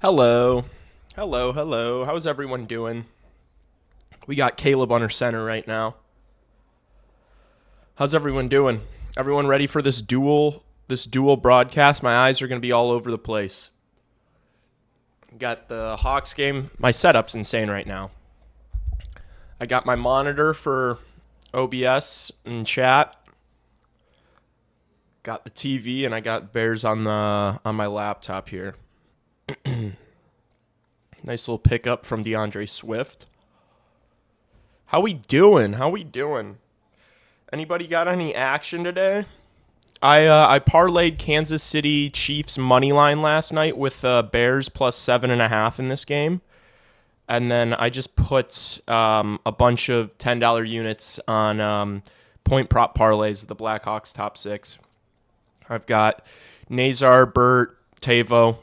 Hello. Hello, hello. How's everyone doing? We got Caleb under center right now. How's everyone doing? Everyone ready for this dual broadcast? My eyes are going to be all over the place. Got the Hawks game. My setup's insane right now. I got my monitor for OBS and chat. Got the TV and I got Bears on my laptop here. Nice little pickup from DeAndre Swift. How we doing? Anybody got any action today? I parlayed Kansas City Chiefs money line last night with Bears plus 7.5 in this game, and then I just put a bunch of $10 units on point prop parlays of the Blackhawks top six. I've got Nazar, Burt, Tavo,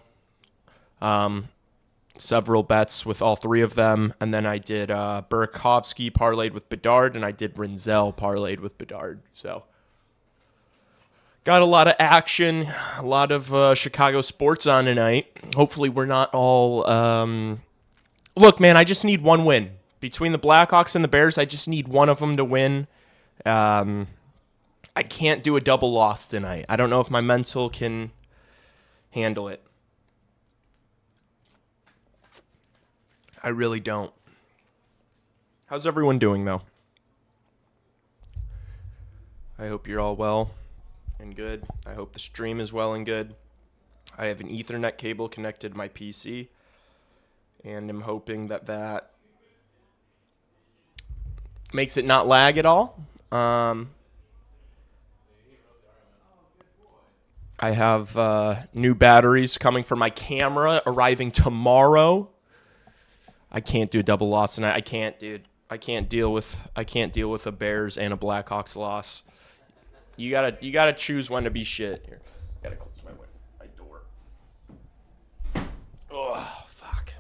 several bets with all three of them, and then I did Burakovsky parlayed with Bedard, and I did Rinzel parlayed with Bedard. So got a lot of action, a lot of Chicago sports on tonight. Hopefully we're not all... Look, man, I just need one win. Between the Blackhawks and the Bears, I just need one of them to win. I can't do a double loss tonight. I don't know if my mental can handle it. I really don't. How's everyone doing, though? I hope you're all well and good. I hope the stream is well and good. I have an Ethernet cable connected to my PC, and I'm hoping that makes it not lag at all. I have new batteries coming for my camera arriving tomorrow. I can't do a double loss tonight. I can't, dude. I can't deal with a Bears and a Blackhawks loss. You gotta choose when to be shit. Here, gotta close my door. Oh fuck.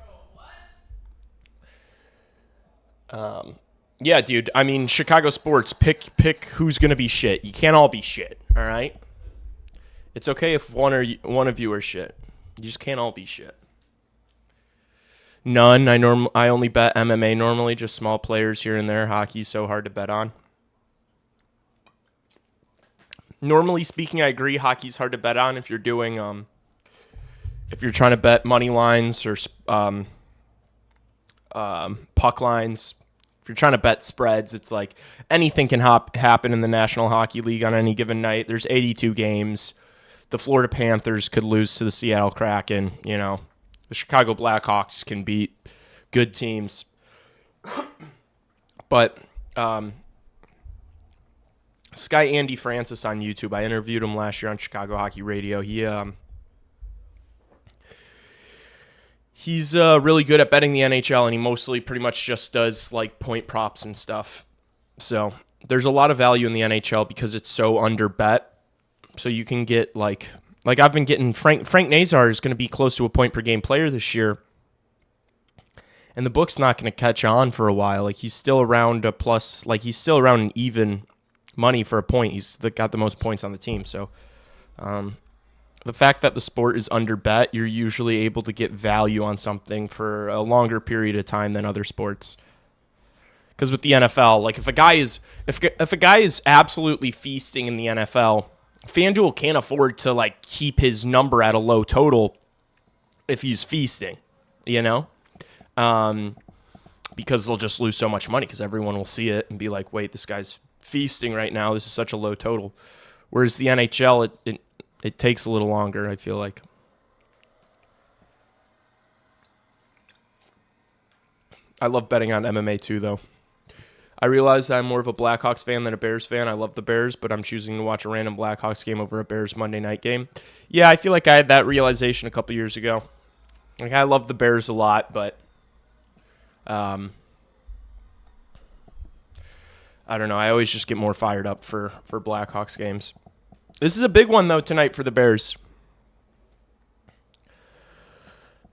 Yeah, dude. I mean, Chicago sports. Pick who's gonna be shit. You can't all be shit. All right. It's okay if one of you are shit. You just can't all be shit. None. I only bet MMA normally, just small players here and there. Hockey's so hard to bet on. Normally speaking, I agree. Hockey's hard to bet on if you're doing if you're trying to bet money lines or puck lines. If you're trying to bet spreads, it's like anything can happen in the National Hockey League on any given night. There's 82 games. The Florida Panthers could lose to the Seattle Kraken, you know. The Chicago Blackhawks can beat good teams. But this guy Andy Francis on YouTube, I interviewed him last year on Chicago Hockey Radio. He's really good at betting the NHL, and he mostly pretty much just does like point props and stuff. So there's a lot of value in the NHL because it's so under bet. So you can get like I've been getting Frank Nazar is going to be close to a point per game player this year. And the book's not going to catch on for a while. Like he's still around he's still around an even money for a point. He's got the most points on the team. So the fact that the sport is under bet, you're usually able to get value on something for a longer period of time than other sports. Because with the NFL, like if a guy is absolutely feasting in the NFL, FanDuel can't afford to like keep his number at a low total if he's feasting, you know, because they'll just lose so much money because everyone will see it and be like, wait, this guy's feasting right now. This is such a low total. Whereas the NHL, it takes a little longer, I feel like. I love betting on MMA too, though. I realize I'm more of a Blackhawks fan than a Bears fan. I love the Bears, but I'm choosing to watch a random Blackhawks game over a Bears Monday night game. Yeah, I feel like I had that realization a couple years ago. Like I love the Bears a lot, but I don't know. I always just get more fired up for Blackhawks games. This is a big one though tonight for the Bears.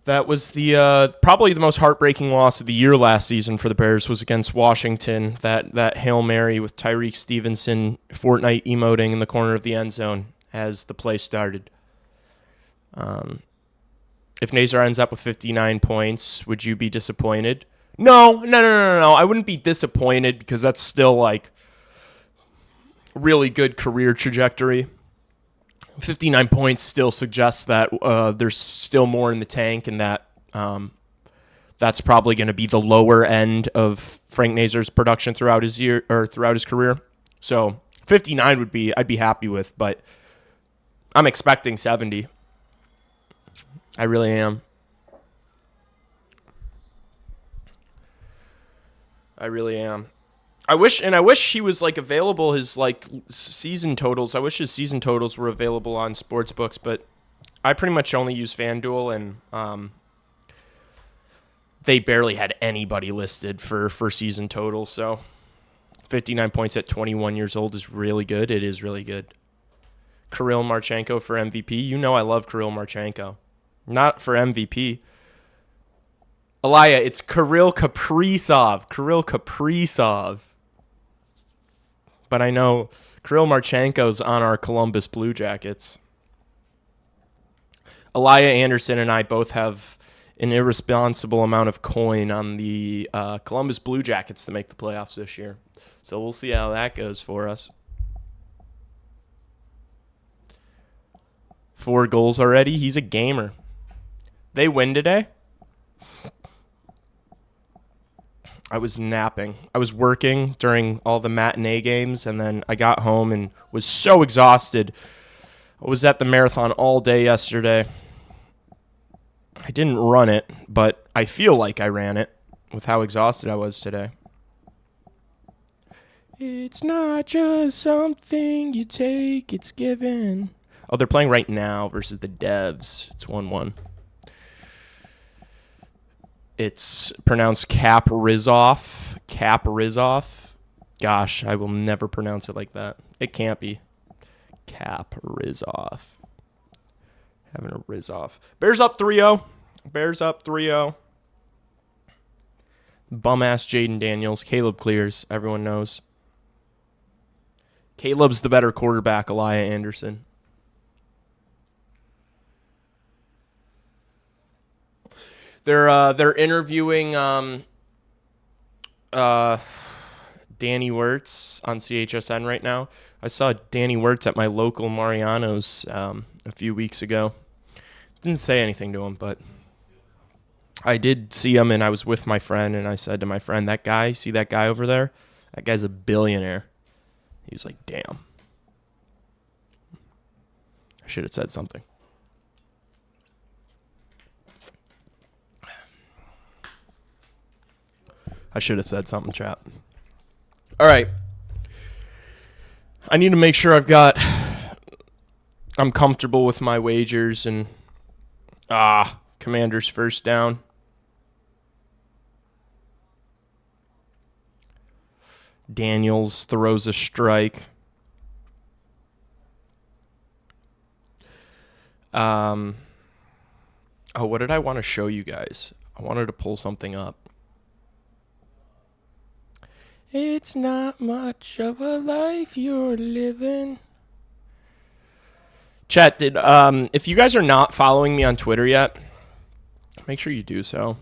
That was the probably the most heartbreaking loss of the year last season for the Bears was against Washington. That Hail Mary with Tyreek Stevenson Fortnite emoting in the corner of the end zone as the play started. If Nazar ends up with 59 points, would you be disappointed? No. I wouldn't be disappointed because that's still like really good career trajectory. 59 points still suggests that there's still more in the tank, and that that's probably going to be the lower end of Frank Nazar's production throughout his career. So 59 I'd be happy with, but I'm expecting 70. I really am. I wish he was like available, his like season totals. I wish his season totals were available on sportsbooks, but I pretty much only use FanDuel, and they barely had anybody listed for season totals. So 59 points at 21 years old is really good. It is really good. Kirill Marchenko for MVP. You know I love Kirill Marchenko. Not for MVP. Elia, it's Kirill Kaprizov. But I know Kirill Marchenko's on our Columbus Blue Jackets. Elia Anderson and I both have an irresponsible amount of coin on the Columbus Blue Jackets to make the playoffs this year. So we'll see how that goes for us. 4 goals already. He's a gamer. They win today? I was napping. I was working during all the matinee games, and then I got home and was so exhausted. I was at the marathon all day yesterday. I didn't run it, but I feel like I ran it with how exhausted I was today. It's not just something you take, it's given. Oh, they're playing right now versus the Devs. It's 1-1. It's pronounced Kaprizov. Gosh, I will never pronounce it like that. It can't be. Kaprizov. Having a Rizov. Bears up 3-0. Bum-ass Jaden Daniels. Caleb clears. Everyone knows. Caleb's the better quarterback, Elia Anderson. They're interviewing Danny Wirtz on CHSN right now. I saw Danny Wirtz at my local Mariano's a few weeks ago. Didn't say anything to him, but I did see him, and I was with my friend, and I said to my friend, that guy, see that guy over there? That guy's a billionaire. He was like, damn. I should have said something. Chat. All right. I need to make sure I'm comfortable with my wagers, and Commanders first down. Daniels throws a strike. What did I want to show you guys? I wanted to pull something up. It's not much of a life you're living. Chat, if you guys are not following me on Twitter yet, make sure you do so.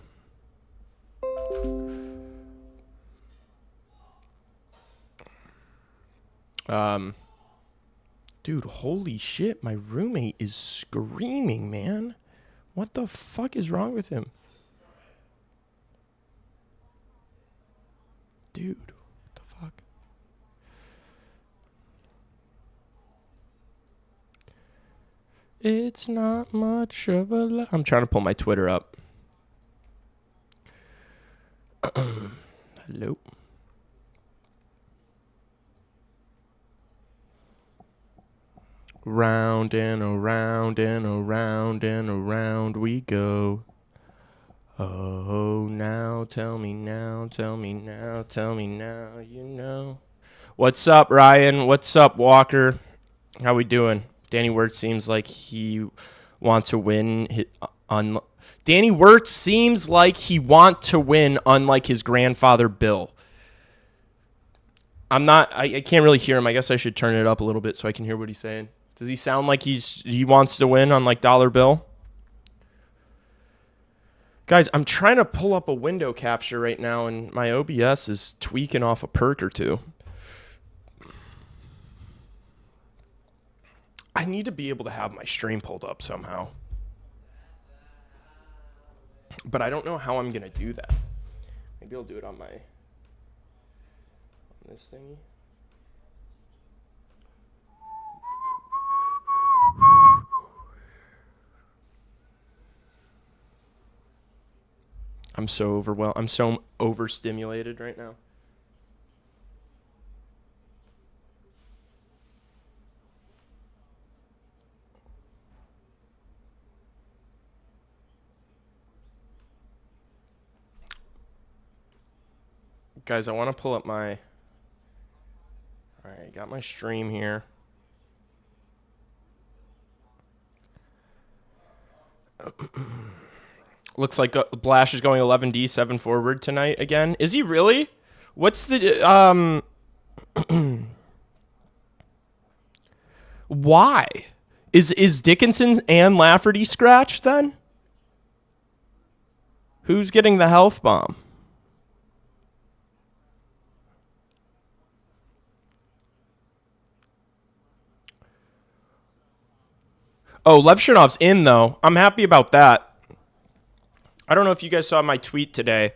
Dude, holy shit, my roommate is screaming, man. What the fuck is wrong with him? Dude, what the fuck? It's not much of a I'm trying to pull my Twitter up. Hello. Round and around and around and around we go. Oh, now, tell me now, tell me now, tell me now, you know. What's up, Ryan? What's up, Walker? How we doing? Danny Wirtz seems like he wants to win. Danny Wirtz seems like he wants to win, unlike his grandfather, Bill. I can't really hear him. I guess I should turn it up a little bit so I can hear what he's saying. Does he sound like he wants to win, unlike Dollar Bill? Guys, I'm trying to pull up a window capture right now, and my OBS is tweaking off a perk or two. I need to be able to have my stream pulled up somehow. But I don't know how I'm going to do that. Maybe I'll do it on this thingy. I'm so overwhelmed. I'm so overstimulated right now. Guys, I want to pull up my... Alright, got my stream here. Looks like Blash is going 11D 7 forward tonight again. Is he really? What's the... Why? Is Dickinson and Lafferty scratched then? Who's getting the health bomb? Oh, Levshinov's in, though. I'm happy about that. I don't know if you guys saw my tweet today.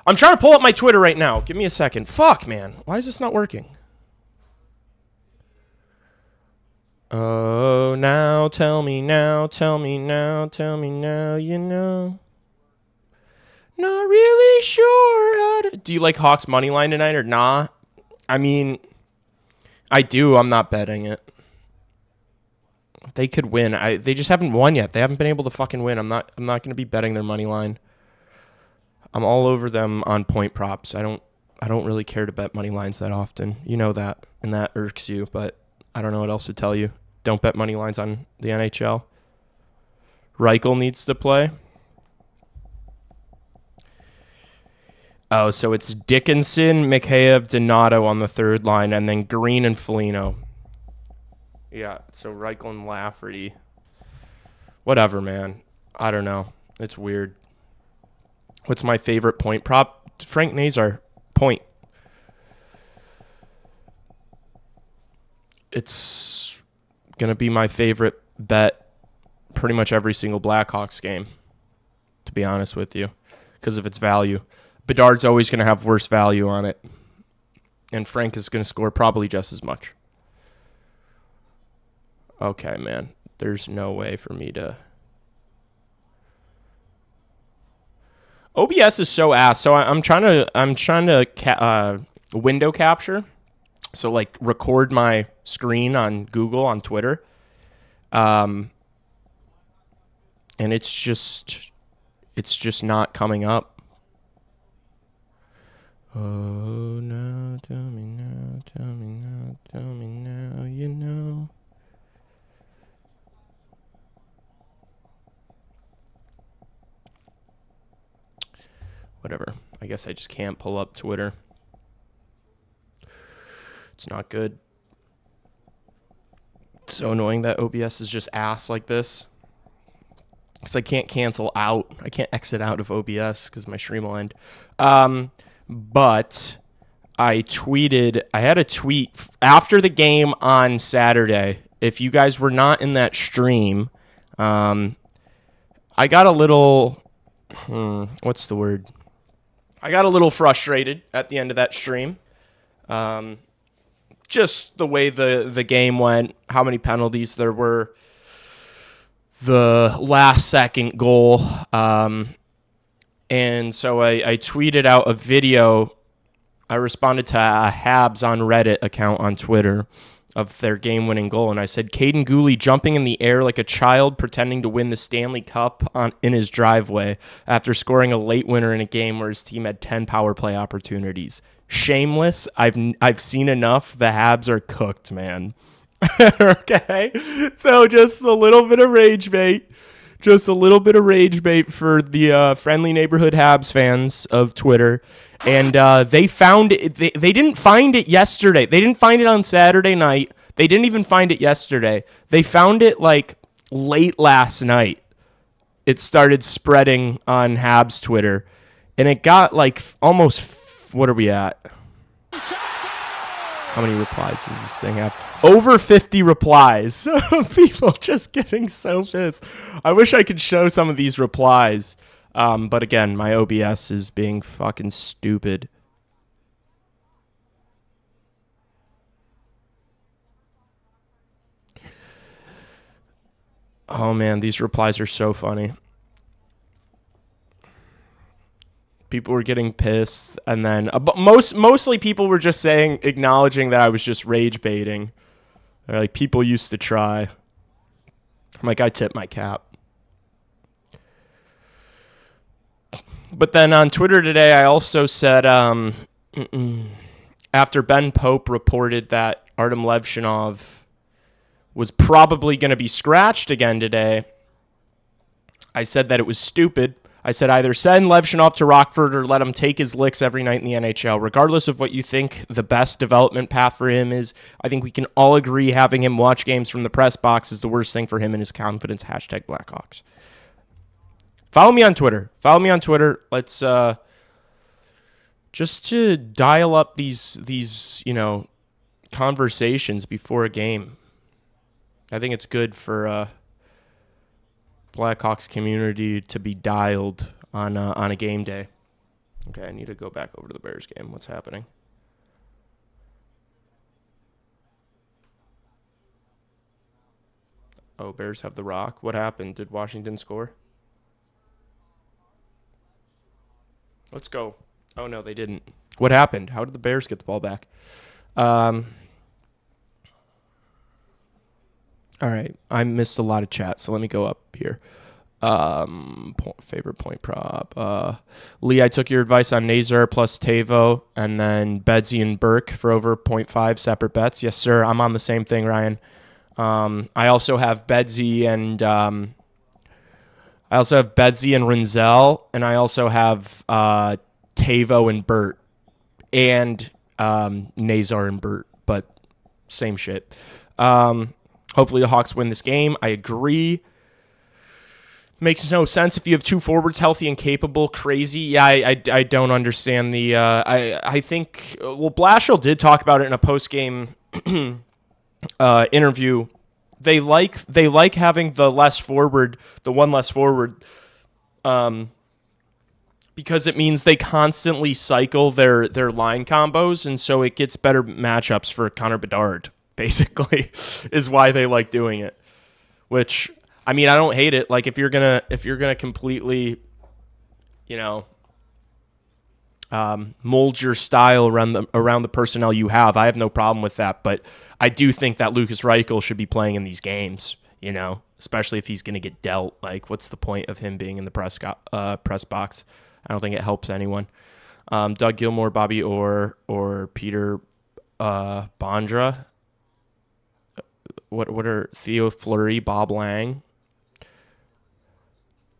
I'm trying to pull up my Twitter right now. Give me a second. Fuck, man. Why is this not working? Oh, now, tell me now, tell me now, tell me now, you know. Not really sure how to... Do you like Hawks money line tonight or not? I mean, I do. I'm not betting it. They could win. They just haven't won yet. They haven't been able to fucking win. I'm not going to be betting their money line. I'm all over them on point props. I don't really care to bet money lines that often. You know that, and that irks you, but I don't know what else to tell you. Don't bet money lines on the NHL. Reichel needs to play. Oh, so it's Dickinson, Mikheyev, Donato on the third line, and then Green and Foligno. Yeah, so Reichel and Lafferty. Whatever, man. I don't know. It's weird. What's my favorite point prop? Frank Nazar. Point. It's going to be my favorite bet pretty much every single Blackhawks game, to be honest with you, because of its value. Bedard's always going to have worse value on it, and Frank is going to score probably just as much. Okay, man. There's no way for me to... OBS is so ass. So I'm trying to window capture. So like record my screen on Google on Twitter. And it's just not coming up. Oh, no, tell me now, tell me now, tell me now, you know. Whatever. I guess I just can't pull up Twitter. It's not good. It's so annoying that OBS is just ass like this. Because I can't cancel out. I can't exit out of OBS because my stream will end. But I had a tweet after the game on Saturday. If you guys were not in that stream, I got a little... what's the word? I got a little frustrated at the end of that stream. Just the way the game went, how many penalties there were, the last second goal. And so I tweeted out a video. I responded to a Habs on Reddit account on Twitter of their game-winning goal, and I said, Caden Gooley jumping in the air like a child pretending to win the Stanley Cup in his driveway after scoring a late winner in a game where his team had 10 power play opportunities. Shameless. I've seen enough. The Habs are cooked, man. Okay? So just a little bit of rage bait. Just a little bit of rage bait for the friendly neighborhood Habs fans of Twitter. And they found it. They didn't find it yesterday. They didn't find it on Saturday night. They didn't even find it yesterday. They found it like late last night. it started spreading on Habs Twitter, and it got like almost, what are we at? How many replies does this thing have? Over 50 replies. People just getting so pissed. I wish I could show some of these replies. But again, my OBS is being fucking stupid. Oh man, these replies are so funny. People were getting pissed, and then mostly people were just saying, acknowledging that I was just rage baiting. They're like, people used to try. I'm like, I tip my cap. But then on Twitter today, I also said, after Ben Pope reported that Artem Levshinov was probably going to be scratched again today, I said that it was stupid. I said either send Levshinov to Rockford or let him take his licks every night in the NHL. Regardless of what you think the best development path for him is, I think we can all agree having him watch games from the press box is the worst thing for him and his confidence. Hashtag Blackhawks. Follow me on Twitter. Let's just to dial up these conversations before a game. I think it's good for Blackhawks community to be dialed on a game day. Okay, I need to go back over to the Bears game. What's happening? Oh, Bears have the rock. What happened? Did Washington score? Let's go. Oh, no, they didn't. What happened? How did the Bears get the ball back? All right. I missed a lot of chat, so let me go up here. Favorite point prop. Lee, I took your advice on Nazar plus Tavo, and then Bedsy and Burke for over 0.5 separate bets. Yes, sir. I'm on the same thing, Ryan. I also have Bedsy and Renzel, and I also have Tavo and Burt, and Nazar and Burt, but same shit. Hopefully the Hawks win this game. I agree. Makes no sense if you have two forwards healthy and capable. Crazy. Yeah, I don't understand the... I think... Well, Blashill did talk about it in a post-game interview. They like having the one less forward, because it means they constantly cycle their line combos, and so it gets better matchups for Connor Bedard. Basically, is why they like doing it. Which, I mean, I don't hate it. Like if you're gonna completely, mold your style around the personnel you have, I have no problem with that. But I do think that Lucas Reichel should be playing in these games. Especially if he's gonna get dealt. Like, what's the point of him being in the press box? I don't think it helps anyone. Doug Gilmour, Bobby Orr, or Peter Bondra. What are Theo Fleury, Bob Lang?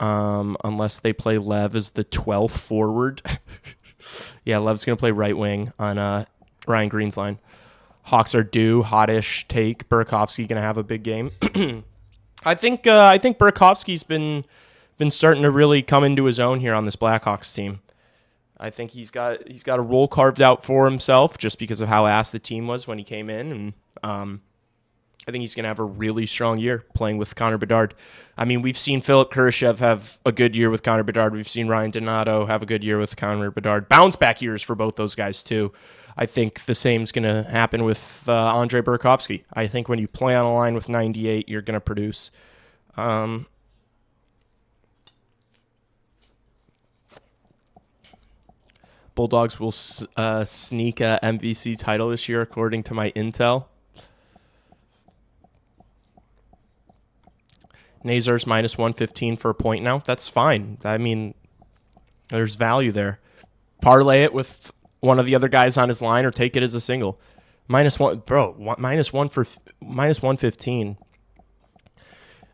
Unless they play Lev as the 12th forward. Yeah, Lev's going to play right wing on Ryan Green's line. Hawks are due, hottish take. Burakovsky going to have a big game. I think Burakovsky's been starting to really come into his own here on this Blackhawks team. I think he's got a role carved out for himself just because of how ass the team was when he came in, and I think he's going to have a really strong year playing with Connor Bedard. I mean, we've seen Philip Kurashev have a good year with Connor Bedard. We've seen Ryan Donato have a good year with Connor Bedard. Bounce back years for both those guys, too. I think the same's going to happen with Andrei Burakovsky. I think when you play on a line with 98, you're going to produce. Bulldogs will sneak a MVC title this year, according to my intel. Nazar's minus 115 for a point now. That's fine. I mean, there's value there. Parlay it with one of the other guys on his line or take it as a single. Minus 115.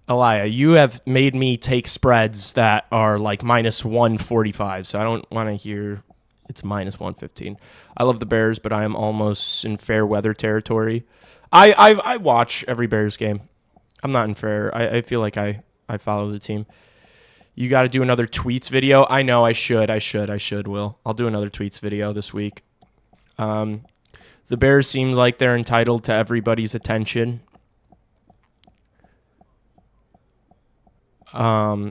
Elia, you have made me take spreads that are like minus 145, so I don't want to hear it's minus 115. I love the Bears, but I am almost in fair weather territory. I watch every Bears game. I'm not in fair. I feel like I follow the team. You got to do another tweets video. I know I should, Will. I'll do another tweets video this week. The Bears seem like they're entitled to everybody's attention. Yeah,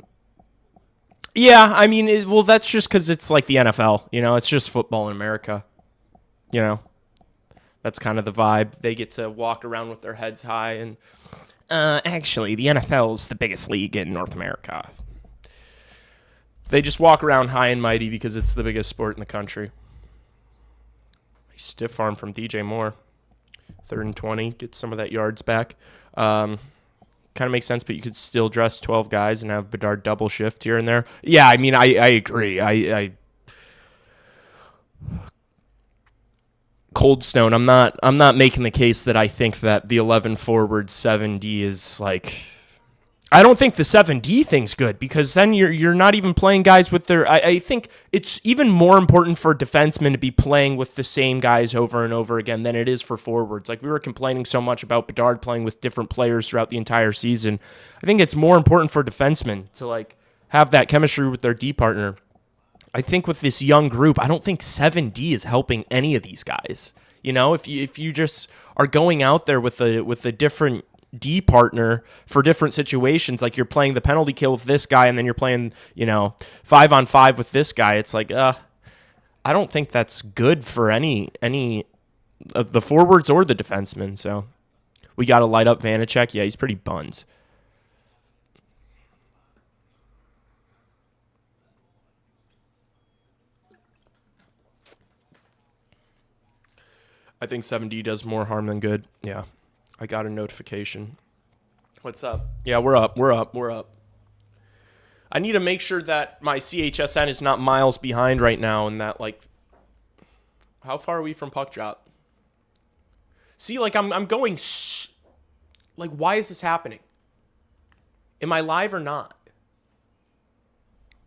I mean, well, that's just because it's like the NFL. You know, it's just football in America. You know, that's kind of the vibe. They get to walk around with their heads high. And actually, the NFL is the biggest league in North America. They just walk around high and mighty because it's the biggest sport in the country. Stiff arm from DJ Moore. 3rd and 20. Get some of that yards back. Kind of makes sense, but you could still dress 12 guys and have Bedard double shift here and there. Yeah, I mean, I agree. I Cold Stone. I'm not making the case that I think that the 11 forward 7D is like. I don't think the 7D thing's good because then you're not even playing guys with their. I think it's even more important for defensemen to be playing with the same guys over and over again than it is for forwards. Like we were complaining so much about Bedard playing with different players throughout the entire season. I think it's more important for defensemen to like have that chemistry with their D partner. I think with this young group, I don't think 7D is helping any of these guys. You know, if you just are going out there with a different D partner for different situations, like you're playing the penalty kill with this guy and then you're playing, 5-on-5 with this guy. It's like, I don't think that's good for any of the forwards or the defensemen. So we got to light up Vanacek. Yeah, he's pretty buns. I think 7D does more harm than good. Yeah. I got a notification. What's up? Yeah, we're up. I need to make sure that my CHSN is not miles behind right now and that, like, how far are we from puck drop? See, like, I'm going, like, why is this happening? Am I live or not?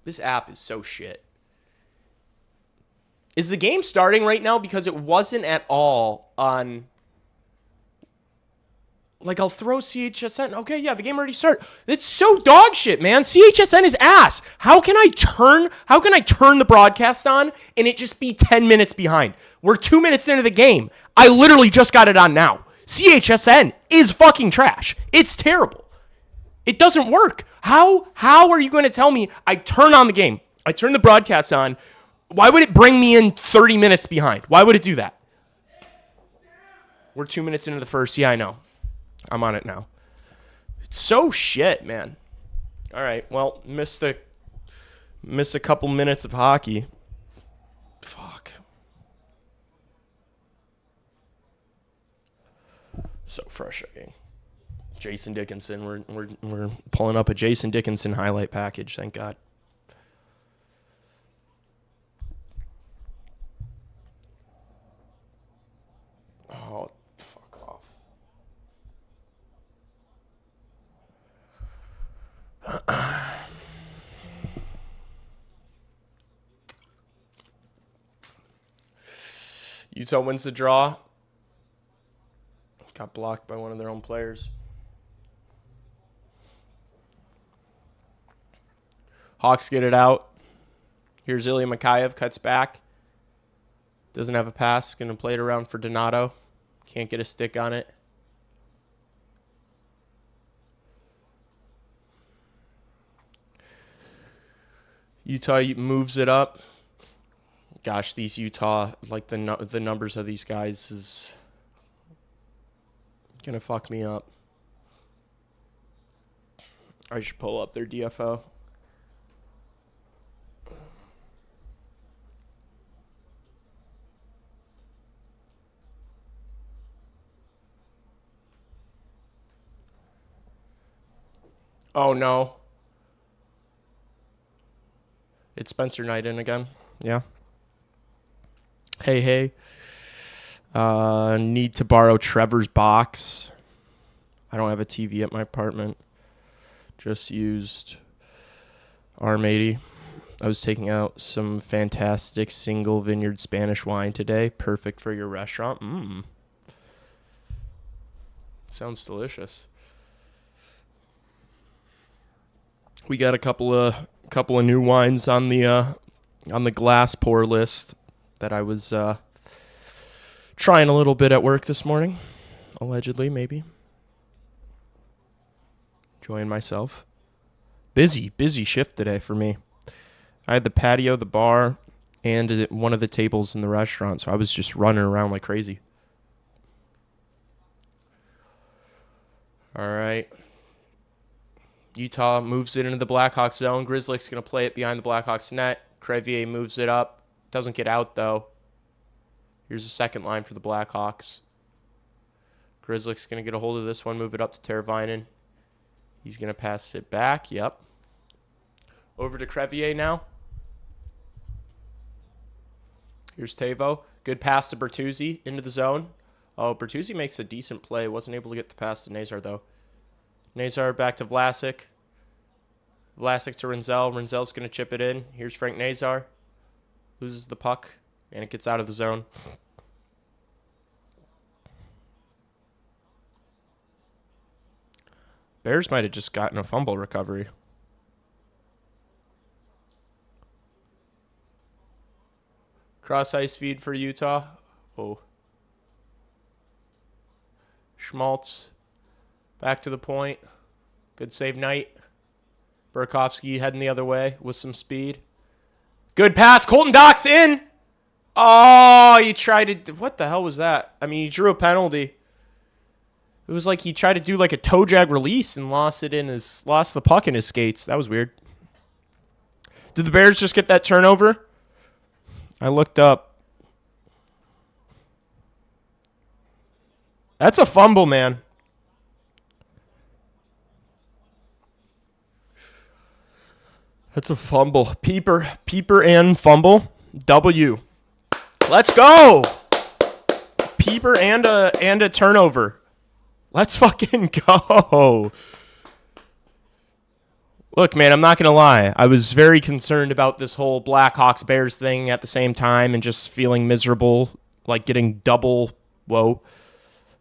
This app is so shit. Is the game starting right now? Because it wasn't at all on... Like, I'll throw CHSN. Okay, yeah, the game already started. It's so dog shit, man. CHSN is ass. How can I turn the broadcast on and it just be 10 minutes behind? We're 2 minutes into the game. I literally just got it on now. CHSN is fucking trash. It's terrible. It doesn't work. How are you going to tell me I turn on the game? I turn the broadcast on. Why would it bring me in 30 minutes behind? Why would it do that? We're 2 minutes into the first. Yeah, I know. I'm on it now. It's so shit, man. All right, well, missed a couple minutes of hockey. Fuck. So frustrating. Jason Dickinson. We're pulling up a Jason Dickinson highlight package. Thank God. Oh. Utah wins the draw. Got blocked by one of their own players. Hawks get it out. Here's Ilya Mikheyev, cuts back. Doesn't have a pass. Going to play it around for Donato. Can't get a stick on it. Utah moves it up. Gosh, these Utah, like the numbers of these guys is going to fuck me up. I should pull up their DFO. Oh, no. It's Spencer Knighton again. Yeah. Hey. Need to borrow Trevor's box. I don't have a TV at my apartment. Just used ARM80. I was taking out some fantastic single vineyard Spanish wine today. Perfect for your restaurant. Sounds delicious. We got a couple of couple of new wines on the glass pour list that I was trying a little bit at work this morning. Allegedly, maybe. Enjoying myself. Busy shift today for me. I had the patio, the bar, and one of the tables in the restaurant, so I was just running around like crazy. All right. Utah moves it into the Blackhawks zone. Grizzlies going to play it behind the Blackhawks net. Crevier moves it up. Doesn't get out, though. Here's the second line for the Blackhawks. Grizzlies going to get a hold of this one, move it up to Teravainen. He's going to pass it back. Yep. Over to Crevier now. Here's Tavo. Good pass to Bertuzzi into the zone. Oh, Bertuzzi makes a decent play. Wasn't able to get the pass to Nazar, though. Nazar back to Vlasic. Vlasic to Rinzel. Rinzel's going to chip it in. Here's Frank Nazar. Loses the puck, and it gets out of the zone. Bears might have just gotten a fumble recovery. Cross ice feed for Utah. Oh. Schmaltz. Back to the point. Good save, Knight. Burakovsky heading the other way with some speed. Good pass. Colton Dock's in. Oh, he tried to... What the hell was that? I mean, he drew a penalty. It was like he tried to do like a toe drag release and lost the puck in his skates. That was weird. Did the Bears just get that turnover? I looked up. That's a fumble, man. That's a fumble. Peeper and fumble. W. Let's go. Peeper and a turnover. Let's fucking go. Look, man, I'm not going to lie. I was very concerned about this whole Blackhawks Bears thing at the same time and just feeling miserable, like getting double woe.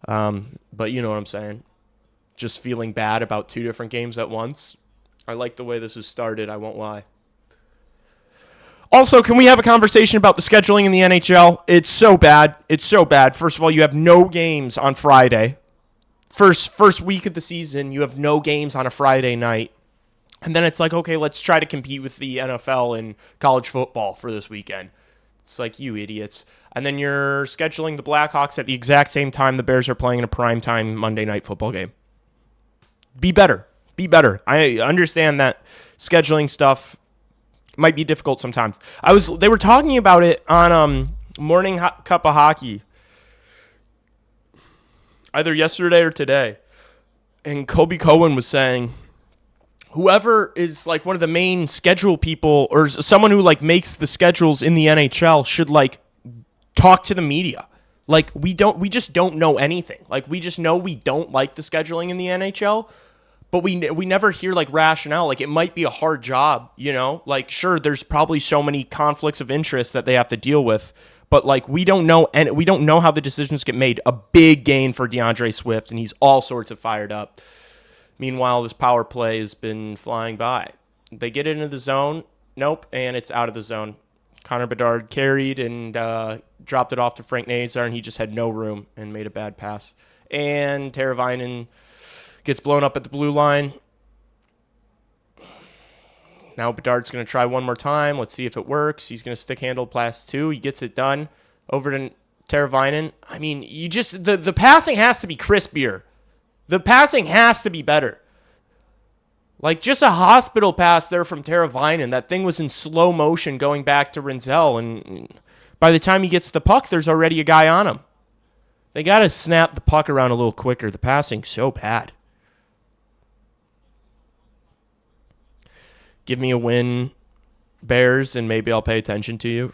But you know what I'm saying. Just feeling bad about two different games at once. I like the way this has started, I won't lie. Also, can we have a conversation about the scheduling in the NHL? It's so bad. It's so bad. First of all, you have no games on Friday. First week of the season, you have no games on a Friday night. And then it's like, okay, let's try to compete with the NFL and college football for this weekend. It's like, you idiots. And then you're scheduling the Blackhawks at the exact same time the Bears are playing in a primetime Monday night football game. Be better. Be better. I understand that scheduling stuff might be difficult sometimes. They were talking about it on Morning Cup of Hockey either yesterday or today. And Kobe Cohen was saying, whoever is like one of the main schedule people or someone who like makes the schedules in the NHL should like talk to the media. Like we just don't know anything. Like we just know we don't like the scheduling in the NHL, but we never hear like rationale. Like it might be a hard job, you know? Like sure, there's probably so many conflicts of interest that they have to deal with, but like we don't know, and we don't know how the decisions get made. A big gain for DeAndre Swift, and he's all sorts of fired up. Meanwhile, this power play has been flying by. They get into the zone. Nope, and it's out of the zone. Connor Bedard carried and dropped it off to Frank Nazar, and he just had no room and made a bad pass. And Teravainen gets blown up at the blue line. Now Bedard's going to try one more time. Let's see if it works. He's going to stick handle pass 2. He gets it done. Over to Teravainen. I mean, you just the passing has to be crispier. The passing has to be better. Like, just a hospital pass there from Teravainen. That thing was in slow motion going back to Rinzel, and by the time he gets the puck, there's already a guy on him. They got to snap the puck around a little quicker. The passing's so bad. Give me a win, Bears, and maybe I'll pay attention to you.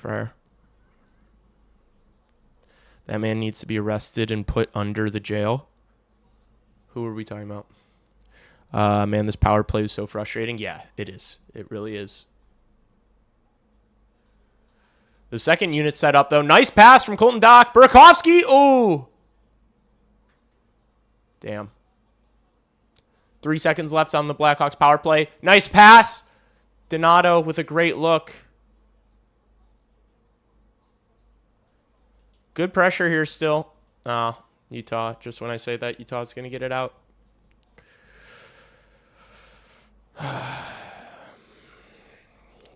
That man needs to be arrested and put under the jail. Who are we talking about? Man, this power play is so frustrating. Yeah, it is. It really is. The second unit set up, though. Nice pass from Colton Dock. Burakovsky. Oh. Damn. 3 seconds left on the Blackhawks power play. Nice pass. Donato with a great look. Good pressure here still. Utah. Just when I say that, Utah's going to get it out.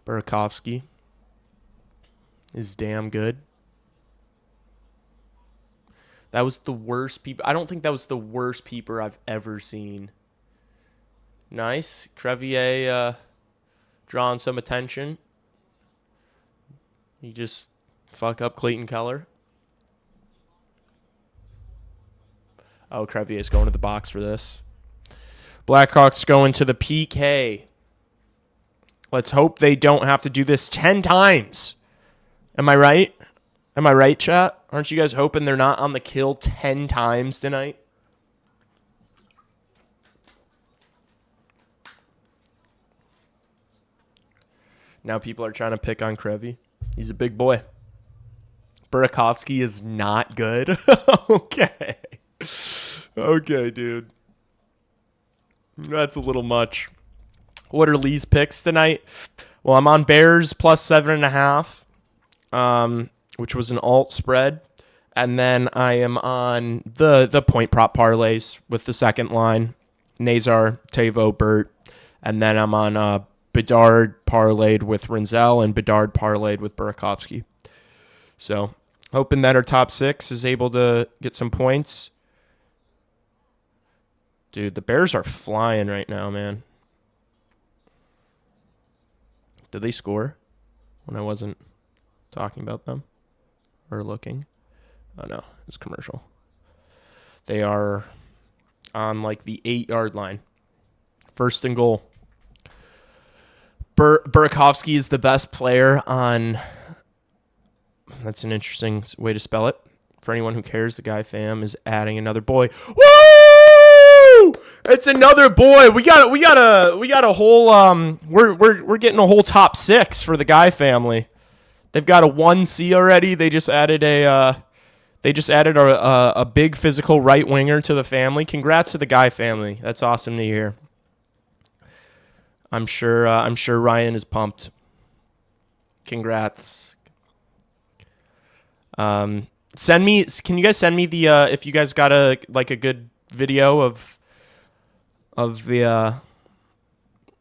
Burakovsky is damn good. That was the worst peeper. I don't think that was the worst peeper I've ever seen. Nice. Crevier drawing some attention. He just fucked up Clayton Keller. Oh, Crevier's going to the box for this. Blackhawks going to the PK. Let's hope they don't have to do this 10 times. Am I right? Am I right, chat? Aren't you guys hoping they're not on the kill 10 times tonight? Now people are trying to pick on Krevy. He's a big boy. Burakovsky is not good. Okay. Okay, dude. That's a little much. What are Lee's picks tonight? Well, I'm on Bears plus 7.5, which was an alt spread. And then I am on the point prop parlays with the second line. Nazar, Tavo, Burt. And then I'm on Bedard parlayed with Renzel and Bedard parlayed with Burakovsky. So hoping that our top six is able to get some points. Dude, the Bears are flying right now, man. Did they score when I wasn't talking about them or looking? Oh, no. It's commercial. They are on, like, the 8-yard line. First and goal. Burakovsky is the best player on... That's an interesting way to spell it. For anyone who cares, the Guy fam is adding another boy. Woo! It's another boy. We got a whole we're getting a whole top 6 for the Guy family. They've got a 1C already. They just added a big physical right winger to the family. Congrats to the Guy family. That's awesome to hear. I'm sure Ryan is pumped. Congrats. Can you guys send me the if you guys got a good video of the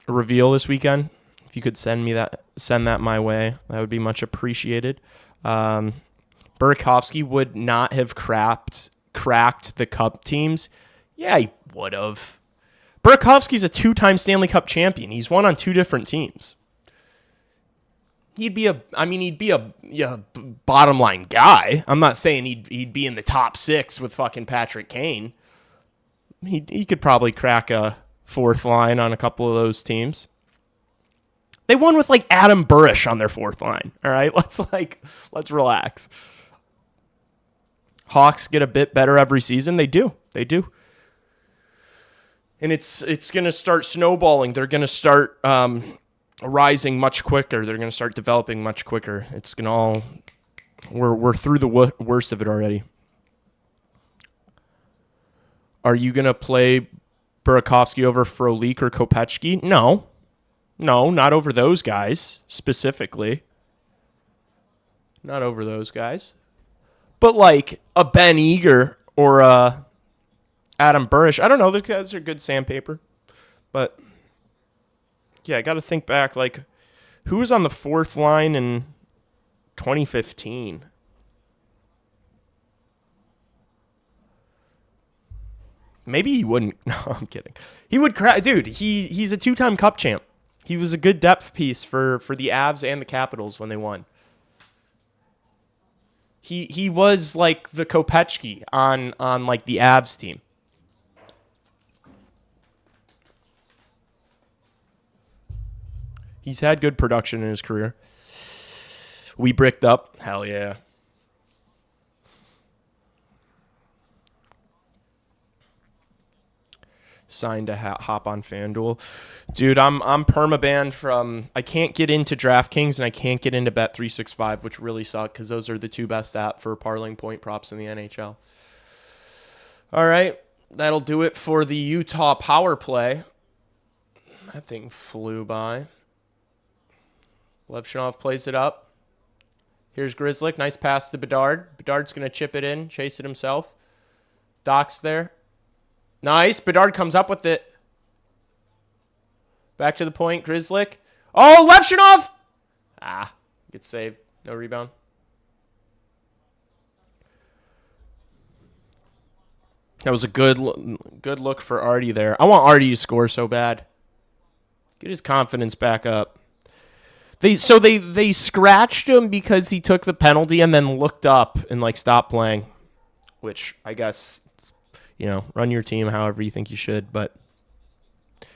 reveal this weekend? If you could send that my way, that would be much appreciated. Burakovsky would not have cracked the Cup teams. Yeah, he would have. Burakovsky's a 2-time Stanley Cup champion. He's won on 2 different teams. He'd be a bottom line guy. I'm not saying he'd be in the top 6 with fucking Patrick Kane. He could probably crack a 4th line on a couple of those teams. They won with like Adam Burish on their 4th line. All right, let's relax. Hawks get a bit better every season. They do. And it's going to start snowballing. They're going to start rising much quicker. They're going to start developing much quicker. It's going to all... We're through the worst of it already. Are you going to play Burakovsky over Frolik or Kopechki? No, not over those guys specifically. Not over those guys. But like a Ben Eager or Adam Burish. I don't know. Those guys are good sandpaper. But yeah, I got to think back. Like, who was on the 4th line in 2015? Maybe he wouldn't. No, I'm kidding. He would crack. Dude, he's a 2-time Cup champ. He was a good depth piece for the Avs and the Capitals when they won. He was like the Kopechki on like the Avs team. He's had good production in his career. We bricked up. Hell yeah. Signed to hop on FanDuel. Dude, I'm permabanned from... I can't get into DraftKings and I can't get into Bet365, which really suck because those are the 2 best apps for parlaying point props in the NHL. All right. That'll do it for the Utah power play. That thing flew by. Levshunov plays it up. Here's Grzelcyk. Nice pass to Bedard. Bedard's going to chip it in, chase it himself. Doc's there. Nice. Bedard comes up with it. Back to the point. Grzelcyk. Oh, Levshunov! Ah, gets saved. No rebound. That was a good look for Artie there. I want Artie to score so bad. Get his confidence back up. They scratched him because he took the penalty and then looked up and like stopped playing, which I guess, you know, run your team however you think you should, but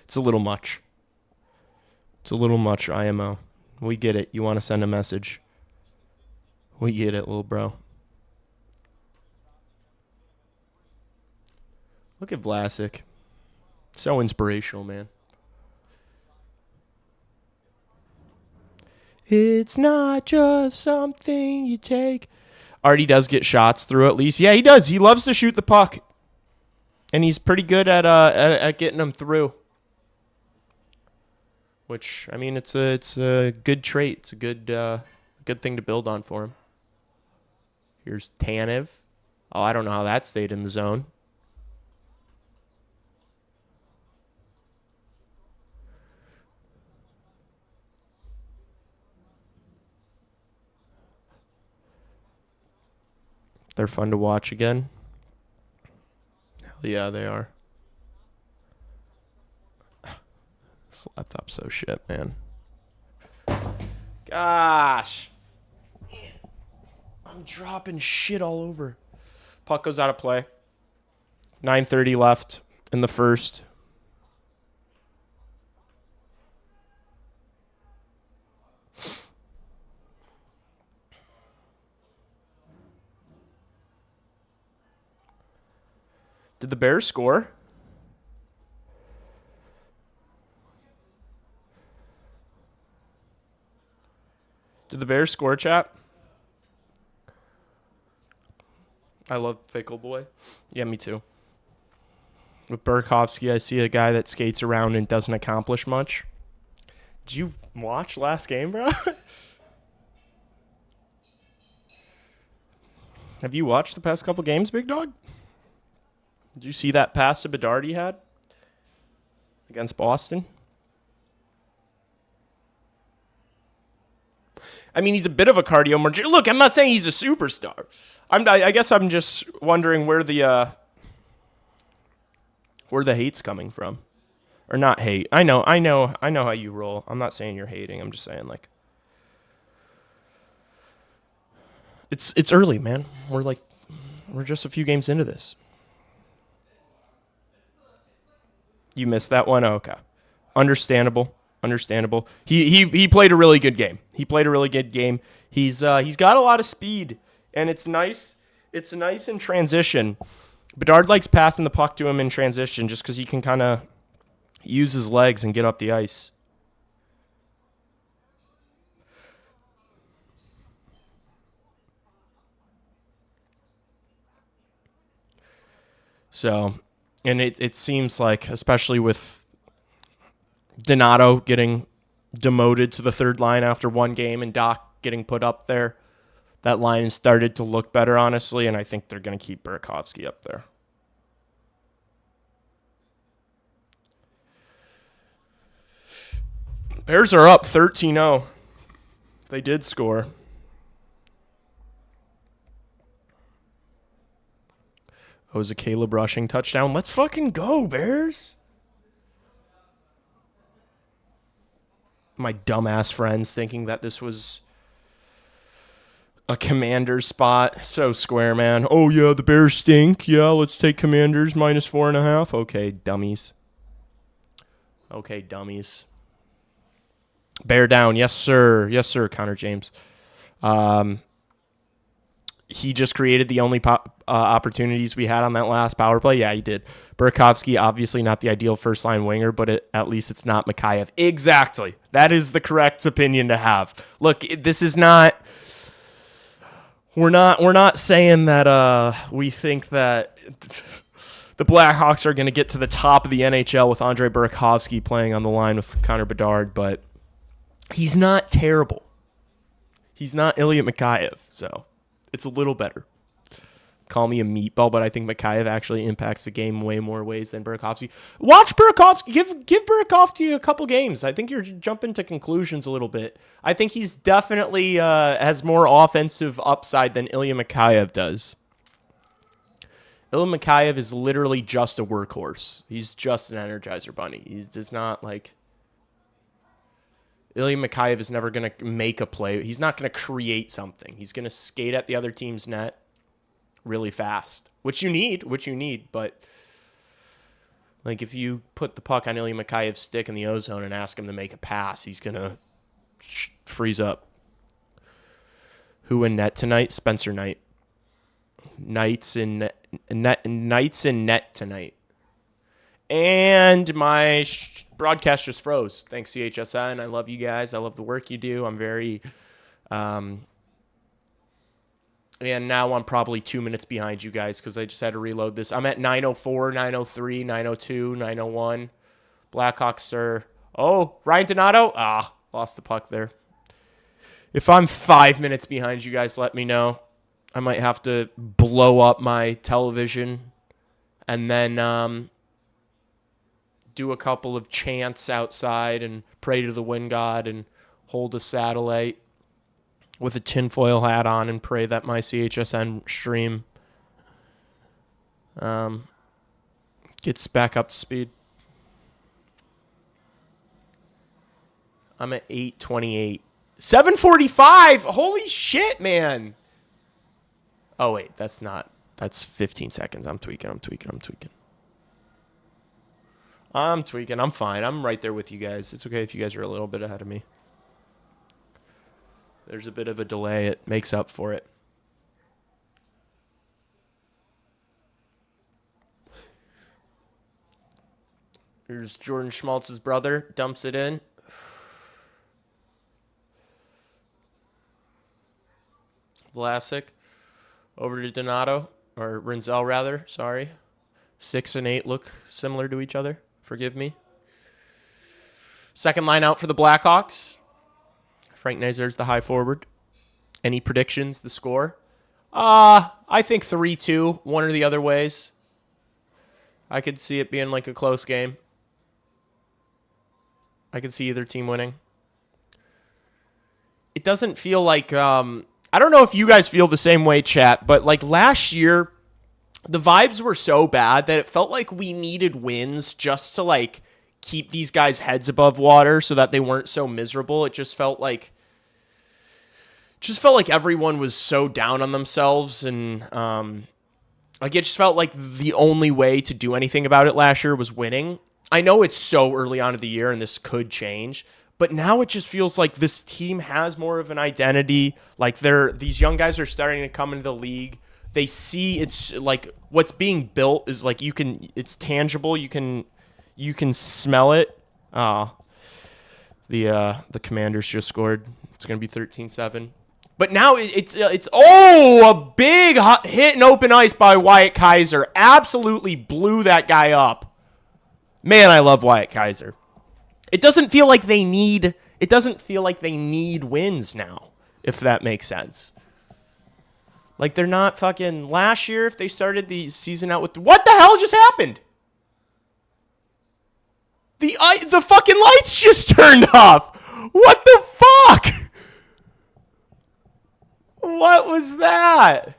it's a little much. It's a little much, IMO. We get it. You want to send a message. We get it, little bro. Look at Vlasic. So inspirational, man. It's not just something you take. Artie does get shots through at least. Yeah, he does. He loves to shoot the puck. And he's pretty good at getting them through. Which, I mean, it's a good trait. It's a good thing to build on for him. Here's Tanev. Oh, I don't know how that stayed in the zone. They're fun to watch again. Hell yeah, they are. This laptop's so shit, man. Gosh. Man, I'm dropping shit all over. Puck goes out of play. 9:30 left in the first. Did the Bears score? Did the Bears score, chat? I love Fickle Boy. Yeah, me too. With Burakovsky, I see a guy that skates around and doesn't accomplish much. Did you watch last game, bro? Have you watched the past couple games, Big Dog? Did you see that pass to Bedard he had against Boston? I mean, he's a bit of a cardio merchant. Look, I'm not saying he's a superstar. I guess I'm just wondering where the hate's coming from, or not hate. I know how you roll. I'm not saying you're hating. I'm just saying like it's early, man. We're just a few games into this. You missed that one? Oh, okay. Understandable. He played a really good game. He's got a lot of speed, and it's nice. It's nice in transition. Bedard likes passing the puck to him in transition just because he can kind of use his legs and get up the ice. So, and it seems like, especially with Donato getting demoted to the third line after one game and Doc getting put up there, that line has started to look better, honestly, and I think they're going to keep Burakovsky up there. Bears are up 13-0. They did score. Oh, it was a Caleb rushing touchdown. Let's fucking go, Bears. My dumbass friends thinking that this was a Commanders spot. So square, man. Oh, yeah, the Bears stink. Yeah, let's take Commanders minus 4.5. Okay, dummies. Bear down. Yes, sir. Yes, sir, Connor James. He just created the only opportunities we had on that last power play. Yeah, he did. Burakovsky, obviously not the ideal first-line winger, but at least it's not Mikheyev. Exactly. That is the correct opinion to have. Look, this is not... We're not saying that we think that the Blackhawks are going to get to the top of the NHL with Andre Burakovsky playing on the line with Connor Bedard, but He's not terrible. He's not Ilya Mikheyev, so it's a little better. Call me a meatball, but I think Mikheyev actually impacts the game way more ways than Burakovsky. Watch Burakovsky. Give Burakovsky a couple games. I think you're jumping to conclusions a little bit. I think he's definitely has more offensive upside than Ilya Mikheyev does. Ilya Mikheyev is literally just a workhorse. He's just an Energizer Bunny. He does not like... Ilya Mikheyev is never going to make a play. He's not going to create something. He's going to skate at the other team's net really fast, which you need, but like if you put the puck on Ilya Mikheyev's stick in the ozone and ask him to make a pass, he's going to freeze up. Who in net tonight? Spencer Knight. Knights in net tonight. And my broadcast just froze. Thanks, CHSN. I love you guys. I love the work you do. I'm very... and now I'm probably 2 minutes behind you guys because I just had to reload this. I'm at 9:04, 9:03, 9:02, 9:01. Blackhawks, sir. Oh, Ryan Donato? Lost the puck there. If I'm 5 minutes behind you guys, let me know. I might have to blow up my television and then do a couple of chants outside and pray to the wind god and hold a satellite with a tinfoil hat on and pray that my CHSN stream gets back up to speed. I'm at 8:28. 7:45! Holy shit, man! Oh, wait, that's 15 seconds. I'm tweaking. I'm fine. I'm right there with you guys. It's okay if you guys are a little bit ahead of me. There's a bit of a delay. It makes up for it. Here's Jordan Schmaltz's brother. Dumps it in. Vlasic. Over to Donato. Or Rinzel, rather. Sorry. 6 and 8 look similar to each other. Forgive me. Second line out for the Blackhawks. Frank Nazar's the high forward. Any predictions? The score? I think 3-2. One or the other ways. I could see it being like a close game. I could see either team winning. It doesn't feel like... I don't know if you guys feel the same way, chat, but like last year, the vibes were so bad that it felt like we needed wins just to like keep these guys' heads above water so that they weren't so miserable. It just felt like everyone was so down on themselves, and like it just felt like the only way to do anything about it last year was winning. I know it's so early on in the year and this could change, but now it just feels like this team has more of an identity. Like these young guys are starting to come into the league. They see it's like what's being built is like it's tangible. You can smell it. The Commanders just scored. It's going to be 13-7. But now it's a big hit in open ice by Wyatt Kaiser. Absolutely blew that guy up. Man, I love Wyatt Kaiser. It doesn't feel like they need wins now, if that makes sense. Like they're not fucking last year if they started the season out with what the hell just happened? The fucking lights just turned off. What the fuck? What was that?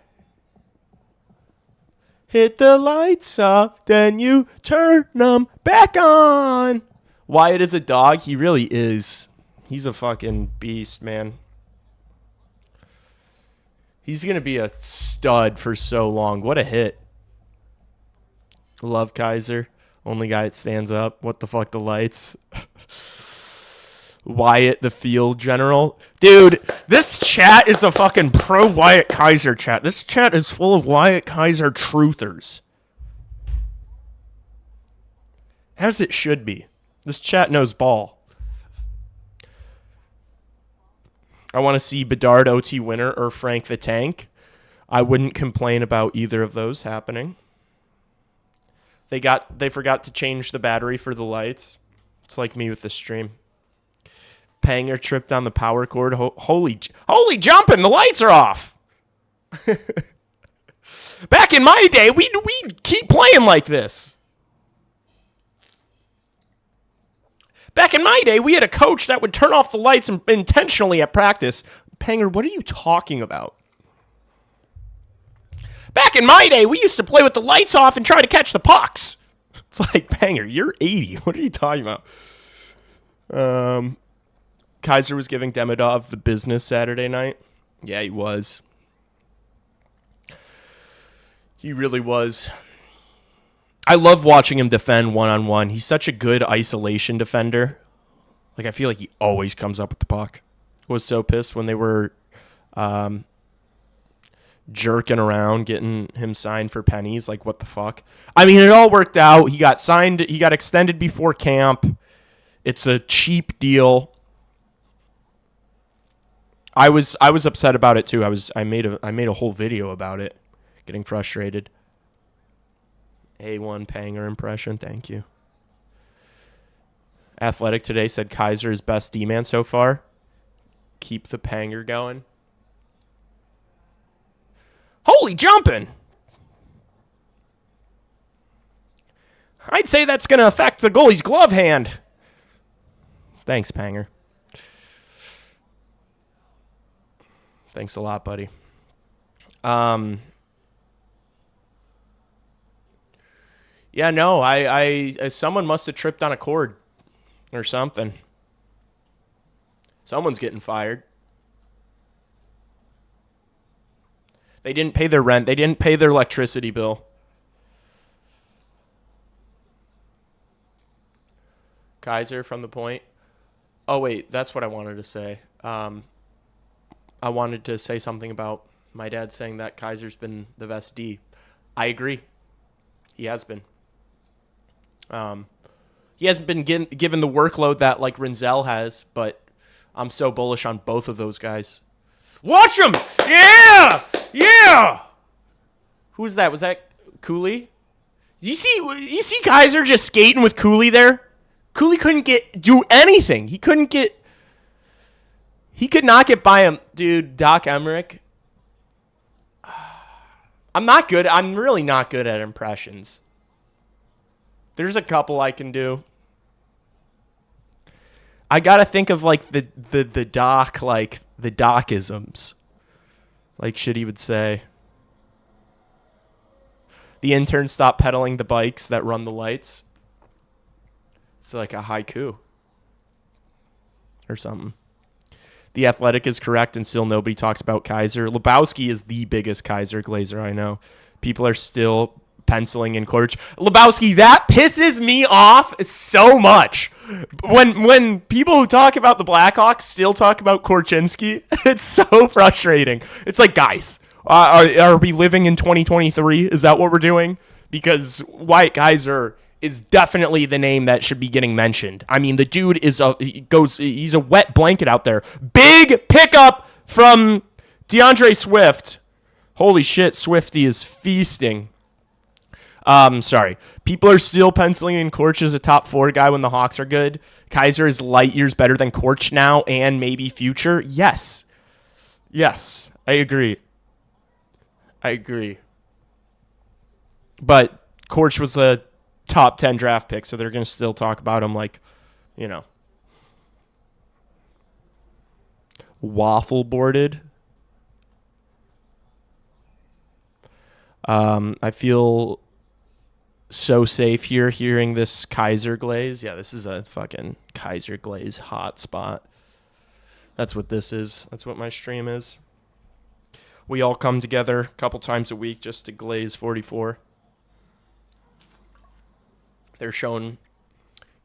Hit the lights off, then you turn them back on. Wyatt is a dog. He really is. He's a fucking beast, man. He's going to be a stud for so long. What a hit. Love Kaiser. Only guy that stands up. What the fuck, the lights? Wyatt, the field general. Dude, this chat is a fucking pro Wyatt Kaiser chat. This chat is full of Wyatt Kaiser truthers. As it should be. This chat knows ball. I want to see Bedard OT winner or Frank the Tank. I wouldn't complain about either of those happening. They forgot to change the battery for the lights. It's like me with the stream. Panger tripped on the power cord. Holy jumping! The lights are off. Back in my day, we keep playing like this. Back in my day, we had a coach that would turn off the lights intentionally at practice. Panger, what are you talking about? Back in my day, we used to play with the lights off and try to catch the pucks. It's like, Panger, you're 80. What are you talking about? Kaiser was giving Demidov the business Saturday night. Yeah, he was. He really was. I love watching him defend one-on-one. He's such a good isolation defender. Like, I feel like he always comes up with the puck. I was so pissed when they were jerking around, getting him signed for pennies. Like, what the fuck? I mean, it all worked out. He got signed. He got extended before camp. It's a cheap deal. I was upset about it too. I made a whole video about it, getting frustrated. A1 Panger impression, thank you. Athletic today said Kaiser is best D-man so far. Keep the Panger going. Holy jumping! I'd say that's going to affect the goalie's glove hand. Thanks, Panger. Thanks a lot, buddy. Yeah, no, I someone must have tripped on a cord or something. Someone's getting fired. They didn't pay their rent. They didn't pay their electricity bill. Kaiser from the point. Oh, wait, that's what I wanted to say. I wanted to say something about my dad saying that Kaiser's been the best D. I agree. He has been. He hasn't been given the workload that, like, Rinzel has, but I'm so bullish on both of those guys. Watch him! Yeah! Yeah! Who was that? Was that Cooley? You see Kaiser just skating with Cooley there? Cooley couldn't do anything. He could not get by him. Dude, Doc Emmerich. I'm not good. I'm really not good at impressions. There's a couple I can do. I gotta think of like the doc, like the docisms. Like shit he would say. The intern stopped pedaling the bikes that run the lights. It's like a haiku. Or something. The Athletic is correct and still nobody talks about Kaiser. Lebowski is the biggest Kaiser glazer I know. People are still penciling in Korch. Lebowski, that pisses me off so much. When people who talk about the Blackhawks still talk about Korchinski, it's so frustrating. It's like, guys, are we living in 2023? Is that what we're doing? Because Wyatt Kaiser is definitely the name that should be getting mentioned. I mean, the dude he's a wet blanket out there. Big pickup from DeAndre Swift. Holy shit, Swifty is feasting. Sorry. People are still penciling in Korch as a top 4 guy when the Hawks are good. Kaiser is light years better than Korch now and maybe future. Yes. Yes, I agree. But Korch was a top 10 draft pick, so they're going to still talk about him like, you know. Waffle boarded. I feel so safe here hearing this Kaiser glaze. Yeah, this is a fucking Kaiser glaze hot spot. That's what this is. That's what my stream is. We all come together a couple times a week just to glaze 44. They're showing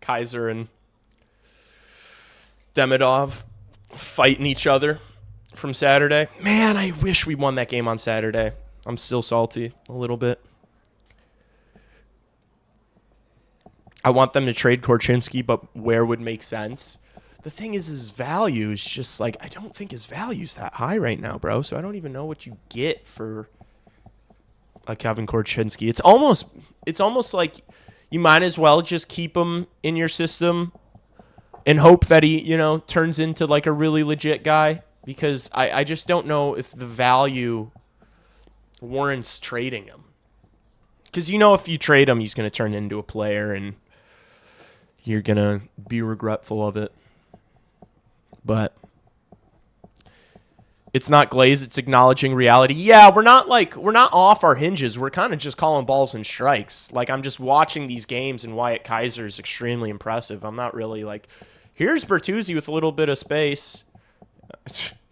Kaiser and Demidov fighting each other from Saturday. Man, I wish we won that game on Saturday. I'm still salty a little bit. I want them to trade Korchinski, but where would make sense? The thing is, his value is just like, I don't think his value is that high right now, bro. So I don't even know what you get for a Kevin Korchinski. It's almost like you might as well just keep him in your system and hope that he, turns into like a really legit guy, because I just don't know if the value warrants trading him. Because if you trade him, he's going to turn into a player, and you're going to be regretful of it. But it's not glaze, it's acknowledging reality. Yeah, we're not off our hinges. We're kind of just calling balls and strikes. Like, I'm just watching these games, and Wyatt Kaiser is extremely impressive. I'm not really like, here's Bertuzzi with a little bit of space.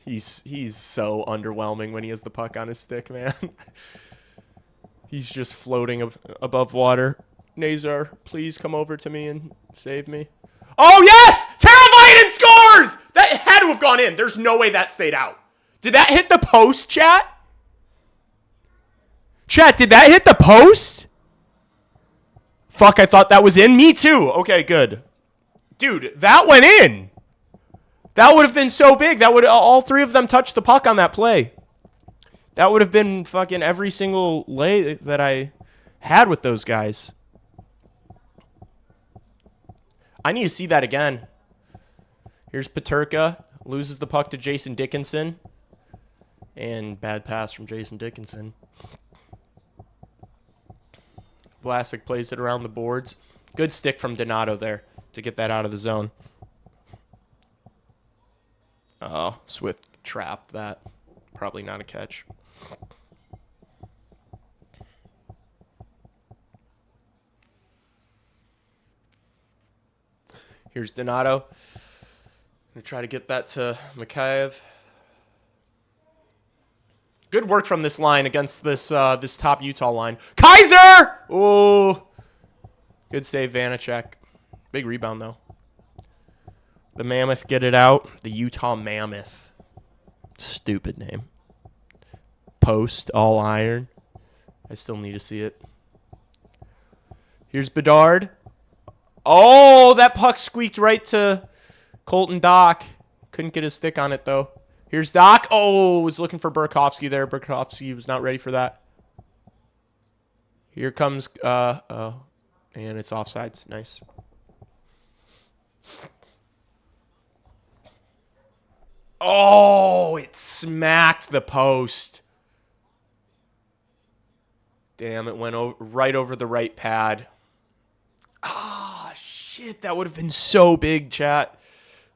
He's so underwhelming when he has the puck on his stick, man. He's just floating above water. Nazar, please come over to me and save me. Oh, yes! Teravainen scores! That had to have gone in. There's no way that stayed out. Did that hit the post, chat? Chat, did that hit the post? Fuck, I thought that was in. Me too. Okay, good. Dude, that went in. That would have been so big. That would all three of them touched the puck on that play. That would have been fucking every single lay that I had with those guys. I need to see that again. Here's Peterka. Loses the puck to Jason Dickinson. And bad pass from Jason Dickinson. Vlasic plays it around the boards. Good stick from Donato there to get that out of the zone. Oh, Swift trapped that. Probably not a catch. Here's Donato. Gonna try to get that to Mikheyev. Good work from this line against this top Utah line. Kaiser! Oh, good save, Vanacek. Big rebound though. The Mammoth get it out. The Utah Mammoth. Stupid name. Post, all iron. I still need to see it. Here's Bedard. Oh, that puck squeaked right to Colton Dock. Couldn't get his stick on it, though. Here's Dock. Oh, was looking for Burakovsky there. Burakovsky was not ready for that. Here comes, and it's offsides. Nice. Oh, it smacked the post. Damn, it went right over the right pad. Ah, shit, that would have been so big, chat.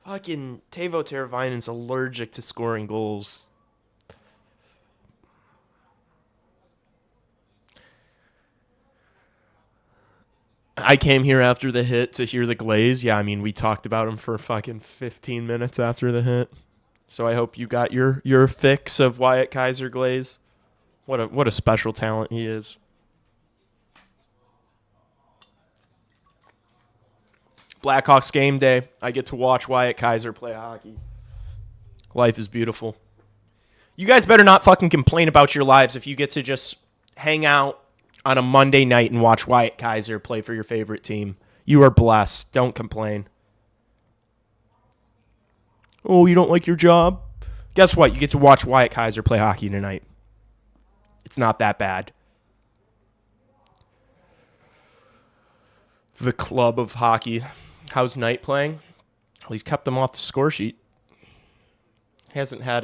Fucking Teuvo Teravainen's allergic to scoring goals. I came here after the hit to hear the glaze. Yeah, I mean, we talked about him for fucking 15 minutes after the hit. So I hope you got your fix of Wyatt Kaiser glaze. What a special talent he is. Blackhawks game day. I get to watch Wyatt Kaiser play hockey. Life is beautiful. You guys better not fucking complain about your lives if you get to just hang out on a Monday night and watch Wyatt Kaiser play for your favorite team. You are blessed. Don't complain. Oh, you don't like your job? Guess what? You get to watch Wyatt Kaiser play hockey tonight. It's not that bad. The club of hockey. How's Knight playing? Well, he's kept them off the score sheet. Haven't had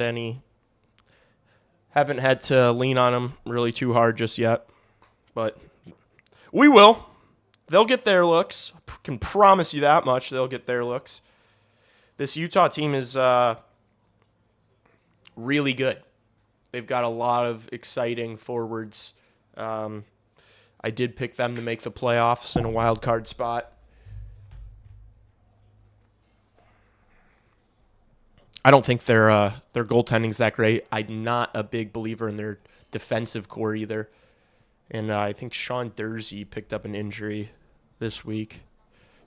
to lean on him really too hard just yet. But we will. They'll get their looks. Can promise you that much. They'll get their looks. This Utah team is really good. They've got a lot of exciting forwards. I did pick them to make the playoffs in a wild card spot. I don't think their goaltending's that great. I'm not a big believer in their defensive core either. And I think Sean Dursey picked up an injury this week,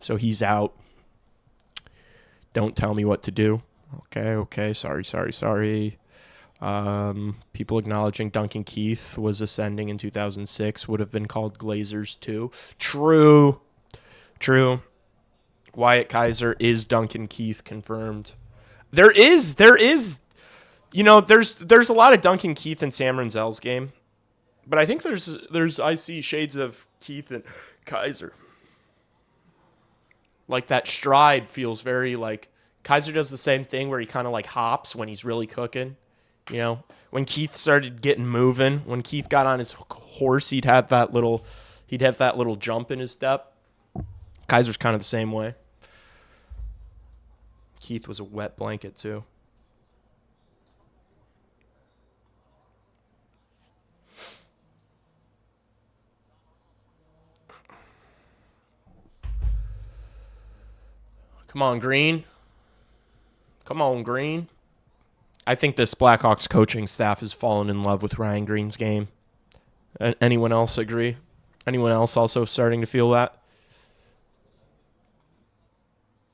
so he's out. Don't tell me what to do. Okay. Sorry. People acknowledging Duncan Keith was ascending in 2006 would have been called Glazers too. True. Wyatt Kaiser is Duncan Keith confirmed. There's a lot of Duncan Keith in Sam Renzel's game, but I think I see shades of Keith and Kaiser. Like that stride feels very like Kaiser does the same thing where he kind of like hops when he's really cooking. You know, when Keith started getting moving, when Keith got on his horse, he'd have that little jump in his step. Kaiser's kind of the same way. Keith was a wet blanket too. Come on, Green. Come on, Green. I think this Blackhawks coaching staff has fallen in love with Ryan Green's game. Anyone else agree? Anyone else also starting to feel that?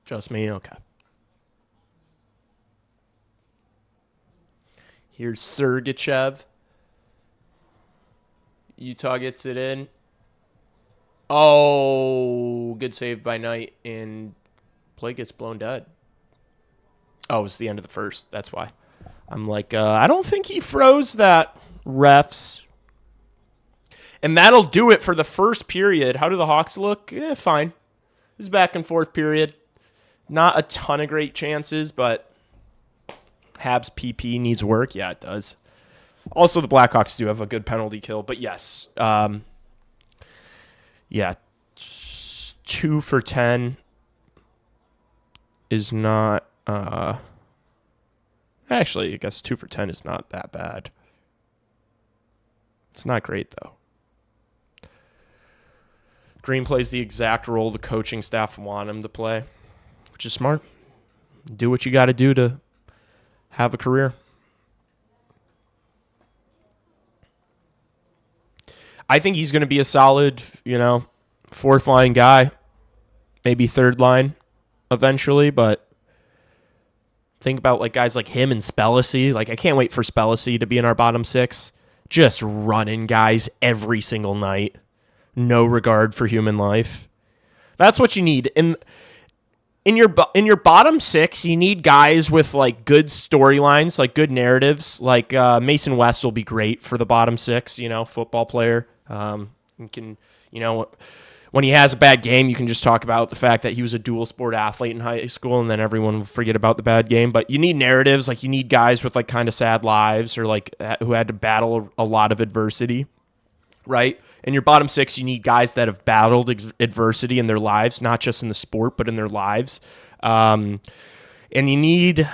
Just me? Okay. Here's Sergachev. Utah gets it in. Oh, good save by Knight, and play gets blown dead. Oh, it's the end of the first. That's why. I'm like, I don't think he froze that, refs. And that'll do it for the first period. How do the Hawks look? Fine. This is back and forth period. Not a ton of great chances, but Habs PP needs work. Yeah, it does. Also, the Blackhawks do have a good penalty kill, but yes. Yeah, 2 for 10 is not... Actually, I guess 2 for 10 is not that bad. It's not great, though. Green plays the exact role the coaching staff want him to play, which is smart. Do what you got to do to have a career. I think he's going to be a solid, fourth line guy, maybe third line eventually, but think about like guys like him and Spellacy. Like, I can't wait for Spellacy to be in our bottom six. Just running guys every single night. No regard for human life. That's what you need. In your bottom six, you need guys with like good storylines, like good narratives. Like Mason West will be great for the bottom six, football player. You can, when he has a bad game, you can just talk about the fact that he was a dual sport athlete in high school, and then everyone will forget about the bad game. But you need narratives. Like, you need guys with like kind of sad lives, or like who had to battle a lot of adversity, right? In your bottom six, you need guys that have battled adversity in their lives, not just in the sport, but in their lives. And you need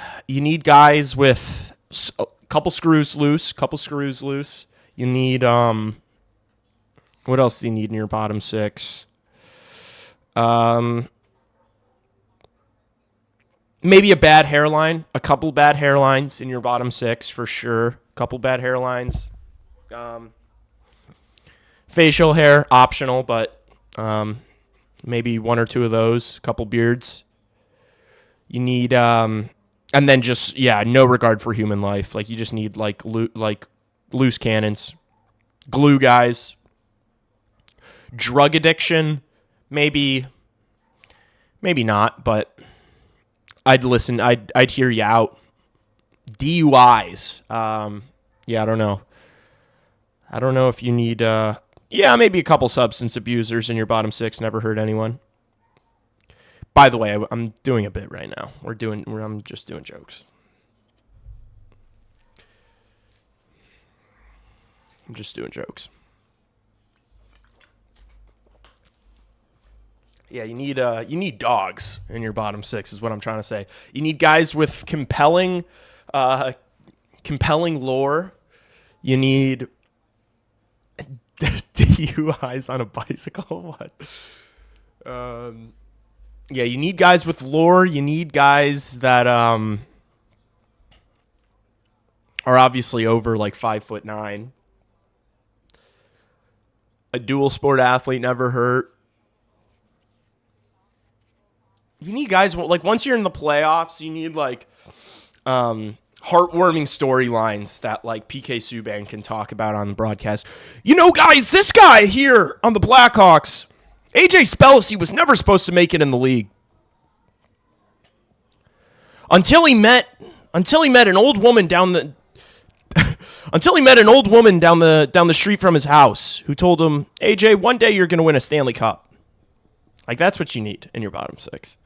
guys with a couple screws loose. You need what else do you need in your bottom six? Maybe a bad hairline. A couple bad hairlines in your bottom six for sure. A couple bad hairlines. Facial hair, optional, but maybe one or two of those. A couple beards. You need, and then just, no regard for human life. Like, you just need like loose cannons, glue guys. Drug addiction, maybe not, but I'd listen. I'd hear you out. DUIs, I don't know. I don't know if you need, maybe a couple substance abusers in your bottom six. Never hurt anyone. By the way, I'm doing a bit right now. I'm just doing jokes. I'm just doing jokes. Yeah, you need dogs in your bottom six is what I'm trying to say. You need guys with compelling lore. You need DUIs on a bicycle. What? You need guys with lore. You need guys that are obviously over like 5'9". A dual sport athlete, never hurt. You need guys, like, once you're in the playoffs, you need, like, heartwarming storylines that, like, PK Subban can talk about on the broadcast. Guys, this guy here on the Blackhawks, AJ Spellacy, was never supposed to make it in the league. Until he met an old woman down the street from his house who told him, AJ, one day you're going to win a Stanley Cup. Like, that's what you need in your bottom 6.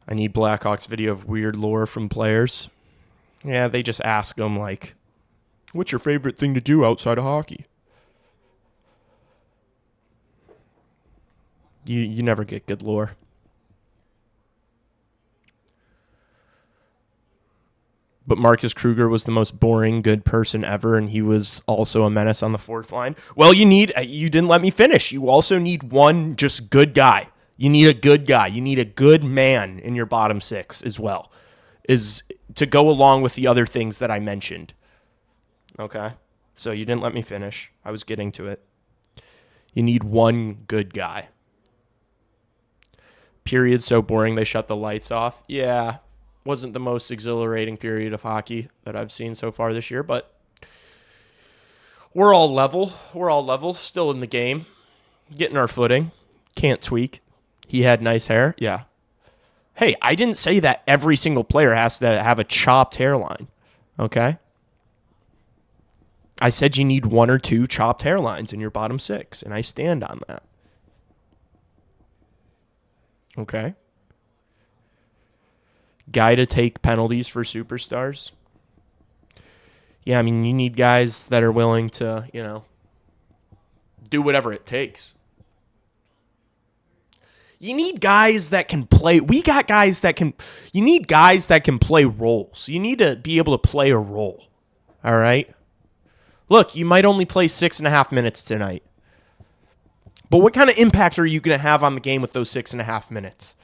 I need Blackhawks video of weird lore from players. Yeah, they just ask them, like, what's your favorite thing to do outside of hockey? You never get good lore. But Marcus Kruger was the most boring good person ever, and he was also a menace on the fourth line. Well, you didn't let me finish. You also need one just good guy. You need a good guy. You need a good man in your bottom 6 as well, is to go along with the other things that I mentioned. Okay? So you didn't let me finish. I was getting to it. You need one good guy. Period so boring they shut the lights off. Yeah. Wasn't the most exhilarating period of hockey that I've seen so far this year, but we're all level. We're all level, still in the game, getting our footing. Can't tweak. He had nice hair. Yeah. Hey, I didn't say that every single player has to have a chopped hairline, okay? I said you need 1 or 2 chopped hairlines in your bottom 6, and I stand on that. Okay? Guy to take penalties for superstars. Yeah, I mean, you need guys that are willing to, do whatever it takes. You need guys that can play. You need guys that can play roles. You need to be able to play a role. All right? Look, you might only play 6.5 minutes tonight. But what kind of impact are you going to have on the game with those 6.5 minutes?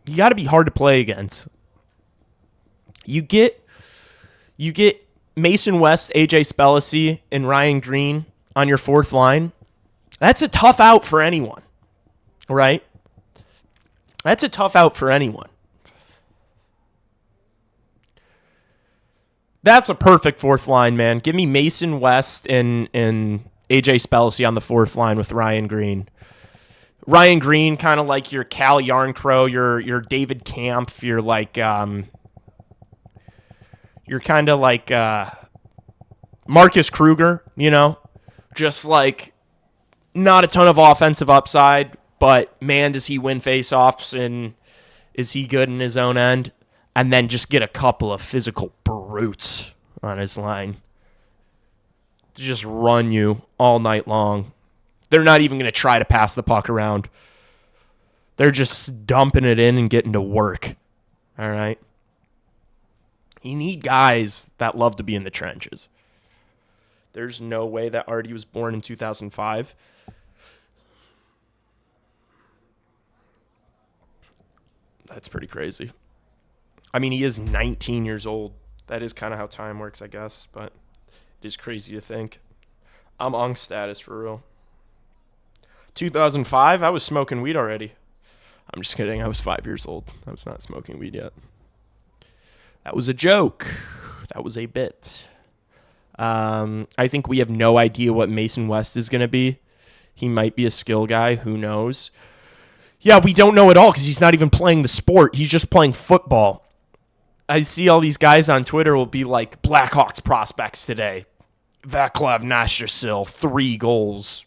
You got to be hard to play against. You get Mason West, AJ Spellacy, and Ryan Green on your fourth line. That's a tough out for anyone, right? That's a tough out for anyone. That's a perfect fourth line, man. Give me Mason West and AJ Spellacy on the fourth line with Ryan Green. Ryan Green, kind of like your Cal Yarncrow, your David Kampf, you're kind of like Marcus Kruger, just like not a ton of offensive upside, but man, does he win faceoffs and is he good in his own end? And then just get a couple of physical brutes on his line to just run you all night long. They're not even going to try to pass the puck around. They're just dumping it in and getting to work. All right? You need guys that love to be in the trenches. There's no way that Artie was born in 2005. That's pretty crazy. I mean, he is 19 years old. That is kind of how time works, I guess, but it is crazy to think. I'm on status for real. 2005, I was smoking weed already. I'm just kidding. I was 5 years old. I was not smoking weed yet. That was a joke. That was a bit. I think we have no idea what Mason West is going to be. He might be a skill guy. Who knows? Yeah, we don't know at all because he's not even playing the sport. He's just playing football. I see all these guys on Twitter will be like, Blackhawks prospects today. Vaclav Nashersil, 3 goals.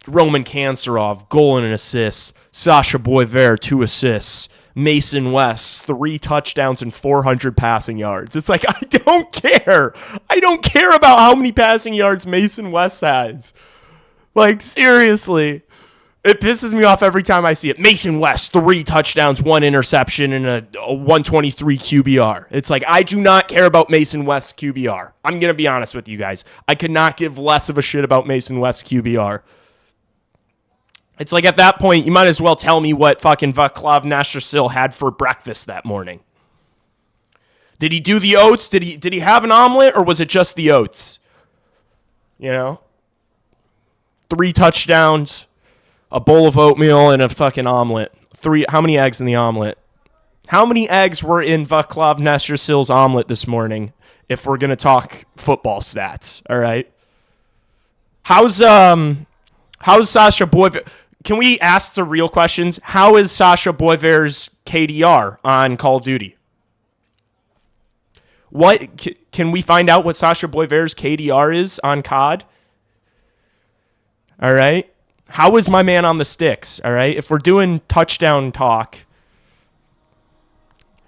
Roman Kanserov, goal and an assist. Sasha Boisvert, 2 assists. Mason West, 3 touchdowns and 400 passing yards. It's like, I don't care. I don't care about how many passing yards Mason West has. Like, seriously. It pisses me off every time I see it. Mason West, 3 touchdowns, 1 interception, and a 123 QBR. It's like, I do not care about Mason West's QBR. I'm going to be honest with you guys. I could not give less of a shit about Mason West's QBR. It's like, at that point, you might as well tell me what fucking Vaclav Nashersil had for breakfast that morning. Did he do the oats? Did he have an omelet, or was it just the oats? 3 touchdowns, a bowl of oatmeal, and a fucking omelet. How many eggs in the omelet? How many eggs were in Vaclav Nashersil's omelet this morning, if we're going to talk football stats, all right? How's Sasha Boisvert? Can we ask the real questions? How is Sasha Boisvert's KDR on Call of Duty? What can we find out what Sasha Boyver's KDR is on COD? All right. How is my man on the sticks? All right. If we're doing touchdown talk,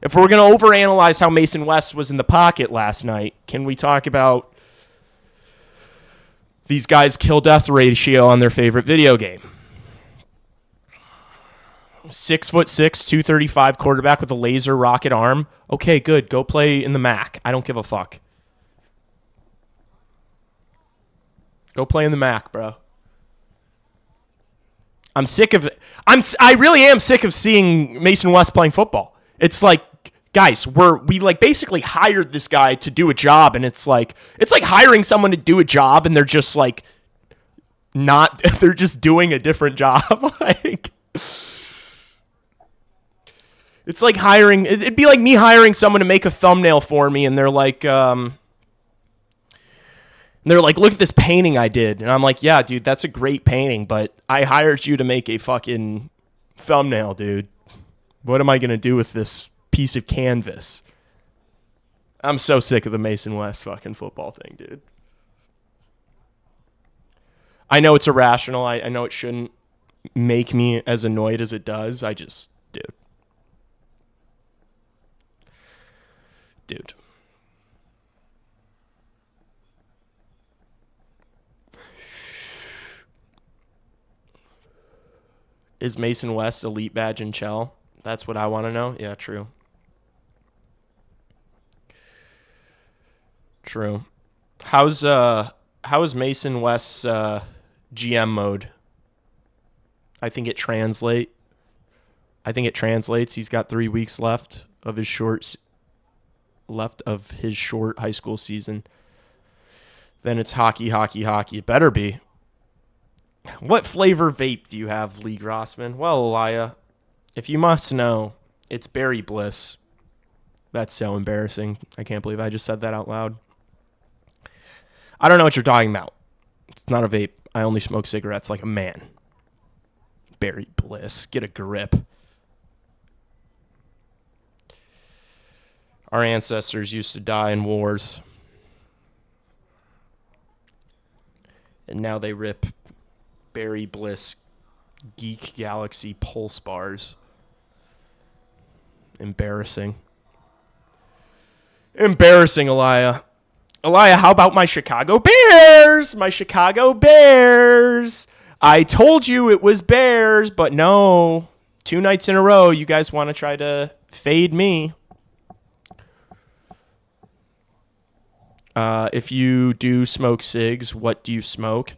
if we're going to overanalyze how Mason West was in the pocket last night, can we talk about these guys' kill-death ratio on their favorite video game? 6'6", 235 quarterback with a laser rocket arm. Okay, good. Go play in the MAC. I don't give a fuck. Go play in the MAC, bro. I'm sick of it. I really am sick of seeing Mason West playing football. It's like, guys, we like basically hired this guy to do a job, and it's like hiring someone to do a job, and they're just like not. They're just doing a different job. Like, it's like hiring. It'd be like me hiring someone to make a thumbnail for me, and they're like, look at this painting I did, and I'm like, yeah, dude, that's a great painting, but I hired you to make a fucking thumbnail, dude. What am I gonna do with this piece of canvas? I'm so sick of the Mason West fucking football thing, dude. I know it's irrational. I know it shouldn't make me as annoyed as it does. Dude. Is Mason West elite badge in Chell? That's what I want to know. Yeah, true. How's Mason West's GM mode? I think it translates. He's got 3 weeks left of his short high school season. Then it's hockey. It better be. What flavor vape do you have, Lee Grossman? Well, Elia, if you must know, it's Berry Bliss. That's so embarrassing. I can't believe I just said that out loud. I don't know what you're talking about. It's not a vape. I only smoke cigarettes like a man. Berry Bliss. Get a grip. Our ancestors used to die in wars. And now they rip Berry Bliss Geek Galaxy Pulse bars. Embarrassing, Elia. Elia, how about my Chicago Bears? I told you it was Bears, but no. 2 nights in a row, you guys want to try to fade me. If you do smoke cigs, what do you smoke?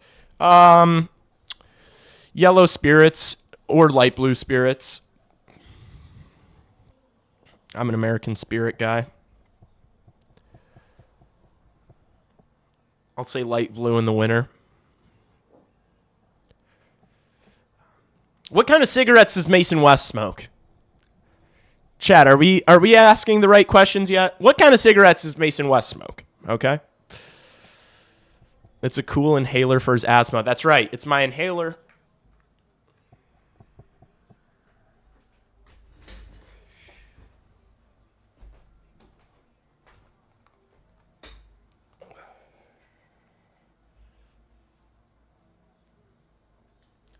Yellow spirits or light blue spirits. I'm an American Spirit guy. I'll say light blue in the winter. What kind of cigarettes does Mason West smoke? Chad, are we asking the right questions yet? What kind of cigarettes does Mason West smoke? Okay. It's a cool inhaler for his asthma. That's right. It's my inhaler.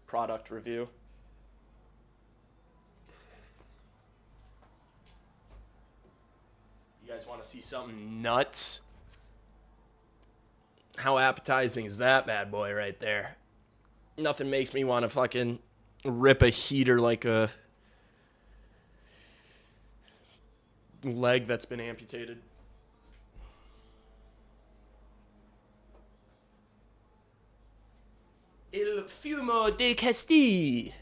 Product review. You guys want to see something nuts? How appetizing is that bad boy right there? Nothing makes me want to fucking rip a heater like a leg that's been amputated. Il fumo de Castille.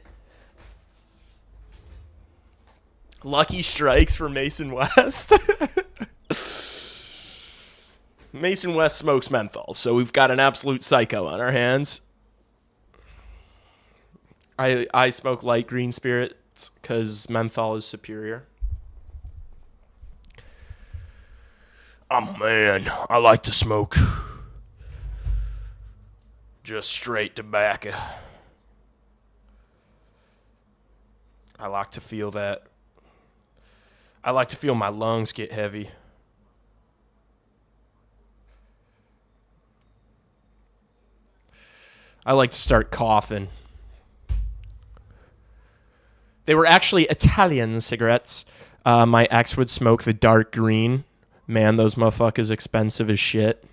Lucky strikes for Mason West. Mason West smokes menthol, so we've got an absolute psycho on our hands. I smoke light green spirits because menthol is superior. I'm a man. I like to smoke just straight tobacco. I like to feel that. I like to feel my lungs get heavy. I like to start coughing. They were actually Italian cigarettes. My ex would smoke the dark green. Man, those motherfuckers expensive as shit.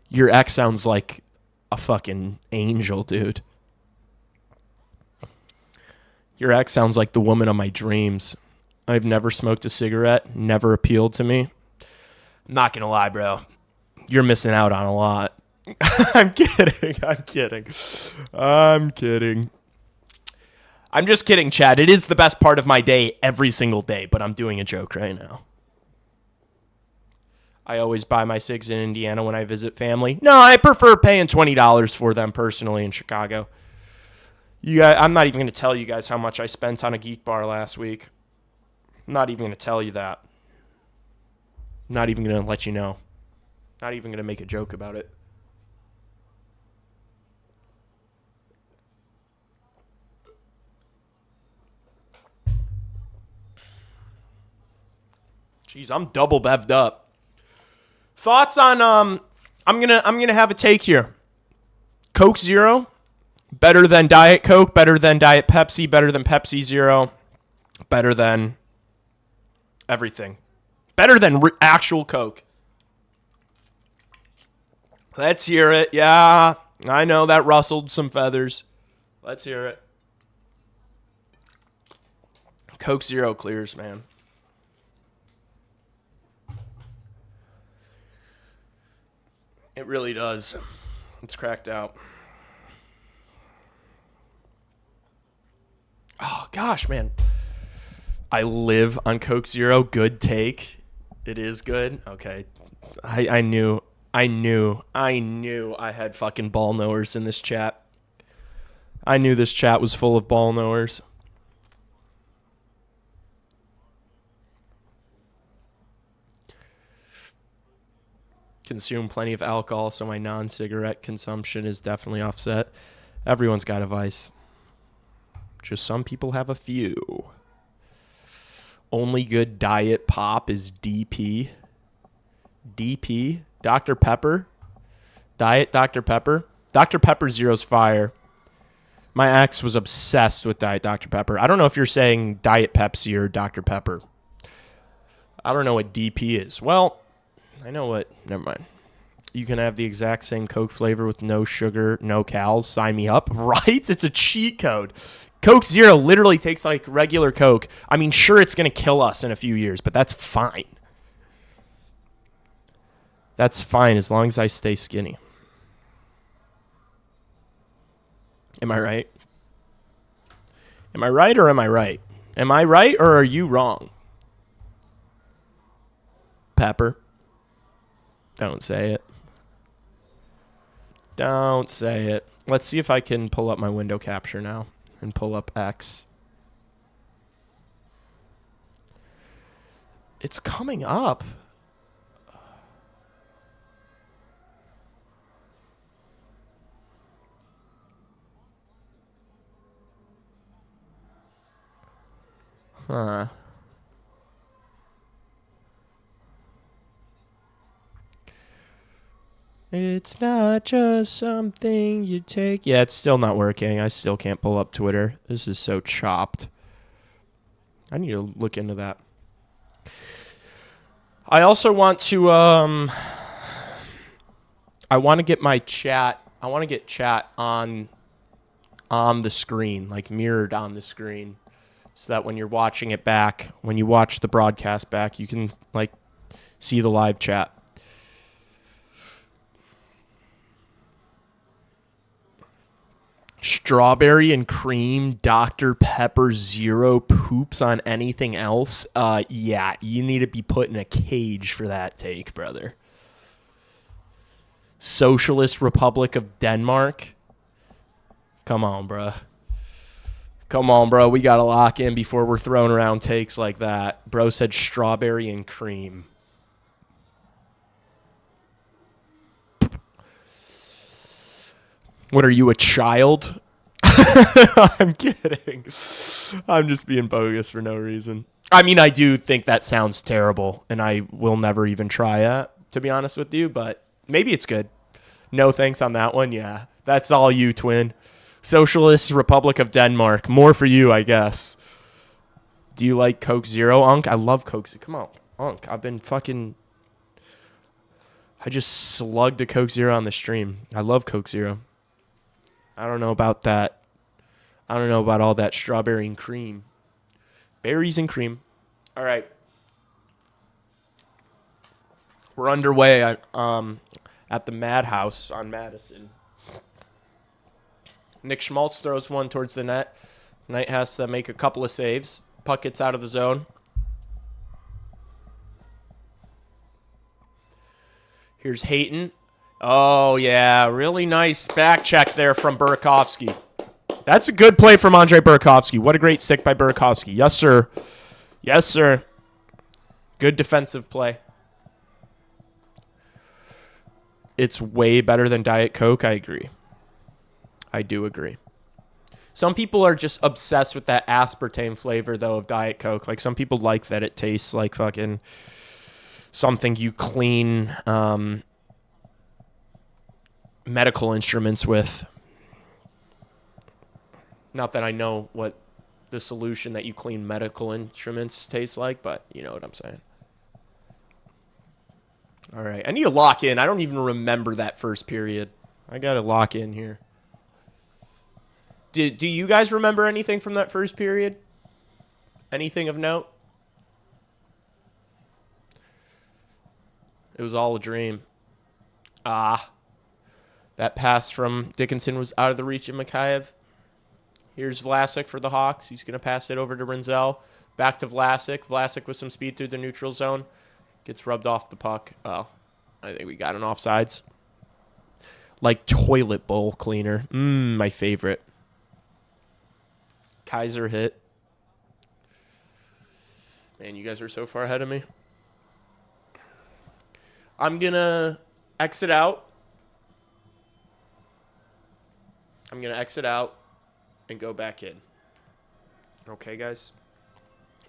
Your ex sounds like a fucking angel, dude. Your ex sounds like the woman of my dreams. I've never smoked a cigarette. Never appealed to me. I'm not going to lie, bro. You're missing out on a lot. I'm kidding. I'm just kidding, Chad. It is the best part of my day every single day, but I'm doing a joke right now. I always buy my cigs in Indiana when I visit family. No, I prefer paying $20 for them personally in Chicago. I'm not even going to tell you guys how much I spent on a Geek Bar last week. I'm not even going to tell you that. I'm not even going to let you know. Not even going to make a joke about it. Jeez, I'm double bevved up. Thoughts on I'm gonna have a take here. Coke Zero, better than Diet Coke, better than Diet Pepsi, better than Pepsi Zero, better than everything. Better than actual Coke. Let's hear it. Yeah, I know that rustled some feathers. Let's hear it. Coke Zero clears, man. It really does. It's cracked out. Oh, gosh, man. I live on Coke Zero. Good take. It is good. Okay. I knew I had fucking ball knowers in this chat. I knew this chat was full of ball knowers. Consume plenty of alcohol, so my non-cigarette consumption is definitely offset. Everyone's got a vice. Just some people have a few. Only good diet pop is DP. DP? Dr. Pepper? Diet Dr. Pepper? Dr. Pepper Zero's fire. My ex was obsessed with Diet Dr. Pepper. I don't know if you're saying Diet Pepsi or Dr. Pepper. I don't know what DP is. Well, I know what. Never mind. You can have the exact same Coke flavor with no sugar, no cals. Sign me up. Right? It's a cheat code. Coke Zero literally tastes like regular Coke. I mean, sure, it's going to kill us in a few years, but that's fine. That's fine as long as I stay skinny. Am I right? Am I right or am I right? Am I right or are you wrong? Pepper. Don't say it. Don't say it. Let's see if I can pull up my window capture now and pull up X. It's coming up. Huh. It's not just something you take. Yeah, it's still not working. I still can't pull up Twitter. This is so chopped. I need to look into that. I also want to I want to get my chat. I want to get chat on the screen, like mirrored on the screen, so that when you're watching it back, when you watch the broadcast back, you can like see the live chat. Strawberry and cream Dr. Pepper Zero poops on anything else? Yeah, you need to be put in a cage for that take, brother. Socialist Republic of Denmark? Come on, bro. Come on, bro. We got to lock in before we're throwing around takes like that. Bro said strawberry and cream. What are you, a child? I'm kidding. I'm just being bogus for no reason. I mean, I do think that sounds terrible, and I will never even try it, to be honest with you, but maybe it's good. No thanks on that one, yeah. That's all you, twin. Socialist Republic of Denmark. More for you, I guess. Do you like Coke Zero, Unk? I love Coke Zero. Come on, Unk. I just slugged a Coke Zero on the stream. I love Coke Zero. I don't know about that. I don't know about all that strawberry and cream. Berries and cream. All right. We're underway at the Madhouse on Madison. Nick Schmaltz throws one towards the net. Knight has to make a couple of saves. Puck gets out of the zone. Here's Hayton. Oh, yeah. Really nice back check there from Burakovsky. That's a good play from Andrei Burakovsky. What a great stick by Burakovsky. Yes, sir. Yes, sir. Good defensive play. It's way better than Diet Coke. I agree. I do agree. Some people are just obsessed with that aspartame flavor, though, of Diet Coke. Like, some people like that it tastes like fucking something you clean medical instruments with. Not that I know what the solution that you clean medical instruments tastes like, but you know what I'm saying. All right. I need to lock in. I don't even remember that first period. I got to lock in here. Do you guys remember anything from that first period? Anything of note? It was all a dream. That pass from Dickinson was out of the reach of Mikheyev. Here's Vlasic for the Hawks. He's going to pass it over to Rinzel. Back to Vlasic. Vlasic with some speed through the neutral zone. Gets rubbed off the puck. Oh, I think we got an offsides. Like toilet bowl cleaner. My favorite. Kaiser hit. Man, you guys are so far ahead of me. I'm going to exit out. I'm going to exit out and go back in. Okay, guys?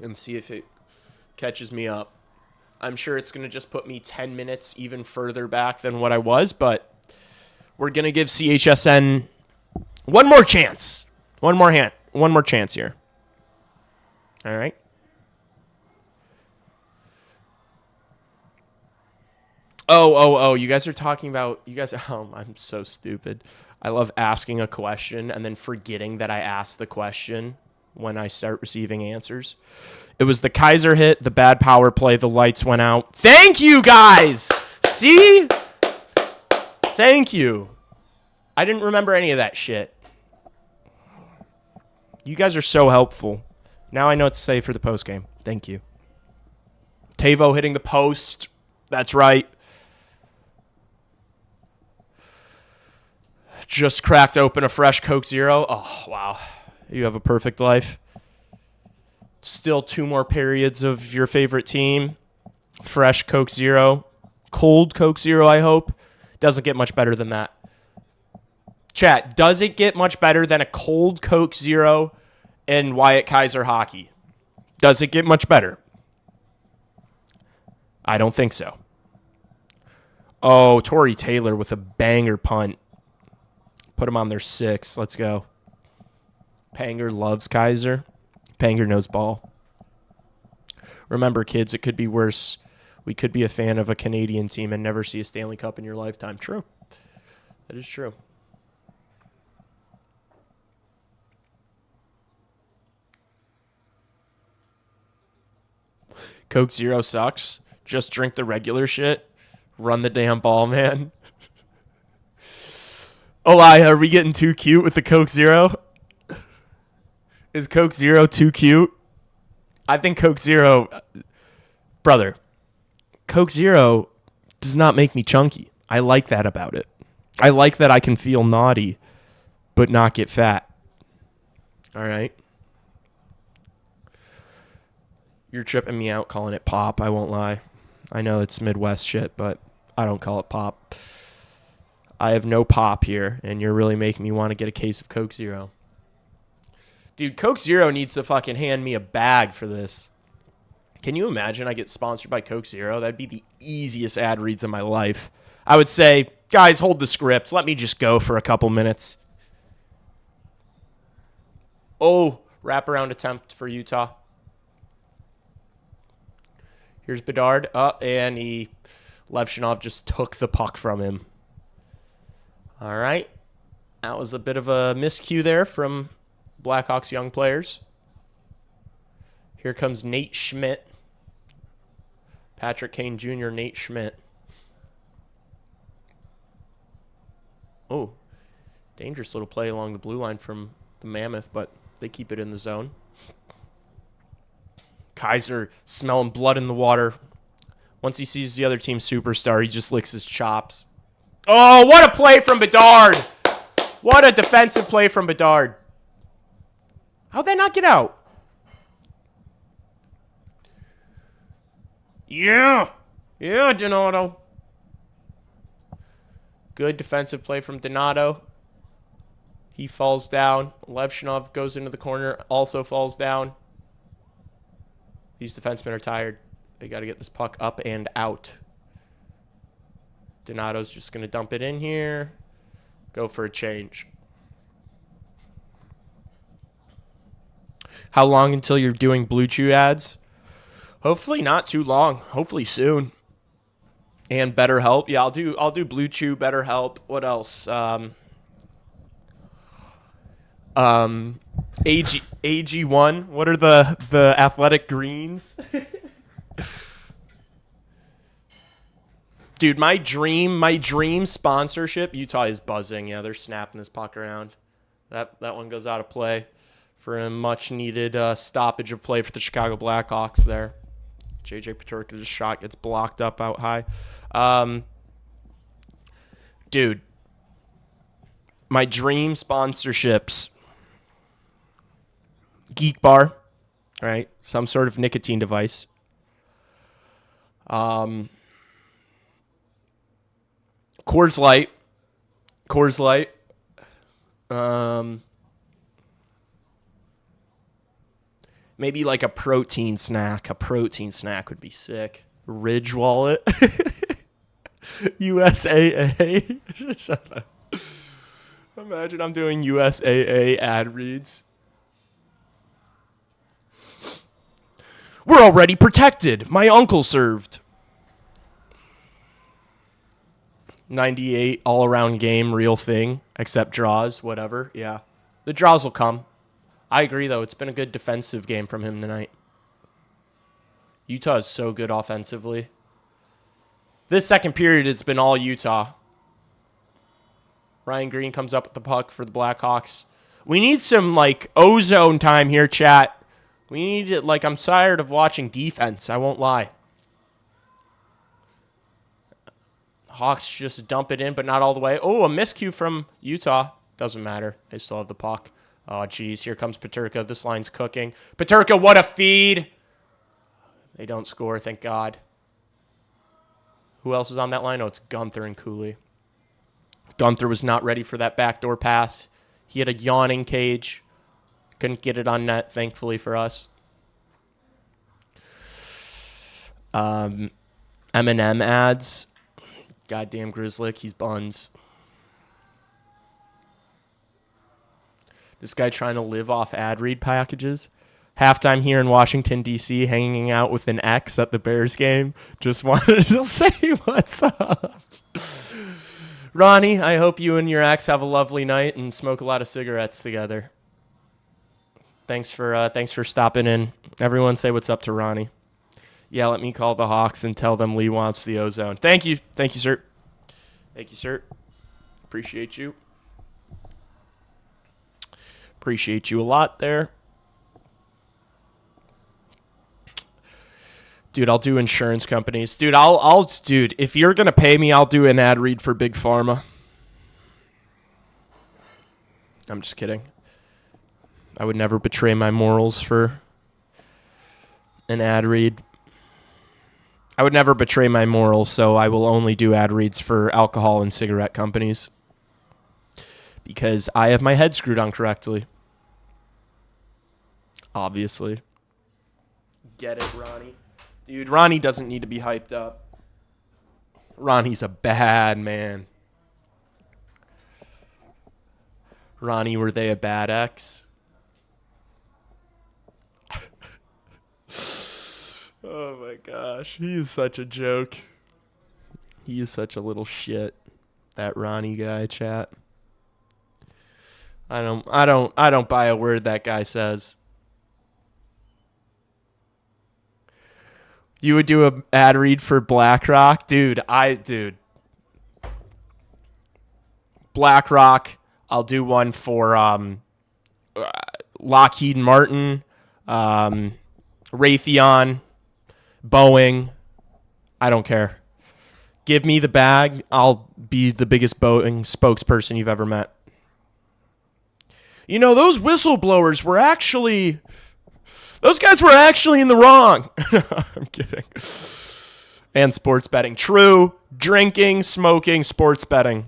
And see if it catches me up. I'm sure it's going to just put me 10 minutes even further back than what I was, but we're going to give CHSN one more chance. One more chance here. All right. Oh, you guys are talking about, I'm so stupid. I love asking a question and then forgetting that I asked the question when I start receiving answers. It was the Kaiser hit, the bad power play, the lights went out. Thank you, guys! See? Thank you. I didn't remember any of that shit. You guys are so helpful. Now I know what to say for the postgame. Thank you. Tavo hitting the post. That's right. Just cracked open a fresh Coke Zero. Oh, wow. You have a perfect life. Still 2 more periods of your favorite team. Fresh Coke Zero. Cold Coke Zero, I hope. Doesn't get much better than that. Chat, does it get much better than a cold Coke Zero in Wyatt Kaiser hockey? Does it get much better? I don't think so. Oh, Torrey Taylor with a banger punt. Put him on their 6. Let's go. Panger loves Kaiser. Panger knows ball. Remember, kids, it could be worse. We could be a fan of a Canadian team and never see a Stanley Cup in your lifetime. True. That is true. Coke Zero sucks. Just drink the regular shit. Run the damn ball, man. Oh, are we getting too cute with the Coke Zero? Is Coke Zero too cute? I think Coke Zero... Brother, Coke Zero does not make me chunky. I like that about it. I like that I can feel naughty, but not get fat. All right? You're tripping me out calling it pop, I won't lie. I know it's Midwest shit, but I don't call it pop. I have no pop here, and you're really making me want to get a case of Coke Zero. Dude, Coke Zero needs to fucking hand me a bag for this. Can you imagine I get sponsored by Coke Zero? That'd be the easiest ad reads of my life. I would say, Guys, hold the script. Let me just go for a couple minutes. Oh, wraparound attempt for Utah. Here's Bedard. And Levshinov just took the puck from him. All right. That was a bit of a miscue there from Blackhawks young players. Here comes Nate Schmidt. Patrick Kane Jr., Nate Schmidt. Oh, dangerous little play along the blue line from the Mammoth, but they keep it in the zone. Kaiser smelling blood in the water. Once he sees the other team's superstar, he just licks his chops. Oh, what a play from Bedard. What a defensive play from Bedard. How'd that not get out? Yeah. Yeah, Donato. Good defensive play from Donato. He falls down. Levshinov goes into the corner, also falls down. These defensemen are tired. They got to get this puck up and out. Donato's just going to dump it in here. Go for a change. How long until you're doing Blue Chew ads? Hopefully not too long. Hopefully soon. And BetterHelp. Yeah, I'll do Blue Chew, BetterHelp. What else? AG1. What are the athletic greens? Dude, my dream sponsorship. Utah is buzzing. Yeah, they're snapping this puck around. That one goes out of play for a much needed stoppage of play for the Chicago Blackhawks there. JJ Peterka's shot gets blocked up out high. Dude, my dream sponsorships. Geek Bar, right? Some sort of nicotine device. Coors Light. Maybe like a protein snack. A protein snack would be sick. Ridge Wallet. USAA. Shut up. Imagine I'm doing USAA ad reads. We're already protected. My uncle served. 98 all-around game, real thing, except draws, whatever. Yeah. The draws will come. I agree, though. It's been a good defensive game from him tonight. Utah is so good offensively. This second period, it's been all Utah. Ryan Green comes up with the puck for the Blackhawks. We need some, like, ozone time here, chat. We need it, like, I'm tired of watching defense. I won't lie. Hawks just dump it in, but not all the way. Oh, a miscue from Utah. Doesn't matter. They still have the puck. Oh, geez. Here comes Peterka. This line's cooking. Peterka, what a feed. They don't score, thank God. Who else is on that line? Oh, it's Gunther and Cooley. Gunther was not ready for that backdoor pass. He had a yawning cage. Couldn't get it on net, thankfully for us. M&M ads. Goddamn Grizzlick, he's buns. This guy trying to live off ad read packages. Halftime here in Washington, D.C., hanging out with an ex at the Bears game. Just wanted to say what's up. Ronnie, I hope you and your ex have a lovely night and smoke a lot of cigarettes together. Thanks for stopping in. Everyone say what's up to Ronnie. Yeah, let me call the Hawks and tell them Lee wants the ozone. Thank you. Thank you, sir. Thank you, sir. Appreciate you. Appreciate you a lot there. Dude, I'll do insurance companies. Dude, dude, if you're going to pay me, I'll do an ad read for Big Pharma. I'm just kidding. I would never betray my morals for an ad read. I would never betray my morals, so I will only do ad reads for alcohol and cigarette companies. Because I have my head screwed on correctly. Obviously. Get it, Ronnie. Dude, Ronnie doesn't need to be hyped up. Ronnie's a bad man. Ronnie, were they a bad ex? Oh my gosh, he is such a joke. He is such a little shit. That Ronnie guy, chat. I don't buy a word that guy says. You would do an ad read for BlackRock? Dude. BlackRock. I'll do one for Lockheed Martin, Raytheon, Boeing. I don't care. Give me the bag. I'll be the biggest Boeing spokesperson you've ever met. You know, those whistleblowers were actually... Those guys were actually in the wrong. I'm kidding. And sports betting. True. Drinking, smoking, sports betting.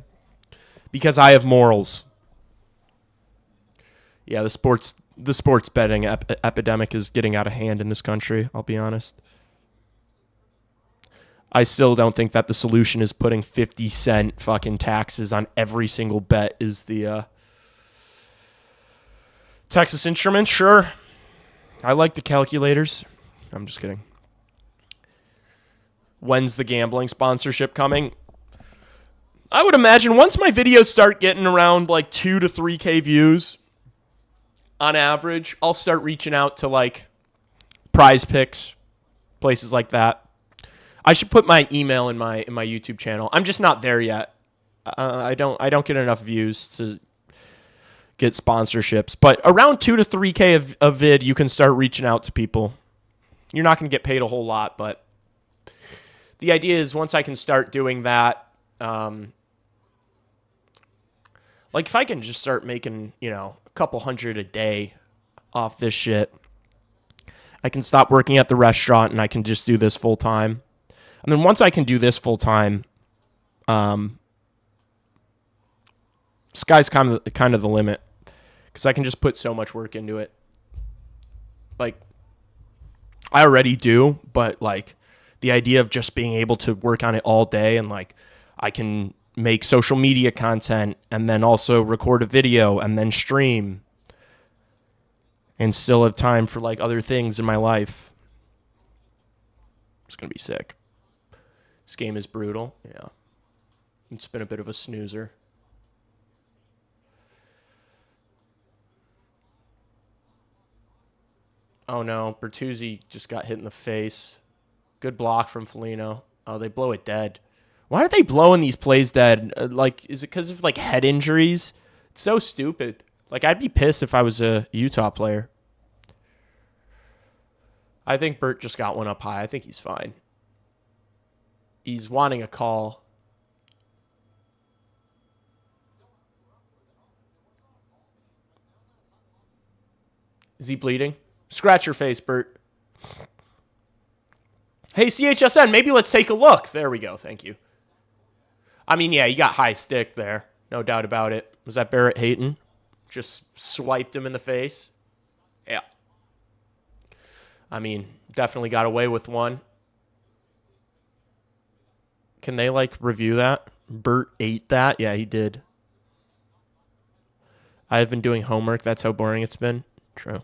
Because I have morals. Yeah, the sports betting epidemic is getting out of hand in this country, I'll be honest. I still don't think that the solution is putting 50-cent fucking taxes on every single bet is the Texas Instruments. Sure. I like the calculators. I'm just kidding. When's the gambling sponsorship coming? I would imagine once my videos start getting around like 2 to 3K views on average, I'll start reaching out to like Prize Picks, places like that. I should put my email in my YouTube channel. I'm just not there yet. I don't get enough views to get sponsorships, but around 2 to 3K of vid, you can start reaching out to people. You're not going to get paid a whole lot, but the idea is once I can start doing that, like if I can just start making, a couple hundred a day off this shit, I can stop working at the restaurant and I can just do this full time. And then once I can do this full time, sky's kind of the limit, because I can just put so much work into it. Like, I already do, but like the idea of just being able to work on it all day, and like I can make social media content and then also record a video and then stream and still have time for like other things in my life. It's going to be sick. This game is brutal. Yeah. It's been a bit of a snoozer. Oh no, Bertuzzi just got hit in the face. Good block from Foligno. Oh, they blow it dead. Why are they blowing these plays dead? Like, is it because of like head injuries? It's so stupid. Like, I'd be pissed if I was a Utah player. I think Bert just got one up high. I think he's fine. He's wanting a call. Is he bleeding? Scratch your face, Bert. Hey, CHSN, maybe let's take a look. There we go. Thank you. I mean, yeah, you got high stick there. No doubt about it. Was that Barrett Hayton? Just swiped him in the face. Yeah. I mean, definitely got away with one. Can they, like, review that? Bert ate that? Yeah, he did. I've been doing homework. That's how boring it's been. True.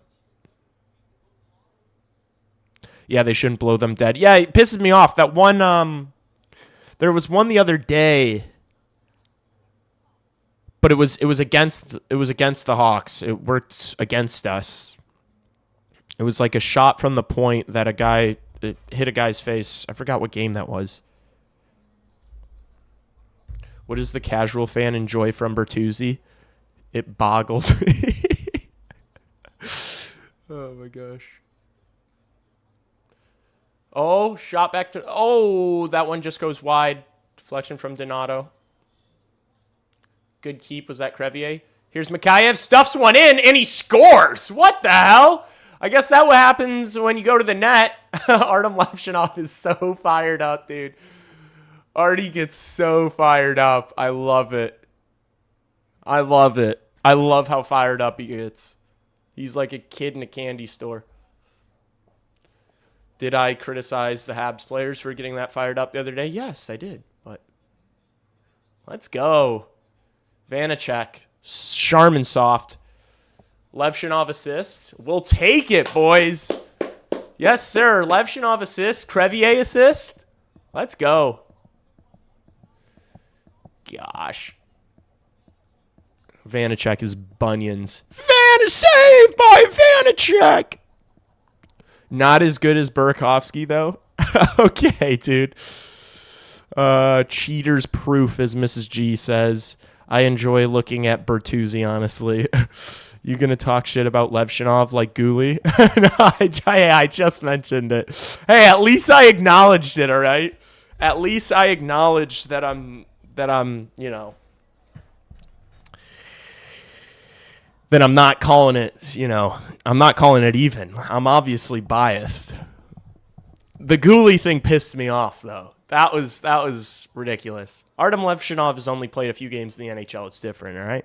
Yeah, they shouldn't blow them dead. Yeah, it pisses me off. That one, there was one the other day, but it was against the Hawks. It worked against us. It was like a shot from the point that it hit a guy's face. I forgot what game that was. What does the casual fan enjoy from Bertuzzi? It boggles me. Oh my gosh. Oh, shot back to... Oh, that one just goes wide. Deflection from Donato. Good keep. Was that Crevier? Here's Mikheyev. Stuffs one in, and he scores. What the hell? I guess that what happens when you go to the net. Artem Levshinov is so fired up, dude. Artie gets so fired up. I love it. I love it. I love how fired up he gets. He's like a kid in a candy store. Did I criticize the Habs players for getting that fired up the other day? Yes, I did. But let's go. Vanacek. Charmin soft. Levshinov assist. We'll take it, boys. Yes, sir. Levshinov assist. Crevier assist. Let's go. Gosh. Vanacek is bunions. Saved by Vanacek. Not as good as Burakovsky, though. Okay, dude. Cheaters proof, as Mrs. G says. I enjoy looking at Bertuzzi, honestly. You gonna talk shit about Levshinov like Gooley? No, I just mentioned it. Hey, at least I acknowledged it, all right? At least I acknowledged that I'm, you know, that I'm not calling it, you know, I'm not calling it even. I'm obviously biased. The Gooley thing pissed me off, though. That was ridiculous. Artem Levshinov has only played a few games in the NHL. It's different, all right?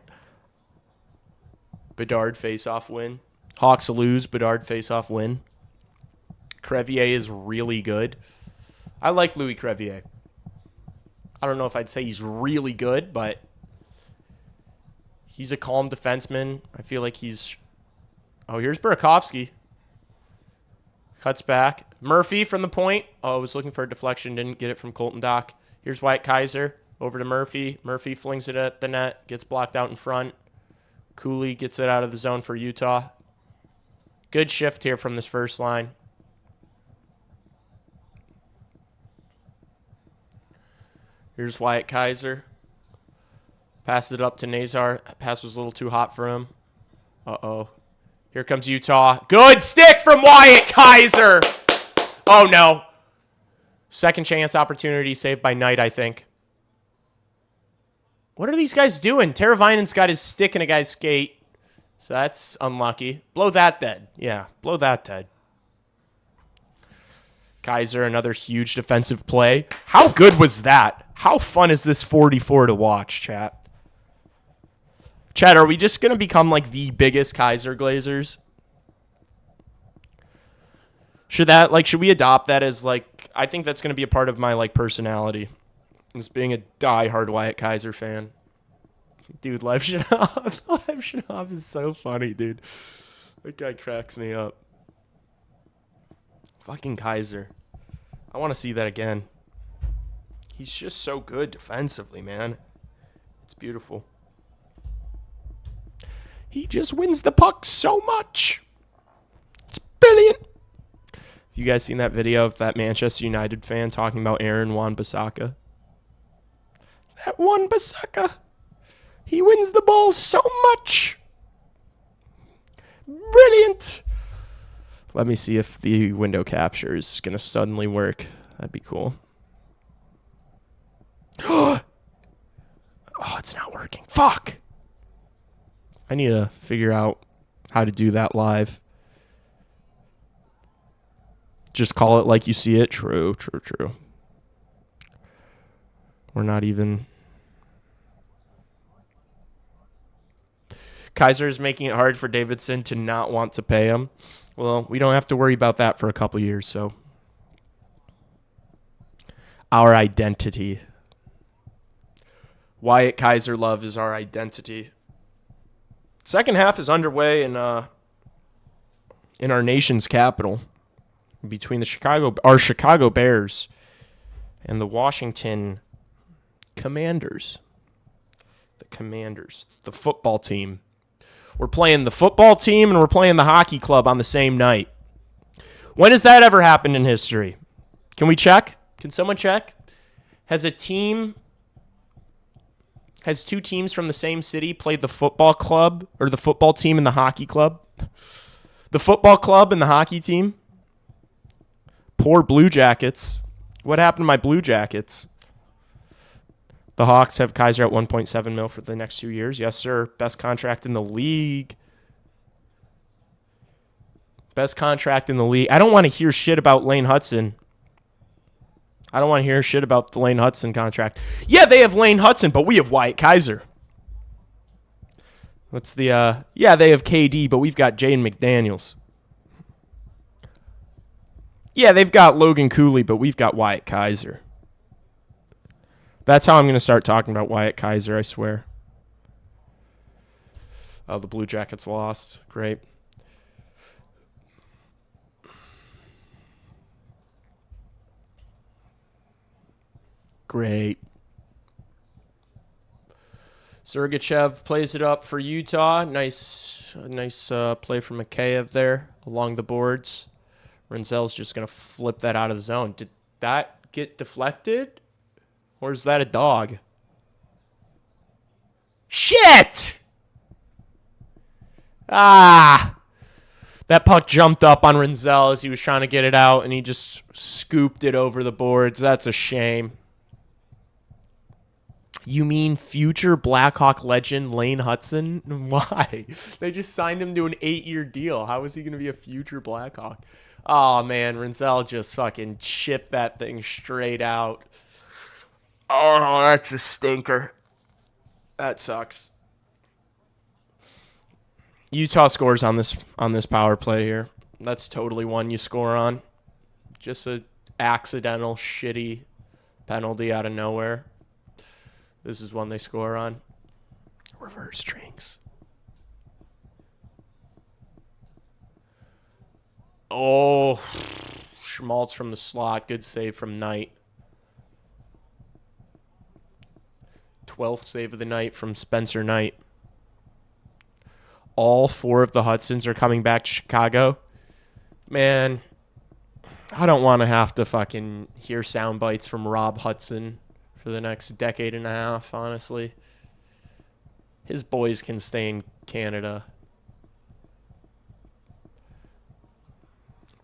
Bedard face-off win. Hawks lose. Bedard face-off win. Crevier is really good. I like Louis Crevier. I don't know if I'd say he's really good, but he's a calm defenseman. I feel like he's... Oh, here's Burakovsky. Cuts back. Murphy from the point. Oh, I was looking for a deflection. Didn't get it from Colton Dock. Here's Wyatt Kaiser. Over to Murphy. Murphy flings it at the net. Gets blocked out in front. Cooley gets it out of the zone for Utah. Good shift here from this first line. Here's Wyatt Kaiser. Passed it up to Nazar. Pass was a little too hot for him. Uh-oh. Here comes Utah. Good stick from Wyatt Kaiser. Oh, no. Second chance opportunity saved by Knight, I think. What are these guys doing? Teravainen's got his stick in a guy's skate. So that's unlucky. Blow that dead. Yeah, blow that dead. Kaiser, another huge defensive play. How good was that? How fun is this 44 to watch, chat? Chat, are we just going to become like the biggest Kaiser Glazers? Should we adopt that as like, I think that's going to be a part of my like personality. Just being a diehard Wyatt Kaiser fan. Dude, Levshinov is so funny, dude. That guy cracks me up. Fucking Kaiser. I want to see that again. He's just so good defensively, man. It's beautiful. He just wins the puck so much. It's brilliant. You guys seen that video of that Manchester United fan talking about Aaron Wan-Bissaka? That Wan-Bissaka. He wins the ball so much. Brilliant. Let me see if the window capture is going to suddenly work. That'd be cool. Oh, it's not working. Fuck. I need to figure out how to do that live. Just call it like you see it. True. We're not even... Kaiser is making it hard for Davidson to not want to pay him. Well, we don't have to worry about that for a couple years, so. Our identity. Wyatt Kaiser love is our identity. Second half is underway in our nation's capital, between our Chicago Bears and the Washington Commanders. The Commanders, the football team. We're playing the football team and we're playing the hockey club on the same night. When has that ever happened in history? Can we check? Can someone check? Has two teams from the same city played the football club or the football team and the hockey club? The football club and the hockey team? Poor Blue Jackets. What happened to my Blue Jackets? The Hawks have Kaiser at $1.7 million for the next 2 years. Yes, sir. Best contract in the league. Best contract in the league. I don't want to hear shit about Lane Hudson. I don't want to hear shit about the Lane Hudson contract. Yeah, they have Lane Hudson, but we have Wyatt Kaiser. What's the, yeah, they have KD, but we've got Jaden McDaniels. Yeah, they've got Logan Cooley, but we've got Wyatt Kaiser. That's how I'm going to start talking about Wyatt Kaiser, I swear. Oh, the Blue Jackets lost. Great. Great. Sergachev plays it up for Utah. Nice play from Mikheyev there along the boards. Renzel's just going to flip that out of the zone. Did that get deflected? Or is that a dog? Shit! Ah! That puck jumped up on Renzel as he was trying to get it out, and he just scooped it over the boards. That's a shame. You mean future Blackhawk legend Lane Hutson? Why? They just signed him to an 8-year deal. How is he going to be a future Blackhawk? Oh, man, Renzel just fucking chipped that thing straight out. Oh, that's a stinker. That sucks. Utah scores on this power play here. That's totally one you score on. Just a accidental, shitty penalty out of nowhere. This is one they score on. Reverse strings. Oh, Schmaltz from the slot. Good save from Knight. 12th save of the night from Spencer Knight. All 4 of the Hudsons are coming back to Chicago. Man, I don't want to have to fucking hear sound bites from Rob Hudson for the next decade and a half, honestly. His boys can stay in Canada.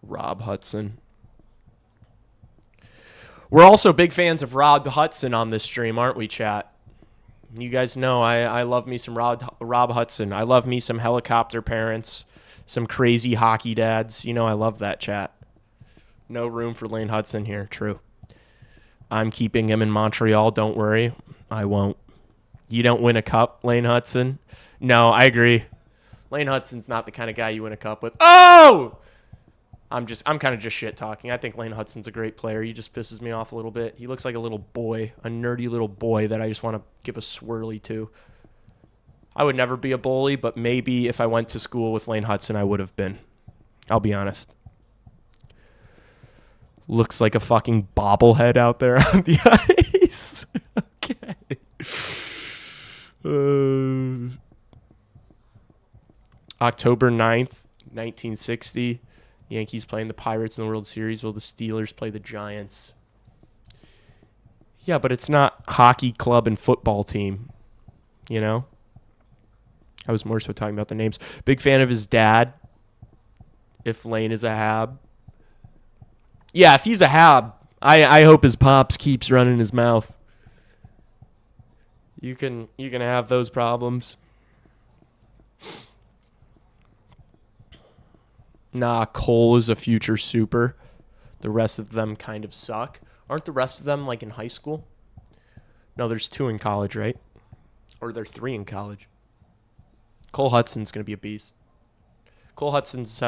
Rob Hudson. We're also big fans of Rob Hudson on this stream, aren't we, chat? You guys know I love me some Rob Hudson. I love me some helicopter parents, some crazy hockey dads. You know I love that, chat. No room for Lane Hudson here, true. I'm keeping him in Montreal. Don't worry. I won't. You don't win a cup, Lane Hudson? No, I agree. Lane Hudson's not the kind of guy you win a cup with. Oh! I'm kind of just shit talking. I think Lane Hudson's a great player. He just pisses me off a little bit. He looks like a little boy, a nerdy little boy that I just want to give a swirly to. I would never be a bully, but maybe if I went to school with Lane Hudson, I would have been. I'll be honest. Looks like a fucking bobblehead out there on the ice. Okay. October 9th, 1960. Yankees playing the Pirates in the World Series while the Steelers play the Giants. Yeah, but it's not hockey club and football team, you know? I was more so talking about the names. Big fan of his dad, if Lane is a Hab. Yeah, if he's a Hab, I hope his pops keeps running his mouth. You can have those problems. Nah, Cole is a future super. The rest of them kind of suck. Aren't the rest of them like in high school? No, there's 2 in college, right? Or there's 3 in college. Cole Hudson's going to be a beast. Cole Hudson's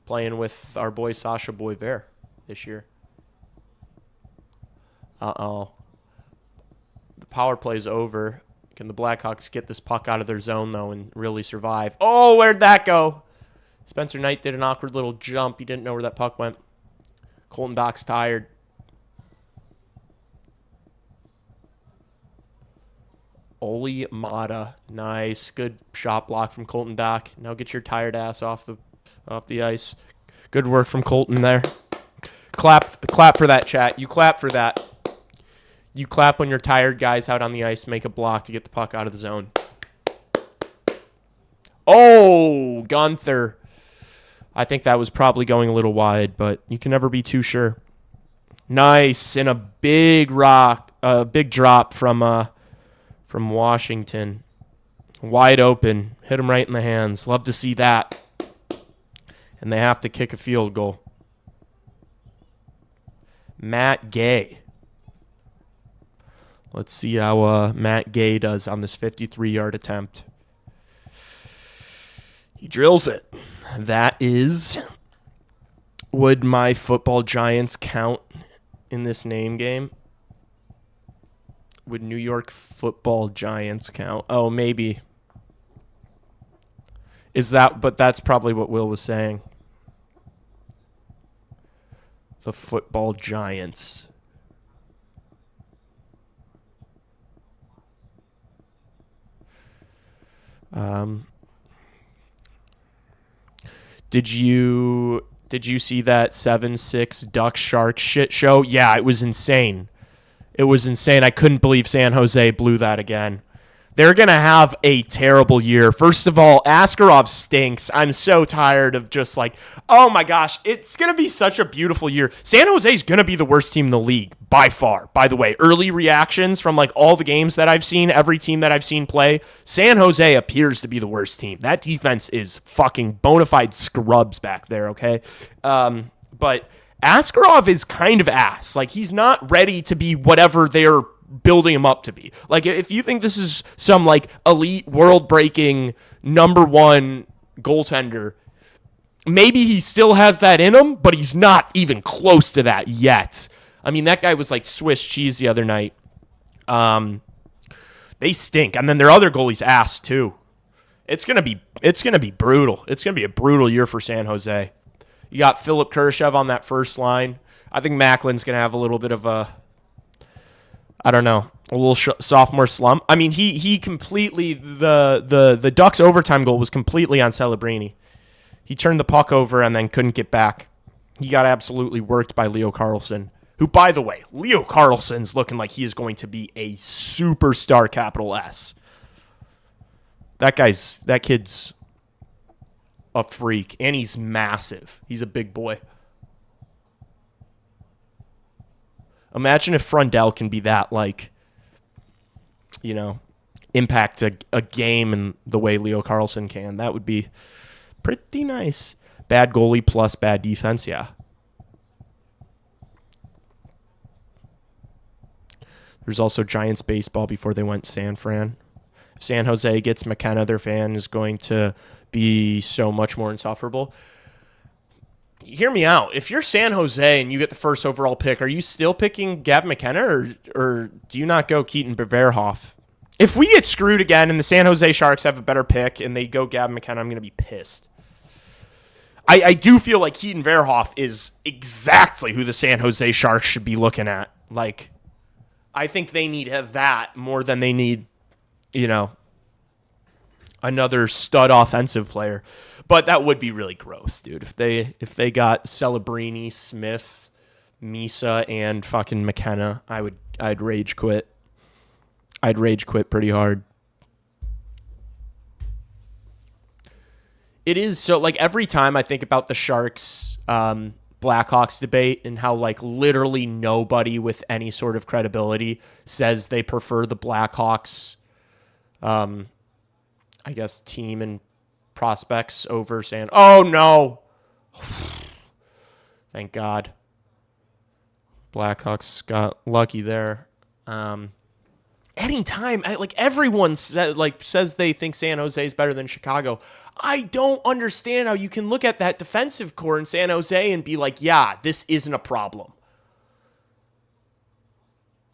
playing with our boy Sasha Boisvert this year. Uh-oh. The power play's over. Can the Blackhawks get this puck out of their zone, though, and really survive? Oh, where'd that go? Spencer Knight did an awkward little jump. He didn't know where that puck went. Colton Dock's tired. Oli Mata. Nice. Good shot block from Colton Dock. Now get your tired ass off the ice. Good work from Colton there. Clap for that, chat. You clap for that. You clap when your tired guys out on the ice make a block to get the puck out of the zone. Oh, Gunther. I think that was probably going a little wide, but you can never be too sure. Nice. And a big drop from Washington. Wide open. Hit him right in the hands. Love to see that. And they have to kick a field goal. Matt Gay. Let's see how Matt Gay does on this 53-yard attempt. He drills it. That is, would my football Giants count in this name game? Would New York football Giants count? Oh, maybe. But that's probably what Will was saying. The football giants. Did you see that 7-6 Duck Shark shit show? Yeah, it was insane. It was insane. I couldn't believe San Jose blew that again. They're going to have a terrible year. First of all, Askarov stinks. I'm so tired of just like, oh my gosh, it's going to be such a beautiful year. San Jose is going to be the worst team in the league by far. By the way, early reactions from like all the games that I've seen, every team that I've seen play, San Jose appears to be the worst team. That defense is fucking bona fide scrubs back there, okay? But Askarov is kind of ass. Like, he's not ready to be whatever they're building him up to be. Like, if you think this is some like elite world breaking number one goaltender, maybe he still has that in him, but he's not even close to that yet. I mean, that guy was like Swiss cheese the other night. They stink. And then their other goalie's ass too. It's gonna be brutal. It's gonna be a brutal year for San Jose. You got Philip Kurashev on that first line. I think Macklin's gonna have a little bit of a little sophomore slump. I mean, he completely, the Ducks' overtime goal was completely on Celebrini. He turned the puck over and then couldn't get back. He got absolutely worked by Leo Carlsson, who, by the way, Leo Carlsson's looking like he is going to be a superstar, capital S. That kid's a freak, and he's massive. He's a big boy. Imagine if Frundell can be that, like, you know, impact a game in the way Leo Carlsson can. That would be pretty nice. Bad goalie plus bad defense, yeah. There's also Giants baseball before they went San Fran. If San Jose gets McKenna, their fan is going to be so much more insufferable. Hear me out. If you're San Jose and you get the first overall pick, are you still picking Gab McKenna or do you not go Keaton Beverhoff? If we get screwed again and the San Jose Sharks have a better pick and they go Gab McKenna, I'm going to be pissed. I do feel like Keaton Verhoff is exactly who the San Jose Sharks should be looking at. Like, I think they need that more than they need, you know, another stud offensive player. But that would be really gross, dude. If they got Celebrini, Smith, Misa, and fucking McKenna, I'd rage quit. I'd rage quit pretty hard. It is so, like, every time I think about the Sharks Blackhawks debate and how, like, literally nobody with any sort of credibility says they prefer the Blackhawks, I guess, team and prospects over San. Oh no! Thank God. Blackhawks got lucky there. Anytime, everyone says they think San Jose is better than Chicago. I don't understand how you can look at that defensive core in San Jose and be like, yeah, this isn't a problem.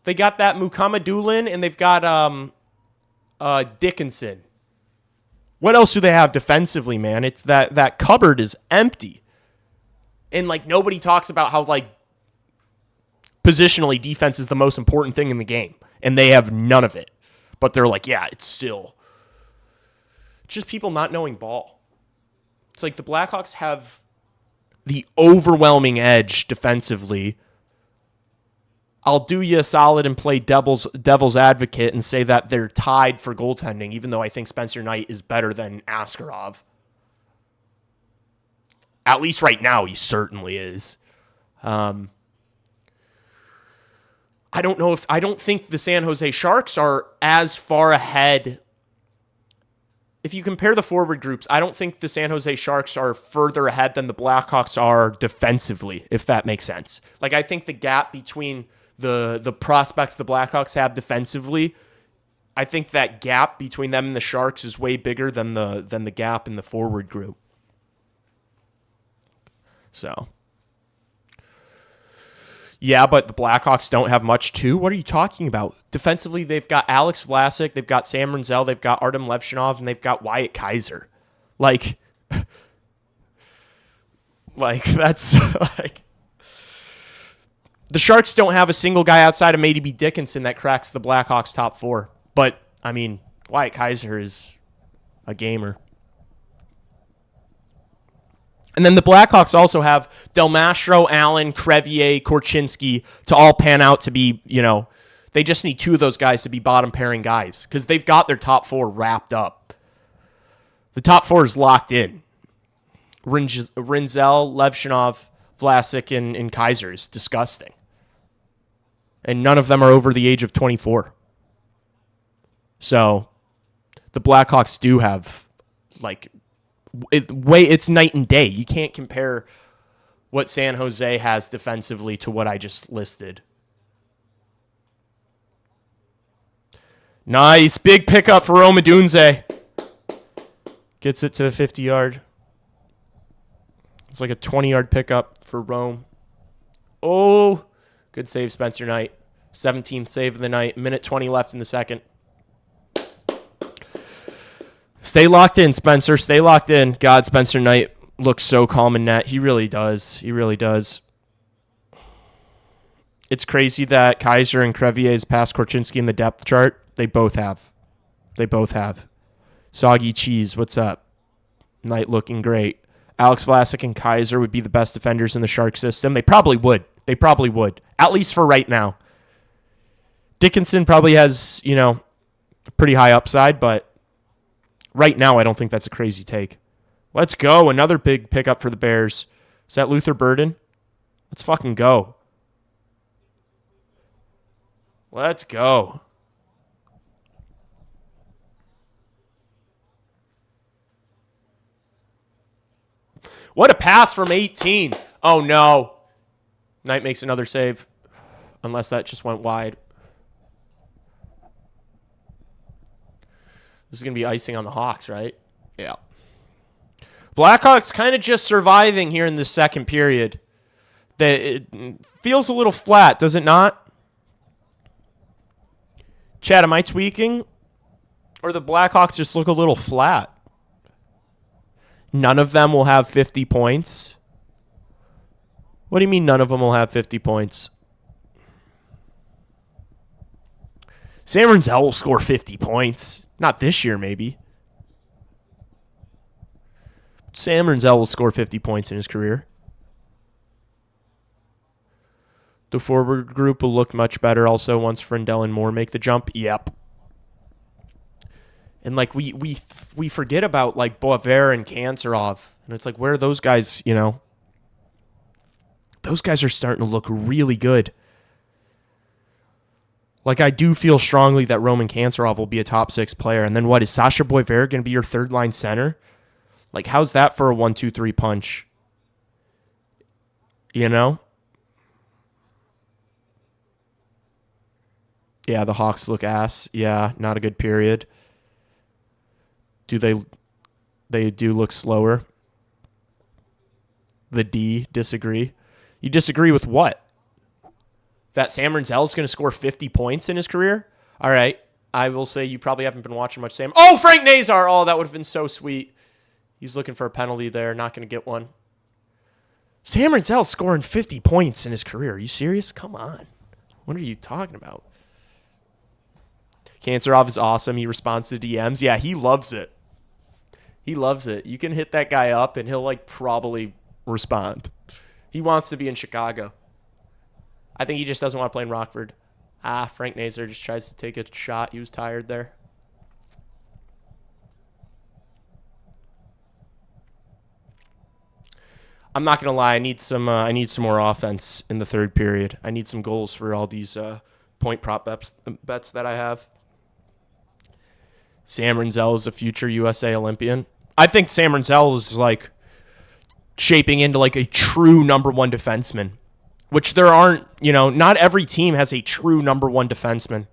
They got that Mukamadulin and they've got Dickinson. What else do they have defensively, man? It's that cupboard is empty. And, like, nobody talks about how, like, positionally defense is the most important thing in the game. And they have none of it. But they're like, yeah, it's still. It's just people not knowing ball. It's like the Blackhawks have the overwhelming edge defensively. I'll do you a solid and play devil's advocate and say that they're tied for goaltending, even though I think Spencer Knight is better than Askarov. At least right now, he certainly is. I don't think the San Jose Sharks are as far ahead. If you compare the forward groups, I don't think the San Jose Sharks are further ahead than the Blackhawks are defensively, if that makes sense. Like, I think the gap between the prospects the Blackhawks have defensively, I think that gap between them and the Sharks is way bigger than the gap in the forward group. So, yeah, but the Blackhawks don't have much too. What are you talking about? Defensively, they've got Alex Vlasic, they've got Sam Renzel, they've got Artem Levshinov, and they've got Wyatt Kaiser. Like that's like the Sharks don't have a single guy outside of maybe Dickinson that cracks the Blackhawks top 4. But I mean, Wyatt Kaiser is a gamer. And then the Blackhawks also have Del Mastro, Allen, Crevier, Korchinski to all pan out to be, they just need 2 of those guys to be bottom pairing guys because they've got their top 4 wrapped up. The top 4 is locked in. Rinzel, Levshinov, Vlasic, and Kaiser is disgusting. And none of them are over the age of 24. So the Blackhawks do have, it's night and day. You can't compare what San Jose has defensively to what I just listed. Nice. Big pickup for Rome Odunze. Gets it to the 50-yard. It's like a 20-yard pickup for Rome. Oh, good save, Spencer Knight. 17th save of the night. Minute 20 left in the second. Stay locked in, Spencer. Stay locked in. God, Spencer Knight looks so calm in net. He really does. He really does. It's crazy that Kaiser and Crevier's passed Korchinski in the depth chart. They both have. They both have. Soggy Cheese, what's up? Knight looking great. Alex Vlasic and Kaiser would be the best defenders in the Shark system. They probably would. They probably would. At least for right now. Dickinson probably has, a pretty high upside, but right now I don't think that's a crazy take. Let's go. Another big pickup for the Bears. Is that Luther Burden? Let's fucking go. Let's go. What a pass from 18. Oh, no. Knight makes another save. Unless that just went wide. This is going to be icing on the Hawks, right? Yeah. Blackhawks kind of just surviving here in the second period. It feels a little flat, does it not? Chad, am I tweaking? Or the Blackhawks just look a little flat? None of them will have 50 points. What do you mean none of them will have 50 points? Sam Rinzel will score 50 points. Not this year, maybe. Sam Rinzel will score 50 points in his career. The forward group will look much better also once Frindell and Moore make the jump. Yep. And we forget about Boisvert and Kanserov. And it's where are those guys, Those guys are starting to look really good. I do feel strongly that Roman Kanserov will be a top 6 player. And then what, is Sasha Boisvert going to be your third-line center? How's that for a 1-2-3 punch? Yeah, the Hawks look ass. Yeah, not a good period. They do look slower. The D, disagree. You disagree with what? That Sam Rinzel is going to score 50 points in his career? All right. I will say you probably haven't been watching much Sam. Oh, Frank Nazar. Oh, that would have been so sweet. He's looking for a penalty there. Not going to get one. Sam Rinzel scoring 50 points in his career. Are you serious? Come on. What are you talking about? Kanserov is awesome. He responds to DMs. Yeah, he loves it. He loves it. You can hit that guy up and he'll probably respond. He wants to be in Chicago. I think he just doesn't want to play in Rockford. Frank Nazar just tries to take a shot. He was tired there. I'm not gonna lie. I need some more offense in the third period. I need some goals for all these point prop bets that I have. Sam Rinzel is a future USA Olympian. I think Sam Rinzel is shaping into a true number 1 defenseman, which there aren't. Not every team has a true number 1 defenseman.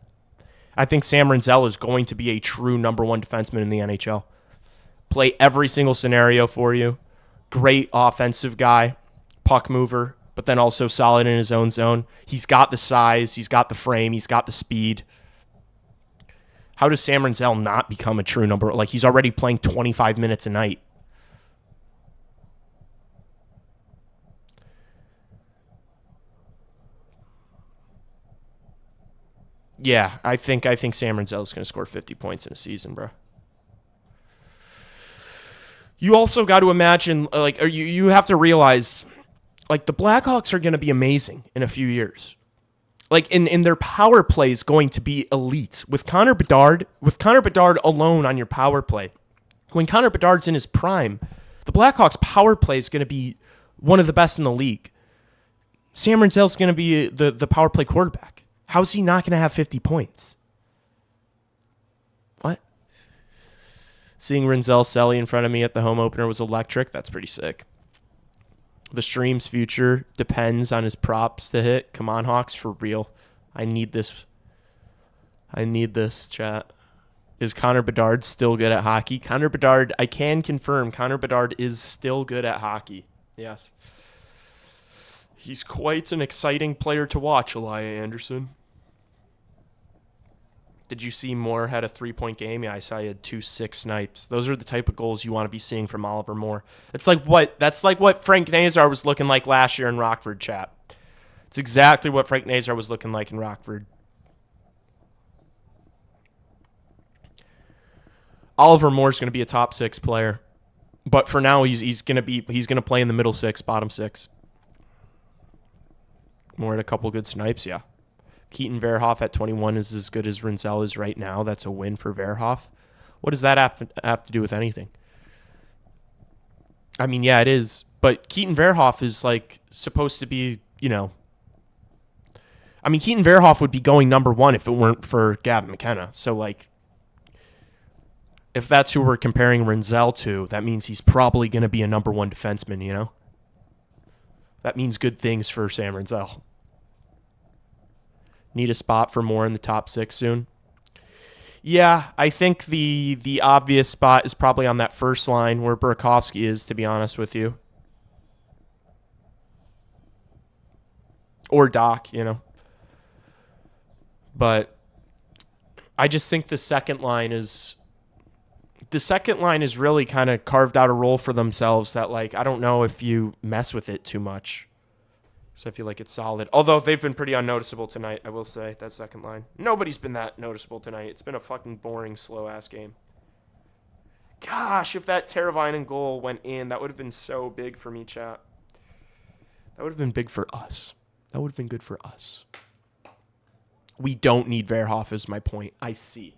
I think Sam Rinzel is going to be a true number 1 defenseman in the NHL. Play every single scenario for you. Great offensive guy, puck mover, but then also solid in his own zone. He's got the size, he's got the frame, he's got the speed. How does Sam Rinzel not become a true number? He's already playing 25 minutes a night. Yeah, I think Sam Rinzel is going to score 50 points in a season, bro. You also got to imagine, like, or you have to realize, like, the Blackhawks are going to be amazing in a few years. Like, in their power play is going to be elite. With Connor Bedard alone on your power play, when Connor Bedard's in his prime, the Blackhawks' power play is going to be one of the best in the league. Sam Rinzel's going to be the power play quarterback. How's he not going to have 50 points? What? Seeing Rinzel Selly in front of me at the home opener was electric. That's pretty sick. The stream's future depends on his props to hit. Come on, Hawks, for real. I need this. Chat. Is Connor Bedard still good at hockey? Connor Bedard, I can confirm, Connor Bedard is still good at hockey. Yes. He's quite an exciting player to watch, Elia Anderson. Did you see Moore had a 3-point game? Yeah, I saw he had 2 snipes. Those are the type of goals you want to be seeing from Oliver Moore. That's like what Frank Nazar was looking like last year in Rockford, chat. It's exactly what Frank Nazar was looking like in Rockford. Oliver Moore's going to be a top 6 player, but for now he's going to play in the middle 6, bottom 6. Moore had a couple good snipes, yeah. Keaton Verhoff at 21 is as good as Rinzel is right now. That's a win for Verhoff. What does that have to do with anything? I mean, yeah, it is. But Keaton Verhoff is, like, supposed to be, Keaton Verhoff would be going number 1 if it weren't for Gavin McKenna. So, like, if that's who we're comparing Rinzel to, that means he's probably going to be a number 1 defenseman, That means good things for Sam Rinzel. Need a spot for Moore in the top 6 soon? Yeah, I think the obvious spot is probably on that first line where Burakovsky is, to be honest with you. Or Doc, But I just think the second line is really kind of carved out a role for themselves that, like, I don't know if you mess with it too much. So I feel like it's solid. Although they've been pretty unnoticeable tonight, I will say, that second line. Nobody's been that noticeable tonight. It's been a fucking boring, slow-ass game. Gosh, if that Teravainen goal went in, that would have been so big for me, chat. That would have been big for us. That would have been good for us. We don't need Verhoff is my point. I see.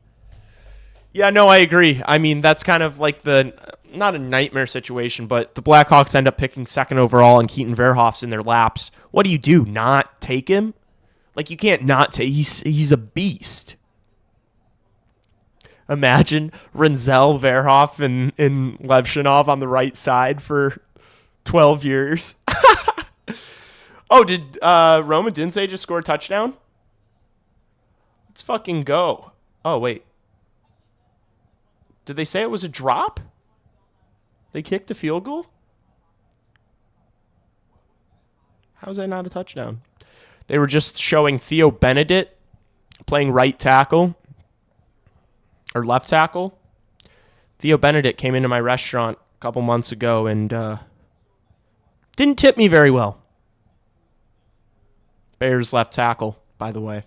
Yeah, no, I agree. I mean, that's kind of like not a nightmare situation, but the Blackhawks end up picking 2nd overall and Keaton Verhoff's in their laps. What do? Not take him? Like, you can't not take. He's a beast. Imagine Rinzel, Verhoff, and Levshinov on the right side for 12 years. Oh, did Roman Dinsey just score a touchdown? Let's fucking go. Oh, wait. Did they say it was a drop? They kicked a field goal? How is that not a touchdown? They were just showing Theo Benedict playing right tackle or left tackle. Theo Benedict came into my restaurant a couple months ago and didn't tip me very well. Bears left tackle, by the way.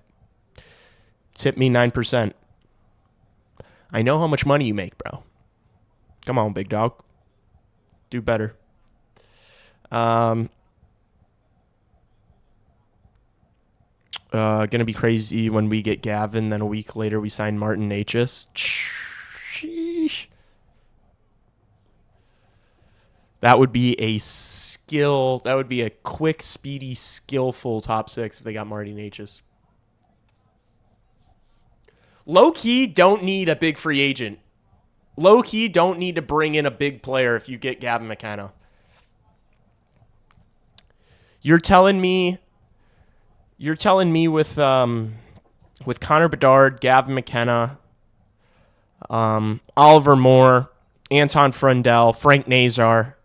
Tipped me 9%. I know how much money you make, bro. Come on, big dog. Do better. Gonna be crazy when we get Gavin, then a week later we sign Martin Necas. Sheesh. That would be a skill. That would be a quick, speedy, skillful top 6 if they got Martin Necas. Low-key, don't need a big free agent. Low-key, don't need to bring in a big player if you get Gavin McKenna. You're telling me with Connor Bedard, Gavin McKenna, Oliver Moore, Anton Frundell, Frank Nazar.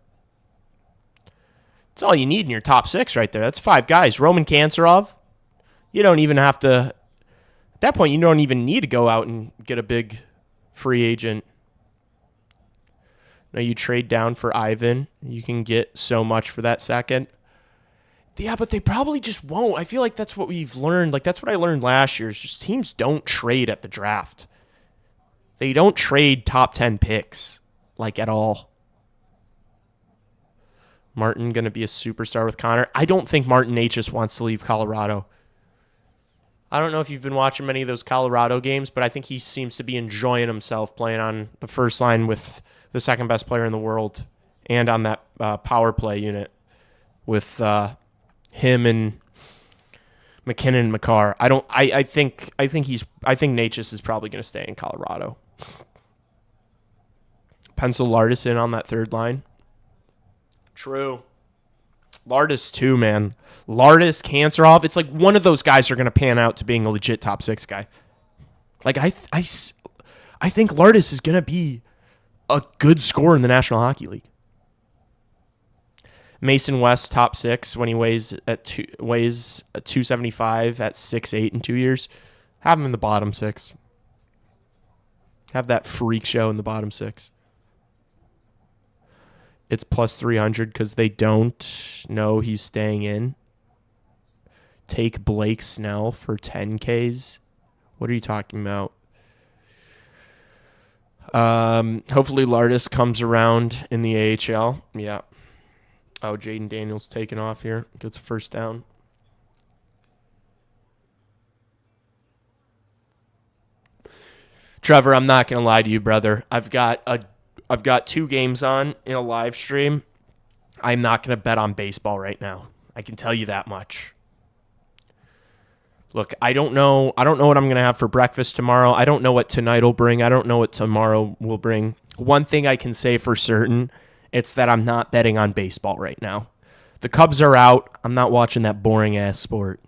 That's all you need in your top 6 right there. That's 5 guys. Roman Kanserov. You don't even have to... At that point, you don't even need to go out and get a big free agent. Now you trade down for Ivan. You can get so much for that second. Yeah, but they probably just won't. I feel like that's what we've learned. Like, that's what I learned last year is just teams don't trade at the draft. They don't trade top 10 picks, like, at all. Martin going to be a superstar with Connor. I don't think Martin Necas wants to leave Colorado. I don't know if you've been watching many of those Colorado games, but I think he seems to be enjoying himself playing on the first line with the second best player in the world and on that power play unit with him and McKinnon and Makar. I think Necas is probably going to stay in Colorado. Pencil Lardis in on that third line. True. Lardis too, man. Lardis, Kanserov. It's like one of those guys are going to pan out to being a legit top 6 guy. Like I think Lardis is going to be a good scorer in the National Hockey League. Mason West top 6 when he weighs 275 at 6'8" in 2 years. Have him in the bottom 6. Have that freak show in the bottom 6. It's plus 300 because they don't know he's staying in. Take Blake Snell for 10Ks. What are you talking about? Hopefully Lardis comes around in the AHL. Yeah. Oh, Jaden Daniels taking off here. Gets a first down. Trevor, I'm not going to lie to you, brother. I've got 2 games on in a live stream. I'm not going to bet on baseball right now. I can tell you that much. Look, I don't know what I'm going to have for breakfast tomorrow. I don't know what tonight will bring. I don't know what tomorrow will bring. One thing I can say for certain, it's that I'm not betting on baseball right now. The Cubs are out. I'm not watching that boring-ass sport.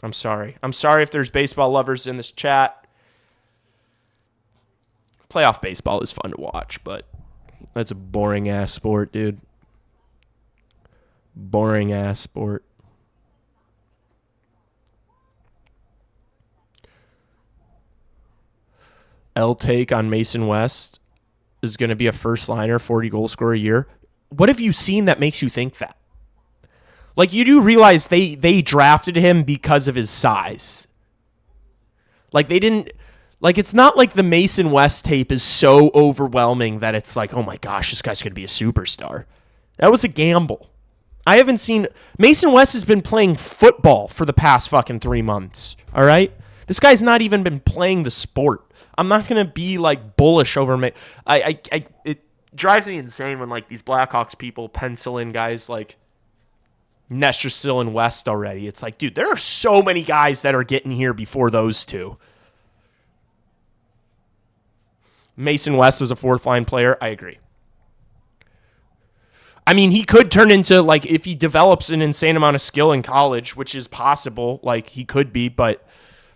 I'm sorry. I'm sorry if there's baseball lovers in this chat. Playoff baseball is fun to watch, but that's a boring-ass sport, dude. Boring-ass sport. L take on Mason West is going to be a first-liner, 40-goal scorer a year. What have you seen that makes you think that? Like, you do realize they drafted him because of his size. Like, they didn't... Like, it's not like the Mason West tape is so overwhelming that it's like, oh my gosh, this guy's going to be a superstar. That was a gamble. I haven't seen... Mason West has been playing football for the past fucking 3 months, all right? This guy's not even been playing the sport. I'm not going to be, like, bullish over me. It drives me insane when, like, these Blackhawks people pencil in guys like Nestrasil and West already. It's like, dude, there are so many guys that are getting here before those two. Mason West is a fourth-line player. I agree. I mean, he could turn into, like, if he develops an insane amount of skill in college, which is possible, like, he could be, but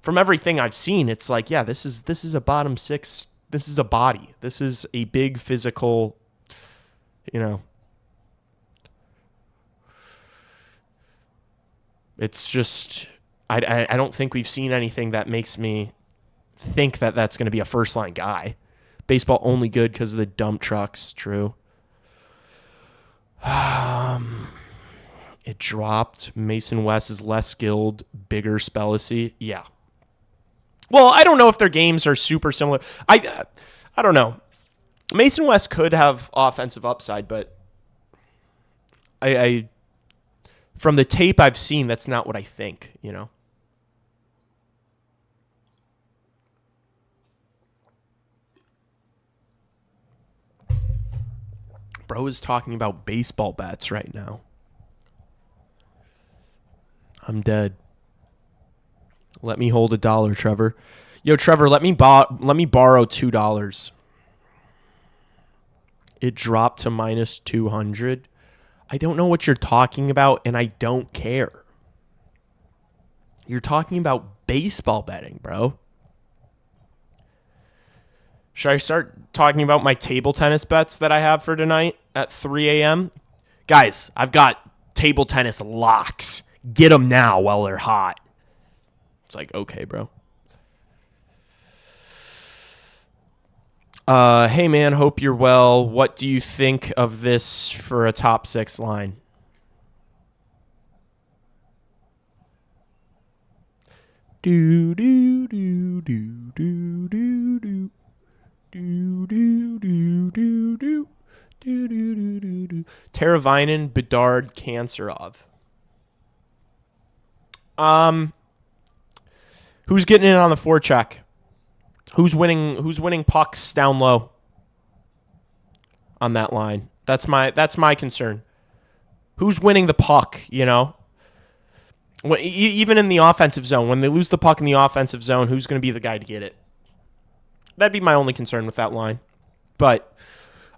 from everything I've seen, it's like, yeah, this is a bottom 6. This is a body. This is a big physical, It's just, I don't think we've seen anything that makes me think that that's going to be a first-line guy. Baseball only good because of the dump trucks. True. It dropped. Mason West is less skilled, bigger Spellacy. Yeah. Well, I don't know if their games are super similar. I don't know. Mason West could have offensive upside, but I from the tape I've seen, that's not what I think, Bro is talking about baseball bats right now. I'm dead. Let me hold $1, Trevor. Yo, Trevor, let me borrow $2. It dropped to minus 200. I don't know what you're talking about, and I don't care. You're talking about baseball betting, bro. Should I start talking about my table tennis bets that I have for tonight at 3 a.m.? Guys, I've got table tennis locks. Get them now while they're hot. It's like, okay, bro. Hey, man, hope you're well. What do you think of this for a top 6 line? Do do do do do do do do do do do do. Teravainen, Bedard, Kanserov. Who's getting in on the forecheck? Who's winning pucks down low on that line? That's my concern. Who's winning the puck, you know? Even in the offensive zone, when they lose the puck in the offensive zone, who's going to be the guy to get it? That'd be my only concern with that line. But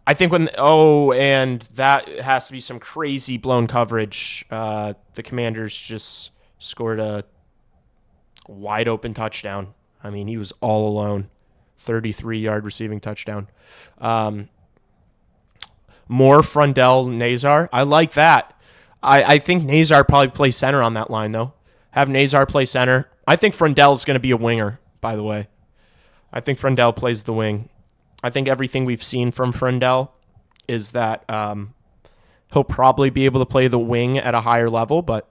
I think and that has to be some crazy blown coverage. The Commanders just scored a wide open touchdown. I mean, he was all alone. 33-yard receiving touchdown. More Frundell, Nazar. I like that. I think Nazar probably plays center on that line, though. Have Nazar play center. I think Frundell is going to be a winger, by the way. I think Frundell plays the wing. I think everything we've seen from Frundell is that he'll probably be able to play the wing at a higher level, but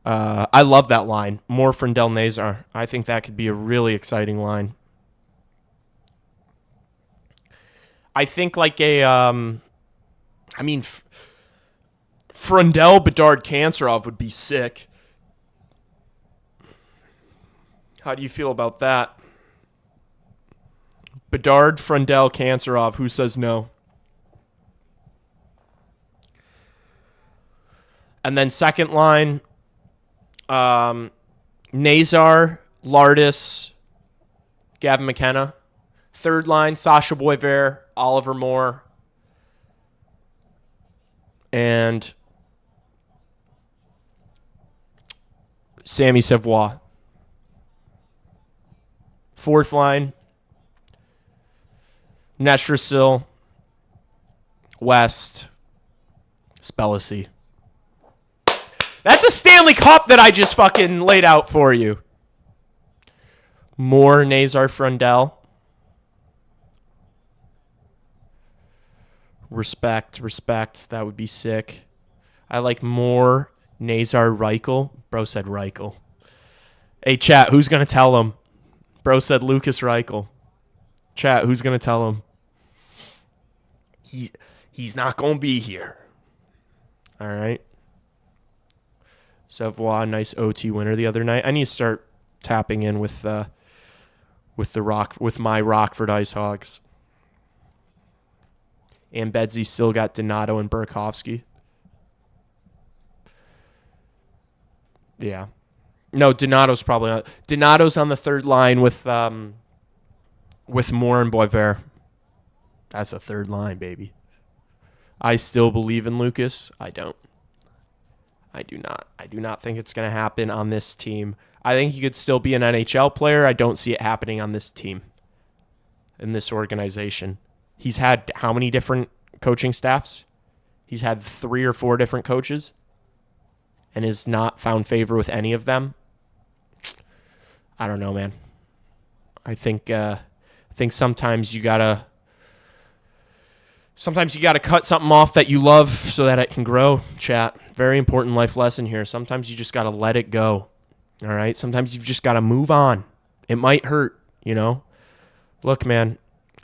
I love that line. More Frundell, Nazar. I think that could be a really exciting line. I think like Frundell, Bedard, Kanserov would be sick. How do you feel about that? Bedard, Frundell, Kanserov. Who says no? And then second line, Nazar, Lardis, Gavin McKenna. Third line, Sasha Boisvert, Oliver Moore, and Sammy Savoie. Fourth line, Nestrasil, West, Spellacy. That's a Stanley Cup that I just fucking laid out for you. More Nazar, Frundell. Respect. That would be sick. I like more Nazar, Reichel. Bro said Reichel. Hey, chat, who's going to tell him? Bro said Lucas Reichel. Chat, who's going to tell him? He's not going to be here. All right. Savoie, nice OT winner the other night. I need to start tapping in with my Rockford Ice Hogs. And Bedsy still got Donato and Burakovsky. Yeah. No, Donato's probably not. Donato's on the third line with Moore and Boisvert. That's a third line, baby. I still believe in Lucas. I don't. I do not. I do not think it's going to happen on this team. I think he could still be an NHL player. I don't see it happening on this team, in this organization. He's had how many different coaching staffs? He's had 3 or 4 different coaches and has not found favor with any of them. I don't know, man. I think sometimes you gotta cut something off that you love so that it can grow, chat. Very important life lesson here. Sometimes you just gotta let it go. All right? Sometimes you've just gotta move on. It might hurt, you know? Look, man.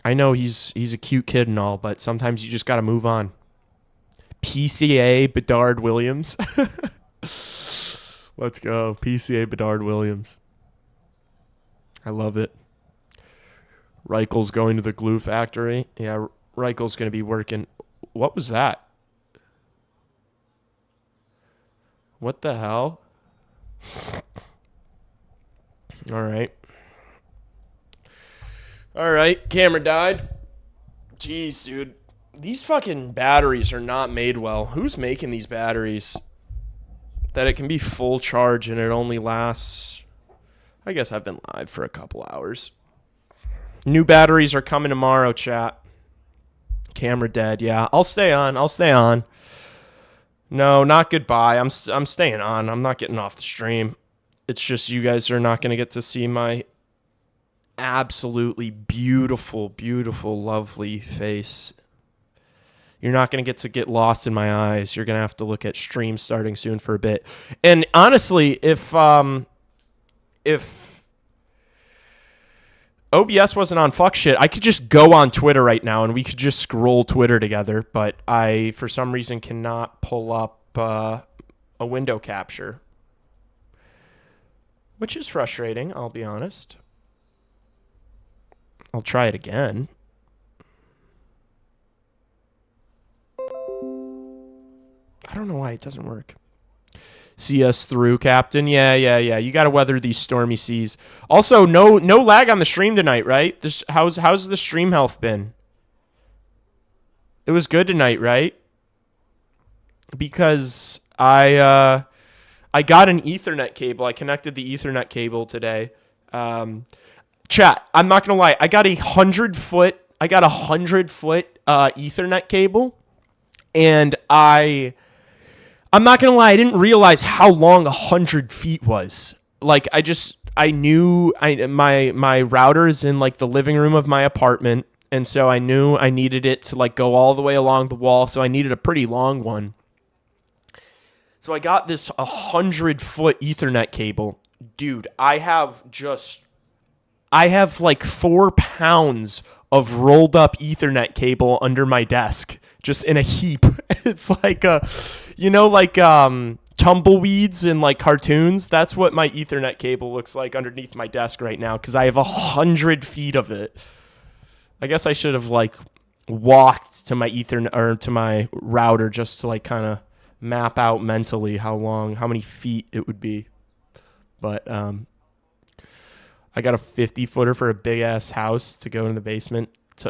I know he's a cute kid and all, but sometimes you just got to move on. PCA Bedard Williams. Let's go. PCA Bedard Williams. I love it. Reichel's going to the glue factory. Yeah, Reichel's going to be working. What was that? What the hell? All right, camera died. Jeez, dude. These fucking batteries are not made well. Who's making these batteries? That it can be full charge and it only lasts... I guess I've been live for a couple hours. New batteries are coming tomorrow, chat. Camera dead. Yeah, I'll stay on. No, not goodbye. I'm staying on. I'm not getting off the stream. It's just you guys are not going to get to see my absolutely beautiful, lovely face. You're not going to get lost in my eyes. You're going to have to look at streams starting soon for a bit. And honestly, if OBS wasn't on fuck shit, I could just go on Twitter right now and we could just scroll Twitter together, but I, for some reason, cannot pull up a window capture, which is frustrating, I'll be honest. I'll try it again. I don't know why it doesn't work. See us through, Captain. Yeah. You got to weather these stormy seas. Also, no lag on the stream tonight, right? How's the stream health been? It was good tonight, right? Because I got an Ethernet cable. I connected the Ethernet cable today. Chat, I'm not gonna lie. I got a 100-foot Ethernet cable, and I'm not gonna lie. I didn't realize how long 100 feet was. Like I knew my router is in like the living room of my apartment, and so I knew I needed it to like go all the way along the wall. So I needed a pretty long one. So I got this 100-foot Ethernet cable, dude. I have like 4 pounds of rolled up Ethernet cable under my desk, just in a heap. It's like tumbleweeds in like cartoons. That's what my Ethernet cable looks like underneath my desk right now, because I have 100 feet of it. I guess I should have like walked to my Ethernet or to my router just to like kind of map out mentally how many feet it would be. But I got a 50-footer for a big-ass house to go in the basement,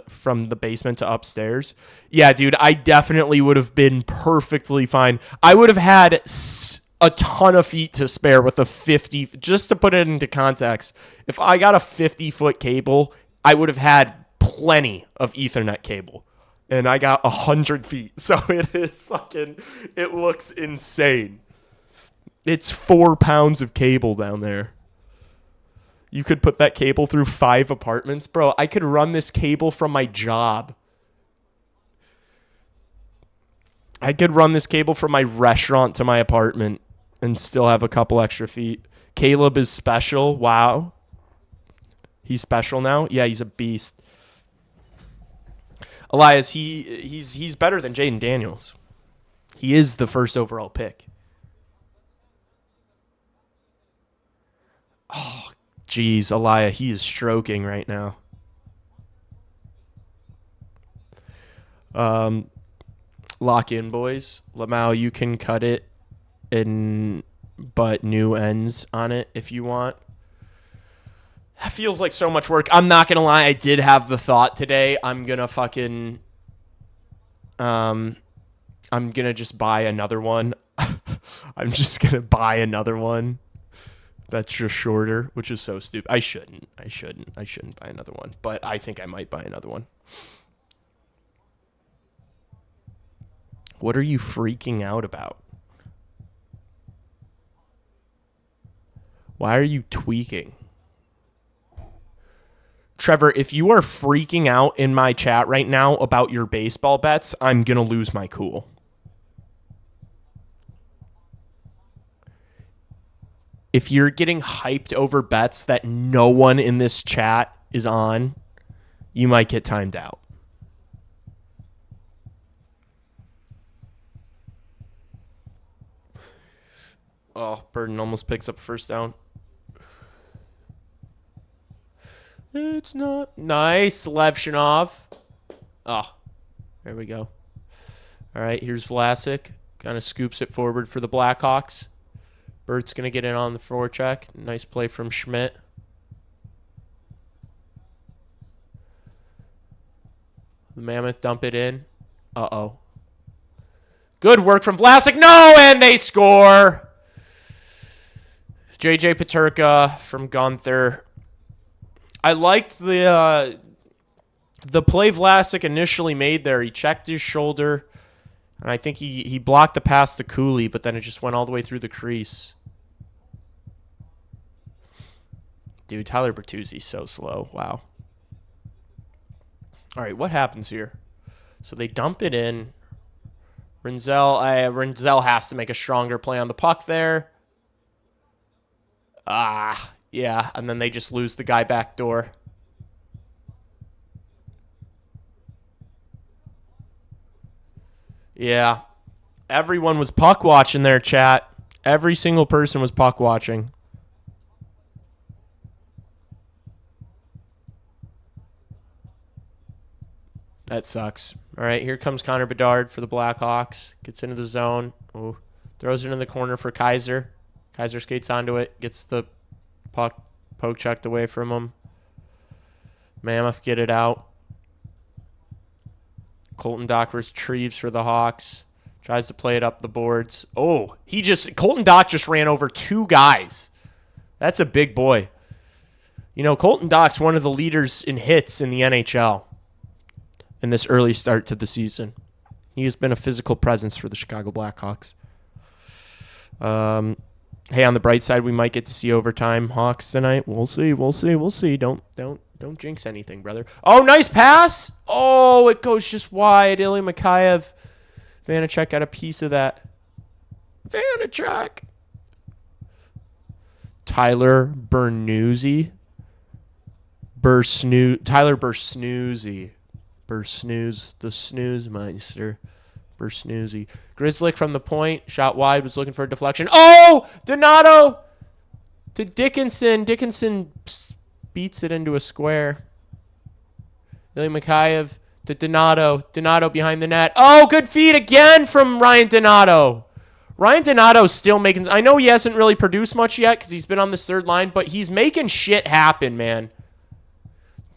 from the basement to upstairs. Yeah, dude, I definitely would have been perfectly fine. I would have had a ton of feet to spare with a 50. Just to put it into context, if I got a 50-foot cable, I would have had plenty of Ethernet cable. And I got 100 feet. So it looks insane. It's 4 pounds of cable down there. You could put that cable through 5 apartments. Bro, I could run this cable from my job. I could run this cable from my restaurant to my apartment and still have a couple extra feet. Caleb is special. Wow. He's special now? Yeah, he's a beast. Elias, he's better than Jaden Daniels. He is the first overall pick. Oh, jeez, Elia, he is stroking right now. Lock in, boys. Lamau, you can cut it but new ends on it if you want. That feels like so much work. I'm not going to lie. I did have the thought today. I'm going to just buy another one. I'm just going to buy another one that's just shorter, which is so stupid. I shouldn't buy another one, but I think I might buy another one. What are you freaking out about? Why are you tweaking? Trevor, if you are freaking out in my chat right now about your baseball bets, I'm going to lose my cool. If you're getting hyped over bets that no one in this chat is on, you might get timed out. Oh, Burden almost picks up first down. It's not nice, Levshinov. Oh, there we go. All right, here's Vlasic. Kind of scoops it forward for the Blackhawks. Bert's going to get in on the forecheck. Nice play from Schmidt. The Mammoth dump it in. Uh-oh. Good work from Vlasic. No, and they score. JJ Peterka from Gunther. I liked the play Vlasic initially made there. He checked his shoulder, and I think he blocked the pass to Cooley, but then it just went all the way through the crease. Dude, Tyler Bertuzzi's so slow. Wow. All right, what happens here? So they dump it in. Rinzel has to make a stronger play on the puck there. Yeah, and then they just lose the guy back door. Yeah. Everyone was puck watching there, chat. Every single person was puck watching. That sucks. All right, here comes Connor Bedard for the Blackhawks. Gets into the zone. Ooh. Throws it in the corner for Kaiser. Kaiser skates onto it. Gets the puck poke checked away from him. Mammoth get it out. Colton Dock retrieves for the Hawks. Tries to play it up the boards. Oh, Colton Dock just ran over 2 guys. That's a big boy. You know, Colton Dock's one of the leaders in hits in the NHL in this early start to the season. He has been a physical presence for the Chicago Blackhawks. Hey, on the bright side, we might get to see overtime Hawks tonight. We'll see. Don't jinx anything, brother. Oh, nice pass. Oh, it goes just wide. Ilya Mikheyev. Vanacek got a piece of that. Vanacek. Tyler Bernuzzi. Tyler Bersnoozy. Bersnooze. The snooze meister. Bersnoozy. Grizzlick from the point. Shot wide. Was looking for a deflection. Oh! Donato! To Dickinson. Dickinson beats it into a square. Ilya Mikheyev to Donato. Donato behind the net. Oh, good feed again from Ryan Donato. Ryan Donato's still making... I know he hasn't really produced much yet because he's been on this third line, but he's making shit happen, man.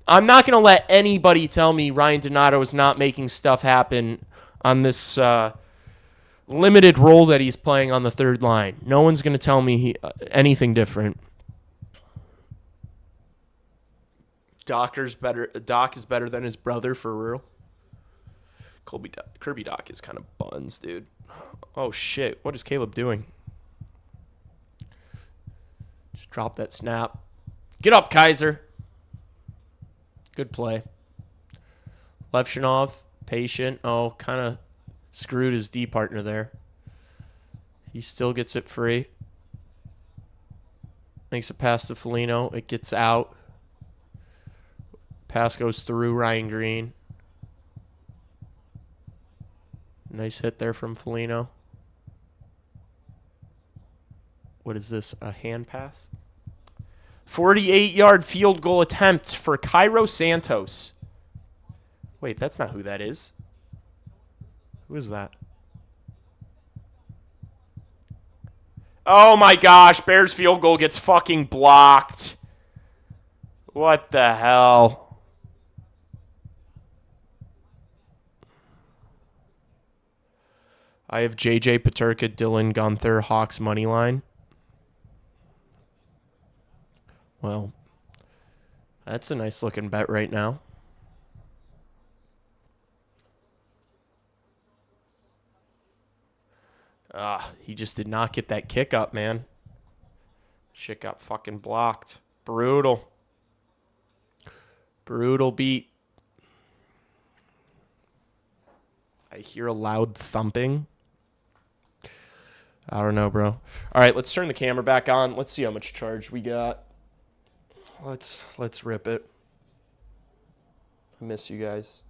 I'm not going to let anybody tell me Ryan Donato is not making stuff happen on this limited role that he's playing on the third line. No one's going to tell me anything different. Doc is better than his brother, for real. Kirby Doc is kind of buns, dude. Oh, shit. What is Caleb doing? Just drop that snap. Get up, Kaiser. Good play. Levshinov, patient. Oh, kind of screwed his D partner there. He still gets it free. Makes a pass to Foligno. It gets out. Pass goes through Ryan Green. Nice hit there from Foligno. What is this? A hand pass? 48-yard field goal attempt for Cairo Santos. Wait, that's not who that is. Who is that? Oh my gosh, Bears field goal gets fucking blocked. What the hell? I have JJ Peterka, Dylan Gunther, Hawks money line. Well, that's a nice looking bet right now. He just did not get that kick up, man. Shit got fucking blocked. Brutal. Brutal beat. I hear a loud thumping. I don't know, bro. All right, let's turn the camera back on. Let's see how much charge we got. Let's rip it. I miss you guys.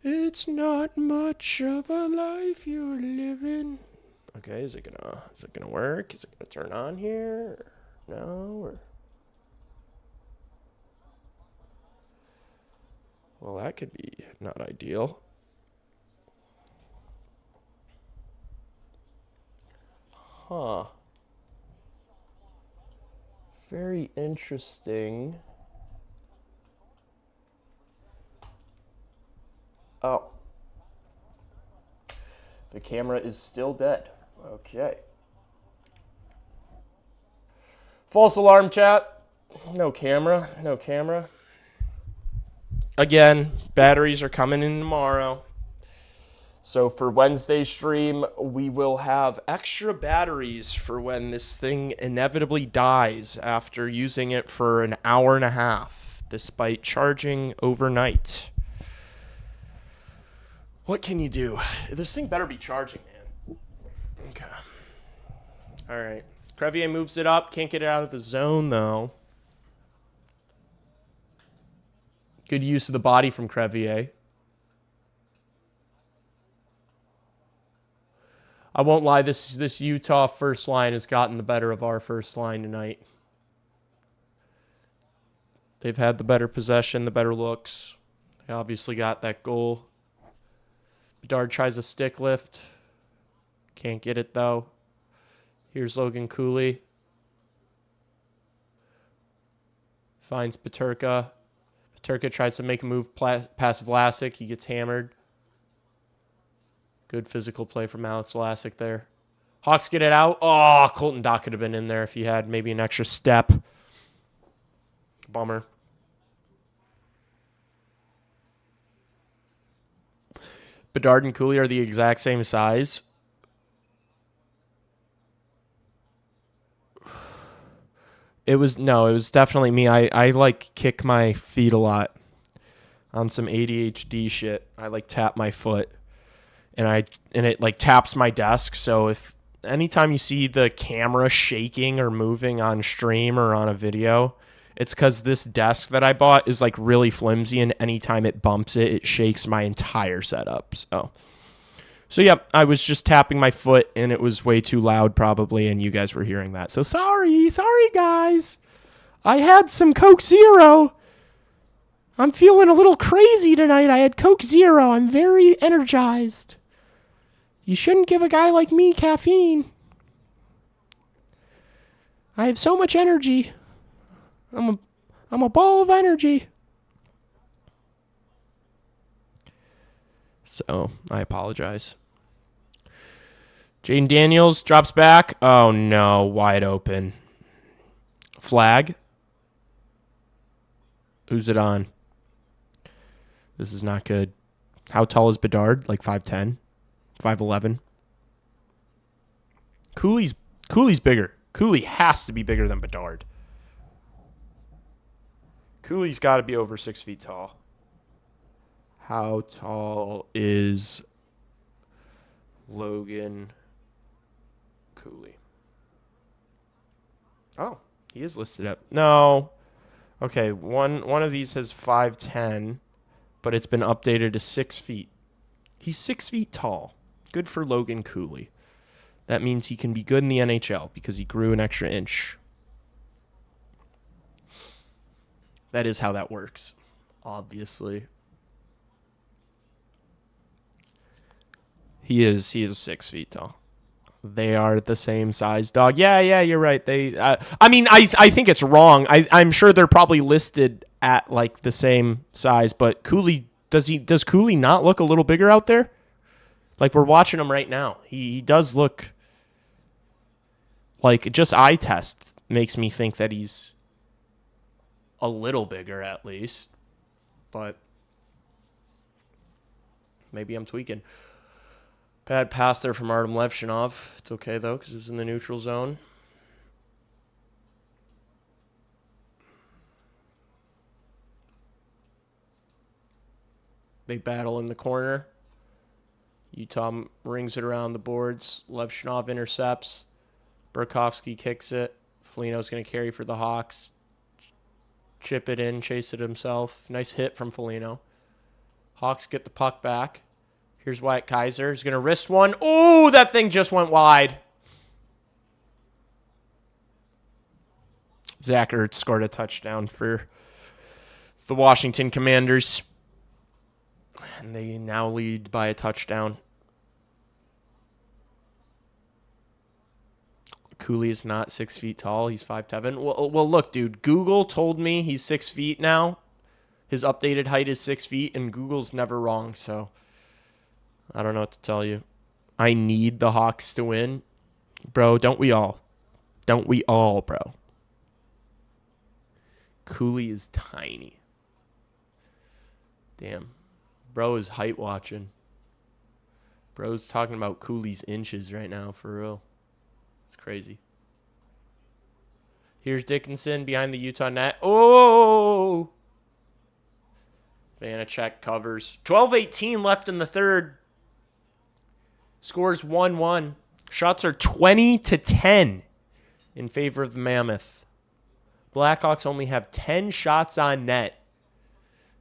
It's not much of a life you're living. Okay, is it gonna work? Is it gonna turn on here? No. Or... Well, that could be not ideal. Huh. Very interesting. Oh. The camera is still dead. Okay. False alarm, chat. No camera. No camera. Again, batteries are coming in tomorrow. So for Wednesday's stream, we will have extra batteries for when this thing inevitably dies after using it for an hour and a half, despite charging overnight. What can you do? This thing better be charging, man. Okay. All right. Crevier moves it up. Can't get it out of the zone, though. Good use of the body from Crevier. I won't lie, this Utah first line has gotten the better of our first line tonight. They've had the better possession, the better looks. They obviously got that goal. Bedard tries a stick lift. Can't get it, though. Here's Logan Cooley. Finds Peterka. Peterka tries to make a move past Vlasic. He gets hammered. Good physical play from Alex Vlasic there. Hawks get it out. Oh, Colton Dach could have been in there if he had maybe an extra step. Bummer. Bedard and Cooley are the exact same size. It was definitely me. I like kick my feet a lot on some ADHD shit. I like tap my foot and it like taps my desk. So if anytime you see the camera shaking or moving on stream or on a video, it's because this desk that I bought is like really flimsy, and anytime it bumps it, it shakes my entire setup. So yeah, I was just tapping my foot, and it was way too loud probably, and you guys were hearing that. So sorry guys. I had some Coke Zero. I'm feeling a little crazy tonight. I had Coke Zero. I'm very energized. You shouldn't give a guy like me caffeine. I have so much energy. I'm a ball of energy. So, I apologize. Jaden Daniels drops back. Oh, no. Wide open. Flag. Who's it on? This is not good. How tall is Bedard? Like 5'10"? 5'11"? Cooley's bigger. Cooley has to be bigger than Bedard. Cooley's got to be over 6 feet tall. How tall is Logan Cooley? Oh, he is listed up. No. Okay, one of these has 5'10", but it's been updated to 6 feet. He's 6 feet tall. Good for Logan Cooley. That means he can be good in the NHL because he grew an extra inch. That is how that works, obviously. He is 6 feet tall. They are the same size, dog. Yeah, you're right. I think it's wrong. I'm sure they're probably listed at like the same size, but Cooley, does Cooley not look a little bigger out there? Like, we're watching him right now. He does look like, just eye test makes me think that he's a little bigger at least, but maybe I'm tweaking. Bad pass there from Artem Levshinov. It's okay, though, because it was in the neutral zone. They battle in the corner. Utah rings it around the boards. Levshinov intercepts. Burakovsky kicks it. Foligno's going to carry for the Hawks. Chip it in, chase it himself. Nice hit from Foligno. Hawks get the puck back. Here's Wyatt Kaiser. He's going to wrist one. Oh, that thing just went wide. Zach Ertz scored a touchdown for the Washington Commanders. And they now lead by a touchdown. Cooley is not 6 feet tall. He's 5'7". Well, look, dude. Google told me he's 6 feet now. His updated height is 6 feet, and Google's never wrong, so I don't know what to tell you. I need the Hawks to win. Bro, don't we all? Don't we all, bro? Cooley is tiny. Damn. Bro is height watching. Bro's talking about Cooley's inches right now, for real. It's crazy. Here's Dickinson behind the Utah net. Oh! Vanacek covers. 12:18 left in the third. Scores 1-1. Shots are 20-10 in favor of the Mammoth. Blackhawks only have 10 shots on net.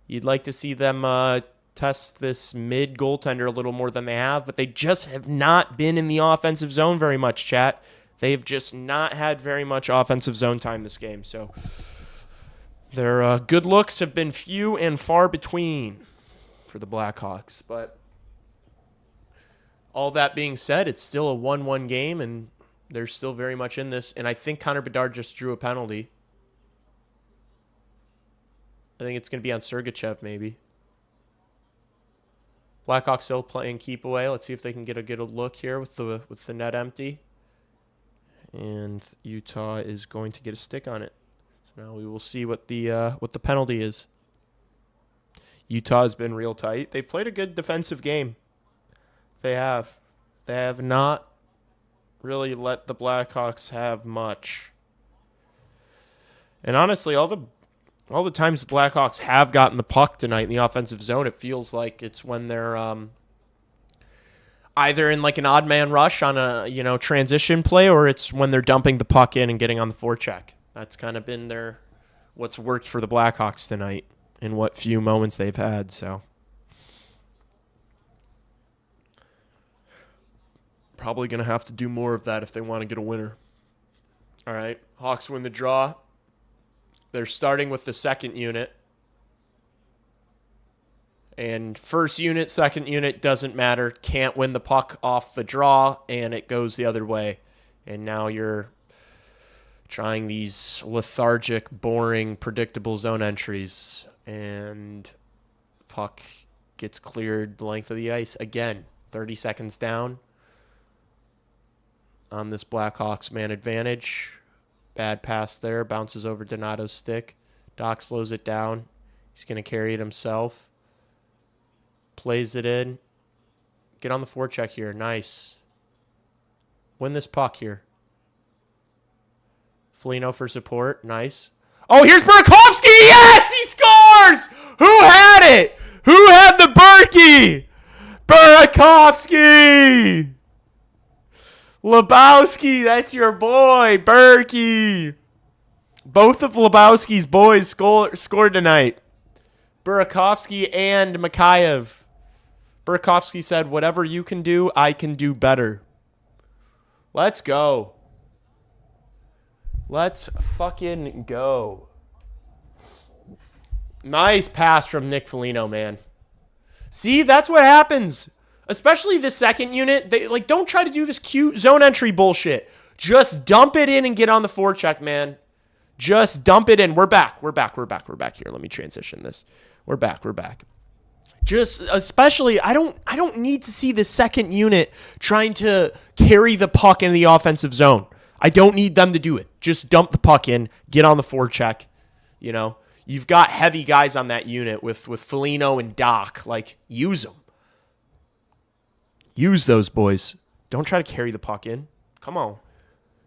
You'd like to see them test this mid goaltender a little more than they have, but they just have not been in the offensive zone very much, chat. They've just not had very much offensive zone time this game. So their good looks have been few and far between for the Blackhawks. But all that being said, it's still a 1-1 game, and they're still very much in this. And I think Connor Bedard just drew a penalty. I think it's going to be on Sergachev, maybe. Blackhawks still playing keep away. Let's see if they can get a good look here with the net empty. And Utah is going to get a stick on it. So now we will see what the penalty is. Utah has been real tight. They've played a good defensive game. They have. They have not really let the Blackhawks have much. And honestly, all the times the Blackhawks have gotten the puck tonight in the offensive zone, it feels like it's when they're either in like an odd man rush on a transition play, or it's when they're dumping the puck in and getting on the forecheck. That's kind of been what's worked for the Blackhawks tonight in what few moments they've had. So probably going to have to do more of that if they want to get a winner. All right, Hawks win the draw. They're starting with the second unit. And first unit, second unit, doesn't matter. Can't win the puck off the draw, and it goes the other way. And now you're trying these lethargic, boring, predictable zone entries. And puck gets cleared the length of the ice again. 30 seconds down on this Blackhawks man advantage. Bad pass there. Bounces over Donato's stick. Doc slows it down. He's going to carry it himself. Plays it in. Get on the forecheck here. Nice. Win this puck here. Foligno for support. Nice. Oh, here's Burakovsky. Yes, he scores. Who had it? Who had the Berkey? Burakovsky. Lebowski, that's your boy, Berkey. Both of Lebowski's boys scored tonight. Burakovsky and Mikheyev. Burakovsky said, whatever you can do, I can do better. Let's go. Let's fucking go. Nice pass from Nick Foligno, man. See, that's what happens. Especially the second unit. They don't try to do this cute zone entry bullshit. Just dump it in and get on the forecheck, man. Just dump it in. We're back. We're back here. Let me transition this. We're back. Just especially, I don't need to see the second unit trying to carry the puck in the offensive zone. I don't need them to do it. Just dump the puck in, get on the forecheck. You've got heavy guys on that unit with Foligno and Doc. Use them. Use those boys. Don't try to carry the puck in. Come on.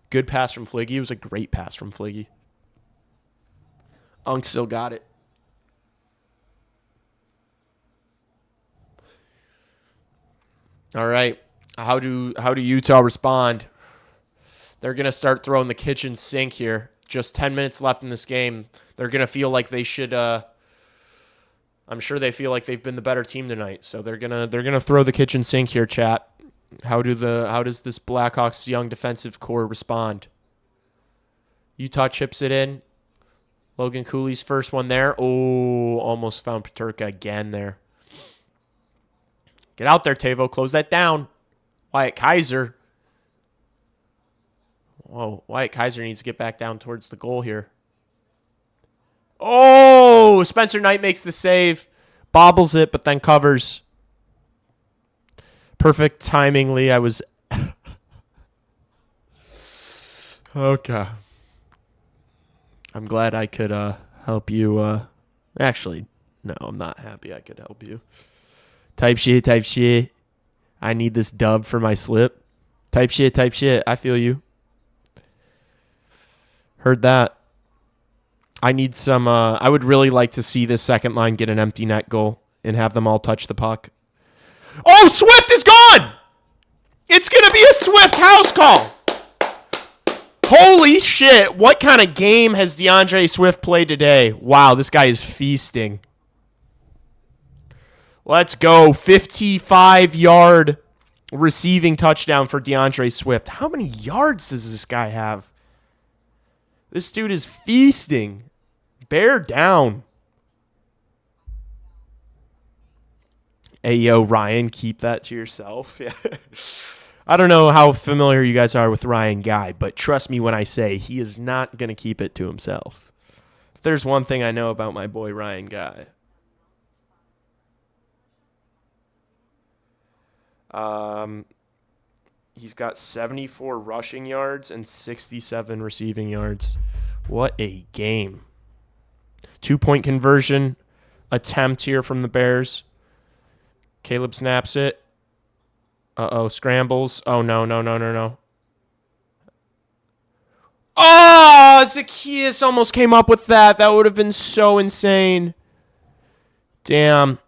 Good pass from Fliggy. It was a great pass from Fliggy. Unk still got it. All right. How do Utah respond? They're going to start throwing the kitchen sink here. Just 10 minutes left in this game. They're going to feel like they should I'm sure they feel like they've been the better team tonight. So they're gonna throw the kitchen sink here, chat. How does this Blackhawks young defensive core respond? Utah chips it in. Logan Cooley's first one there. Oh, almost found Peterka again there. Get out there, Tavo. Close that down. Wyatt Kaiser. Whoa, Wyatt Kaiser needs to get back down towards the goal here. Oh, Spencer Knight makes the save. Bobbles it, but then covers. Perfect timing, Lee. I was... Okay. I'm glad I could help you. Actually, no, I'm not happy I could help you. Type shit. I need this dub for my slip. Type shit. I feel you. Heard that. I need some. I would really like to see this second line get an empty net goal and have them all touch the puck. Oh, Swift is gone! It's going to be a Swift house call. Holy shit. What kind of game has DeAndre Swift played today? Wow, this guy is feasting. Let's go. 55-yard receiving touchdown for DeAndre Swift. How many yards does this guy have? This dude is feasting. Bear down. Hey, yo, Ryan, keep that to yourself. Yeah. I don't know how familiar you guys are with Ryan Guy, but trust me when I say he is not going to keep it to himself. If there's one thing I know about my boy Ryan Guy. He's got 74 rushing yards and 67 receiving yards. What a game. 2-point conversion attempt here from the Bears. Caleb snaps it. Uh-oh, scrambles. Oh, no. Oh, Zacchaeus almost came up with that. That would have been so insane. Damn.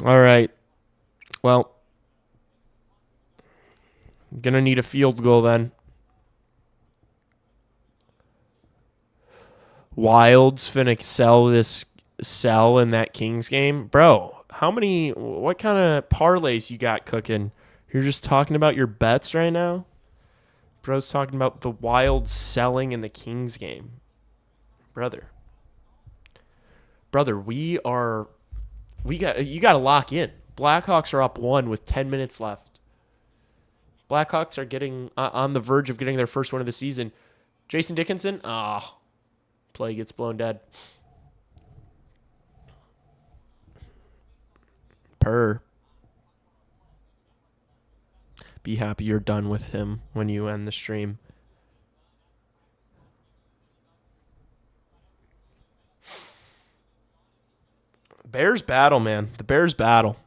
All right. Well, I'm going to need a field goal then. Wild's finna sell in that Kings game. Bro, what kind of parlays you got cooking? You're just talking about your bets right now? Bro's talking about the Wild selling in the Kings game. Brother, you got to lock in. Blackhawks are up 1 with 10 minutes left. Blackhawks are getting on the verge of getting their first win of the season. Jason Dickinson, play gets blown dead. Be happy you're done with him when you end the stream. Bears battle, man. The Bears battle.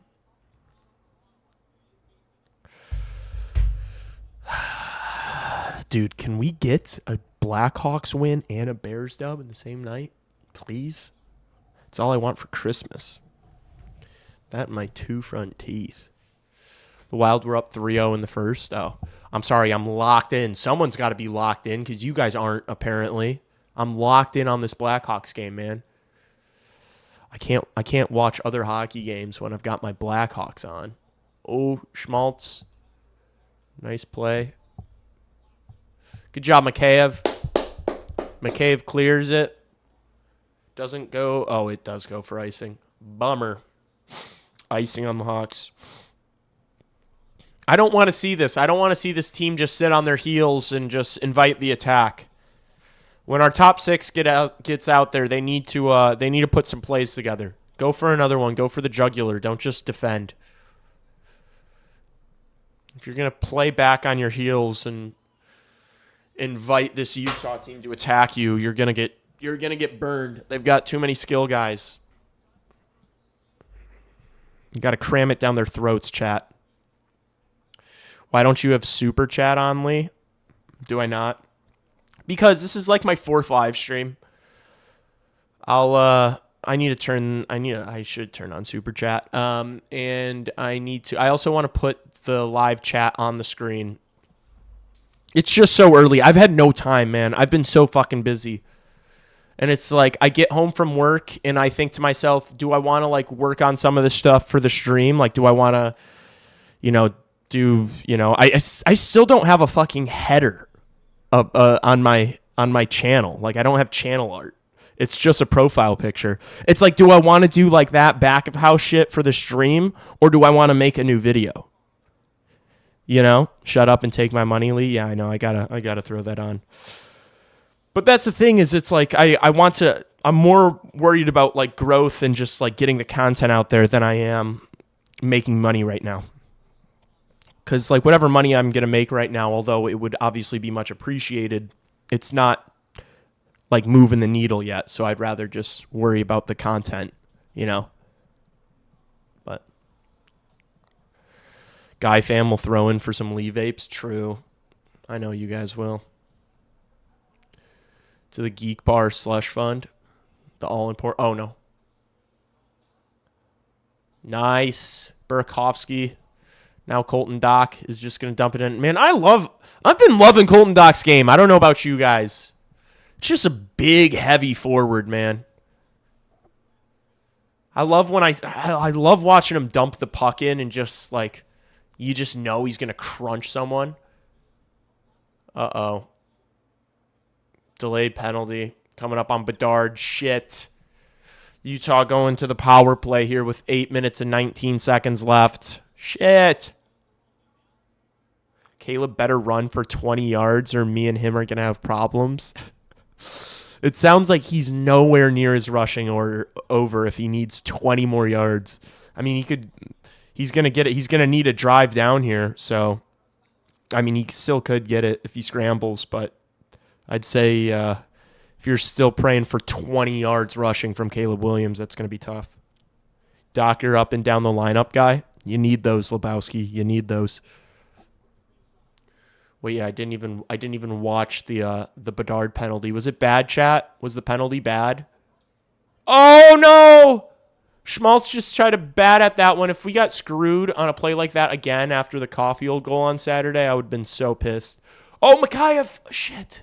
Dude, can we get a Blackhawks win and a Bears dub in the same night? Please? That's all I want for Christmas. That and my 2 front teeth. The Wild were up 3-0 in the first. Oh, I'm sorry. I'm locked in. Someone's got to be locked in because you guys aren't, apparently. I'm locked in on this Blackhawks game, man. I can't watch other hockey games when I've got my Blackhawks on. Oh, Schmaltz. Nice play. Good job, Mikheyev. Mikheyev clears it. Doesn't go. Oh, it does go for icing. Bummer. Icing on the Hawks. I don't want to see this. I don't want to see this team just sit on their heels and just invite the attack. When our top 6 gets out there, they need to put some plays together. Go for another one. Go for the jugular. Don't just defend. If you're gonna play back on your heels and invite this Utah team to attack you, you're gonna get burned. They've got too many skill guys. You got to cram it down their throats, chat. Why don't you have super chat on, Lee? Do I not? Because this is like my 4th live stream. I should turn on super chat. And I also want to put the live chat on the screen. It's just so early. I've had no time, man. I've been so fucking busy. And it's like I get home from work and I think to myself, do I want to like work on some of this stuff for the stream? Like, do I want to, I still don't have a fucking header on my channel. Like, I don't have channel art. It's just a profile picture. It's like, do I want to do like that back of house shit for the stream, or do I want to make a new video? Shut up and take my money, Lee. Yeah, I know. I gotta throw that on. But that's the thing is, it's like I'm more worried about like growth and just like getting the content out there than I am making money right now. Because like whatever money I'm gonna make right now, although it would obviously be much appreciated, it's not like moving the needle yet. So I'd rather just worry about the content, But Guy fam will throw in for some Lee vapes. True, I know you guys will. to the Geek Bar slush fund. The all-important. Oh, no. Nice. Burakovsky. Now Colton Dock is just going to dump it in. Man, I've been loving Colton Dock's game. I don't know about you guys. It's just a big, heavy forward, man. I love watching him dump the puck in and just, like, you just know he's going to crunch someone. Uh-oh. Delayed penalty coming up on Bedard. Shit. Utah going to the power play here with 8 minutes and 19 seconds left. Shit. Caleb better run for 20 yards or me and him are going to have problems. It sounds like he's nowhere near his rushing or over if he needs 20 more yards. I mean, he's going to get it. He's going to need a drive down here. So, I mean, he still could get it if he scrambles, but I'd say if you're still praying for 20 yards rushing from Caleb Williams, that's going to be tough. Doc, you're up and down the lineup guy. You need those, Lebowski. You need those. Well, yeah, I didn't even watch the Bedard penalty. Was it bad, chat? Was the penalty bad? Oh no! Schmaltz just tried to bat at that one. If we got screwed on a play like that again after the Caulfield goal on Saturday, I would have been so pissed. Oh, Mikheyev! Shit.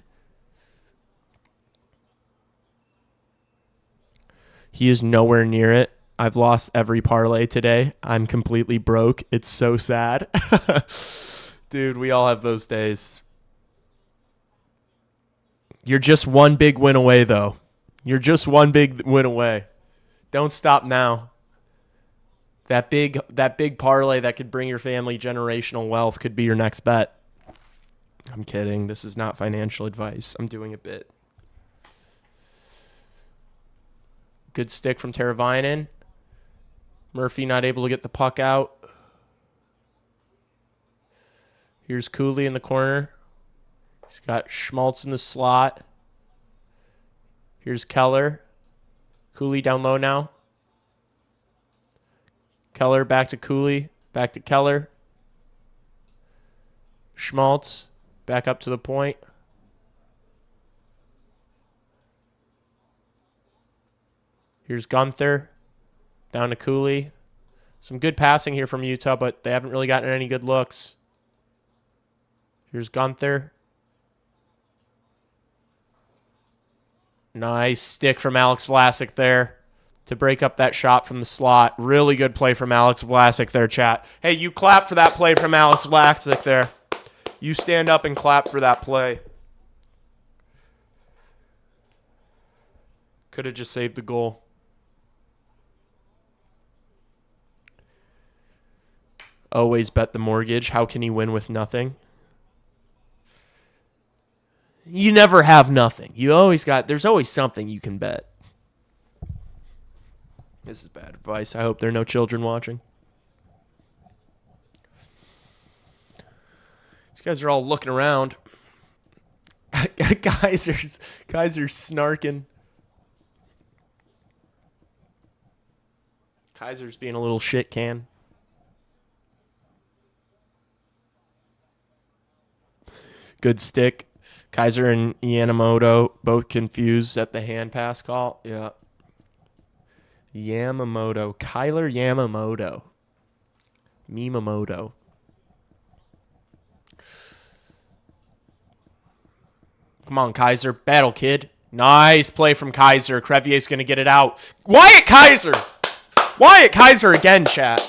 He is nowhere near it. I've lost every parlay today. I'm completely broke. It's so sad. Dude, we all have those days. You're just one big win away, though. You're just one big win away. Don't stop now. That big parlay that could bring your family generational wealth could be your next bet. I'm kidding. This is not financial advice. I'm doing a bit. Good stick from Teravainen. Murphy not able to get the puck out. Here's Cooley in the corner. He's got Schmaltz in the slot. Here's Keller. Cooley down low now. Keller back to Cooley. Back to Keller. Schmaltz back up to the point. Here's Gunther. Down to Cooley. Some good passing here from Utah, but they haven't really gotten any good looks. Here's Gunther. Nice stick from Alex Vlasic there to break up that shot from the slot. Really good play from Alex Vlasic there, chat. Hey, you clap for that play from Alex Vlasic there. You stand up and clap for that play. Could have just saved the goal. Always bet the mortgage. How can he win with nothing? You never have nothing. There's always something you can bet. This is bad advice. I hope there are no children watching. These guys are all looking around. guys are snarking. Kaiser's being a little shit can. Good stick. Kaiser and Yamamoto both confused at the hand pass call. Yeah. Yamamoto. Kyler Yamamoto. Mimamoto. Come on, Kaiser. Battle, kid. Nice play from Kaiser. Crevier's going to get it out. Wyatt Kaiser. Wyatt Kaiser again, chat.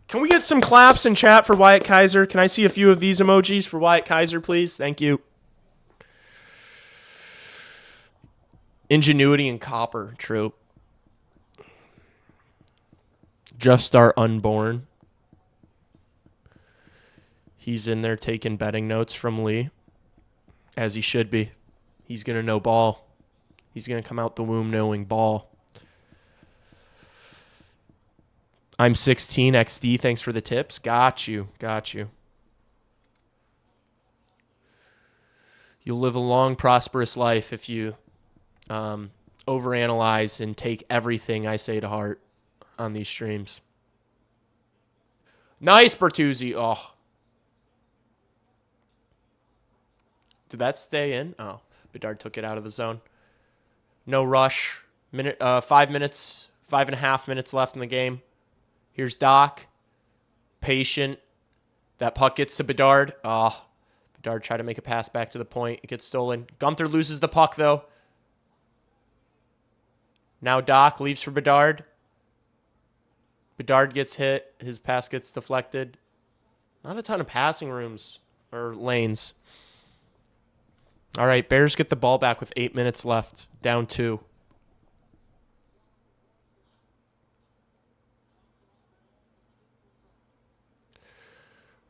Can we get some claps in chat for Wyatt Kaiser? Can I see a few of these emojis for Wyatt Kaiser, please? Thank you. Ingenuity and copper. True. Just our unborn. He's in there taking betting notes from Lee. As he should be. He's going to know ball. He's going to come out the womb knowing ball. I'm 16 XD. Thanks for the tips. Got you. You'll live a long, prosperous life if you overanalyze and take everything I say to heart on these streams. Nice, Bertuzzi. Oh. Did that stay in? Oh. Bedard took it out of the zone. No rush. 5 minutes, 5.5 minutes left in the game. Here's Doc. Patient. That puck gets to Bedard. Bedard tried to make a pass back to the point. It gets stolen. Gunther loses the puck, though. Now Doc leaves for Bedard. Bedard gets hit. His pass gets deflected. Not a ton of passing rooms or lanes. All right, Bears get the ball back with 8 minutes left. Down 2.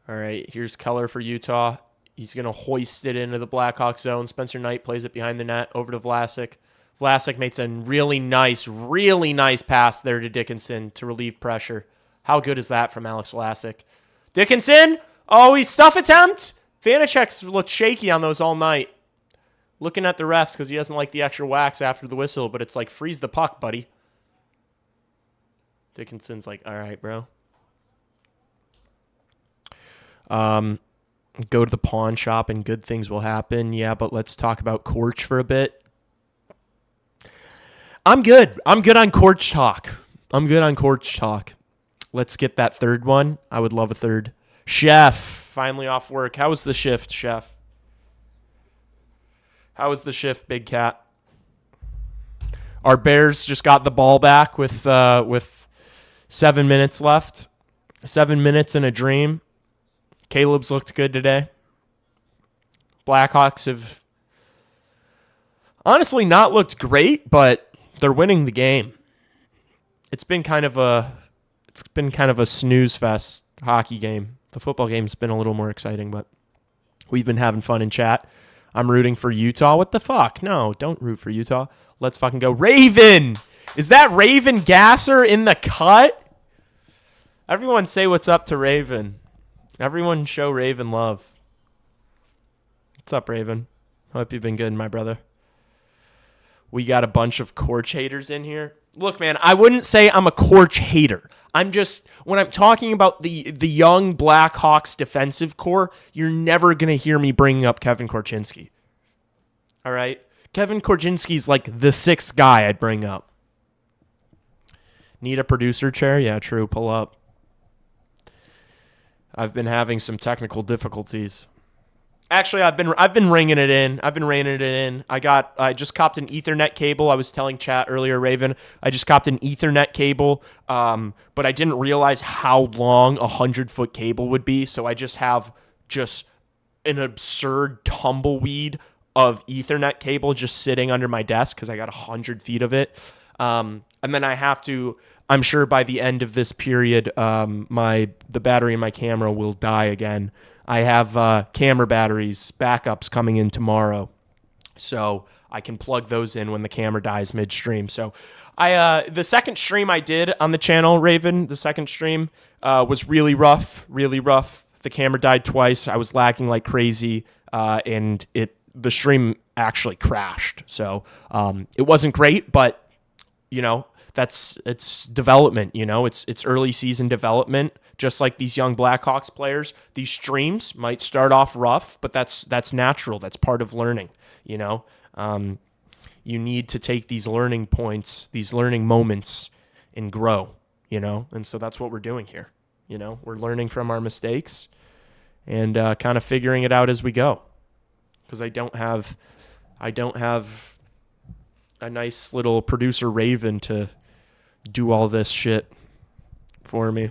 All right, here's Keller for Utah. He's going to hoist it into the Blackhawks zone. Spencer Knight plays it behind the net over to Vlasic. Vlasic makes a really nice pass there to Dickinson to relieve pressure. How good is that from Alex Vlasic? Dickinson! Oh, he stuff attempt! Vanacek's looked shaky on those all night. Looking at the refs because he doesn't like the extra wax after the whistle, but it's like, freeze the puck, buddy. Dickinson's like, all right, bro. Go to the pawn shop and good things will happen. Yeah, but let's talk about Korch for a bit. I'm good on Korch talk. Let's get that third one. I would love a third. Chef, finally off work. How was the shift, Chef? How was the shift, Big Cat? Our Bears just got the ball back with 7 minutes left. 7 minutes in a dream. Caleb's looked good today. Blackhawks have honestly not looked great, but they're winning the game. It's been kind of a snooze fest hockey game. The football game's been a little more exciting, but we've been having fun in chat. I'm rooting for Utah. What the fuck? No, don't root for Utah. Let's fucking go. Raven! Is that Raven Gasser in the cut? Everyone say what's up to Raven. Everyone show Raven love. What's up, Raven? Hope you've been good, my brother. We got a bunch of Korch haters in here. Look, man, I wouldn't say I'm a Korch hater. I'm just, when I'm talking about the young Blackhawks defensive core, you're never going to hear me bringing up Kevin Korchinski. All right? Kevin Korchinski's like the sixth guy I'd bring up. Need a producer chair? Yeah, true. Pull up. I've been having some technical difficulties. Actually, I've been ringing it in. I just copped an Ethernet cable. I was telling chat earlier, Raven. I just copped an Ethernet cable, but I didn't realize how long a 100-foot cable would be. So I just have an absurd tumbleweed of Ethernet cable just sitting under my desk because I got 100 feet of it. And then I have to. I'm sure by the end of this period, the battery in my camera will die again. I have camera batteries, backups coming in tomorrow, so I can plug those in when the camera dies midstream. So the second stream I did on the channel, Raven, the second stream was really rough, really rough. The camera died twice. I was lagging like crazy, and the stream actually crashed. So it wasn't great, but it's development, it's early season development. Just like these young Blackhawks players, these streams might start off rough, but that's natural. That's part of learning, You need to take these learning points, these learning moments and grow, And so that's what we're doing here. We're learning from our mistakes and kind of figuring it out as we go. Because I don't have a nice little producer Raven to do all this shit for me.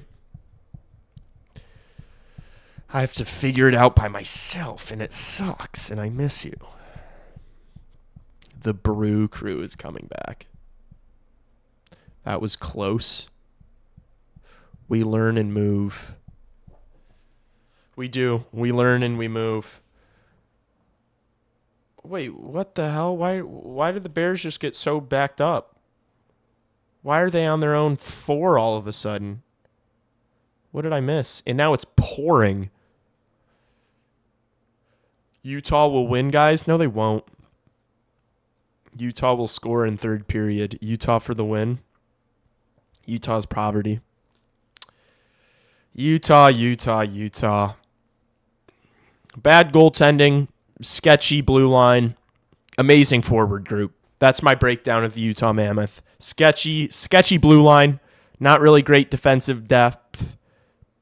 I have to figure it out by myself, and it sucks, and I miss you. The Brew crew is coming back. That was close. We learn and move. We do. We learn and we move. Wait, what the hell? Why did the Bears just get so backed up? Why are they on their own 4 all of a sudden? What did I miss? And now it's pouring. Utah will win, guys? No, they won't. Utah will score in third period. Utah for the win. Utah's poverty. Utah. Bad goaltending. Sketchy blue line. Amazing forward group. That's my breakdown of the Utah Mammoth. Sketchy blue line. Not really great defensive depth.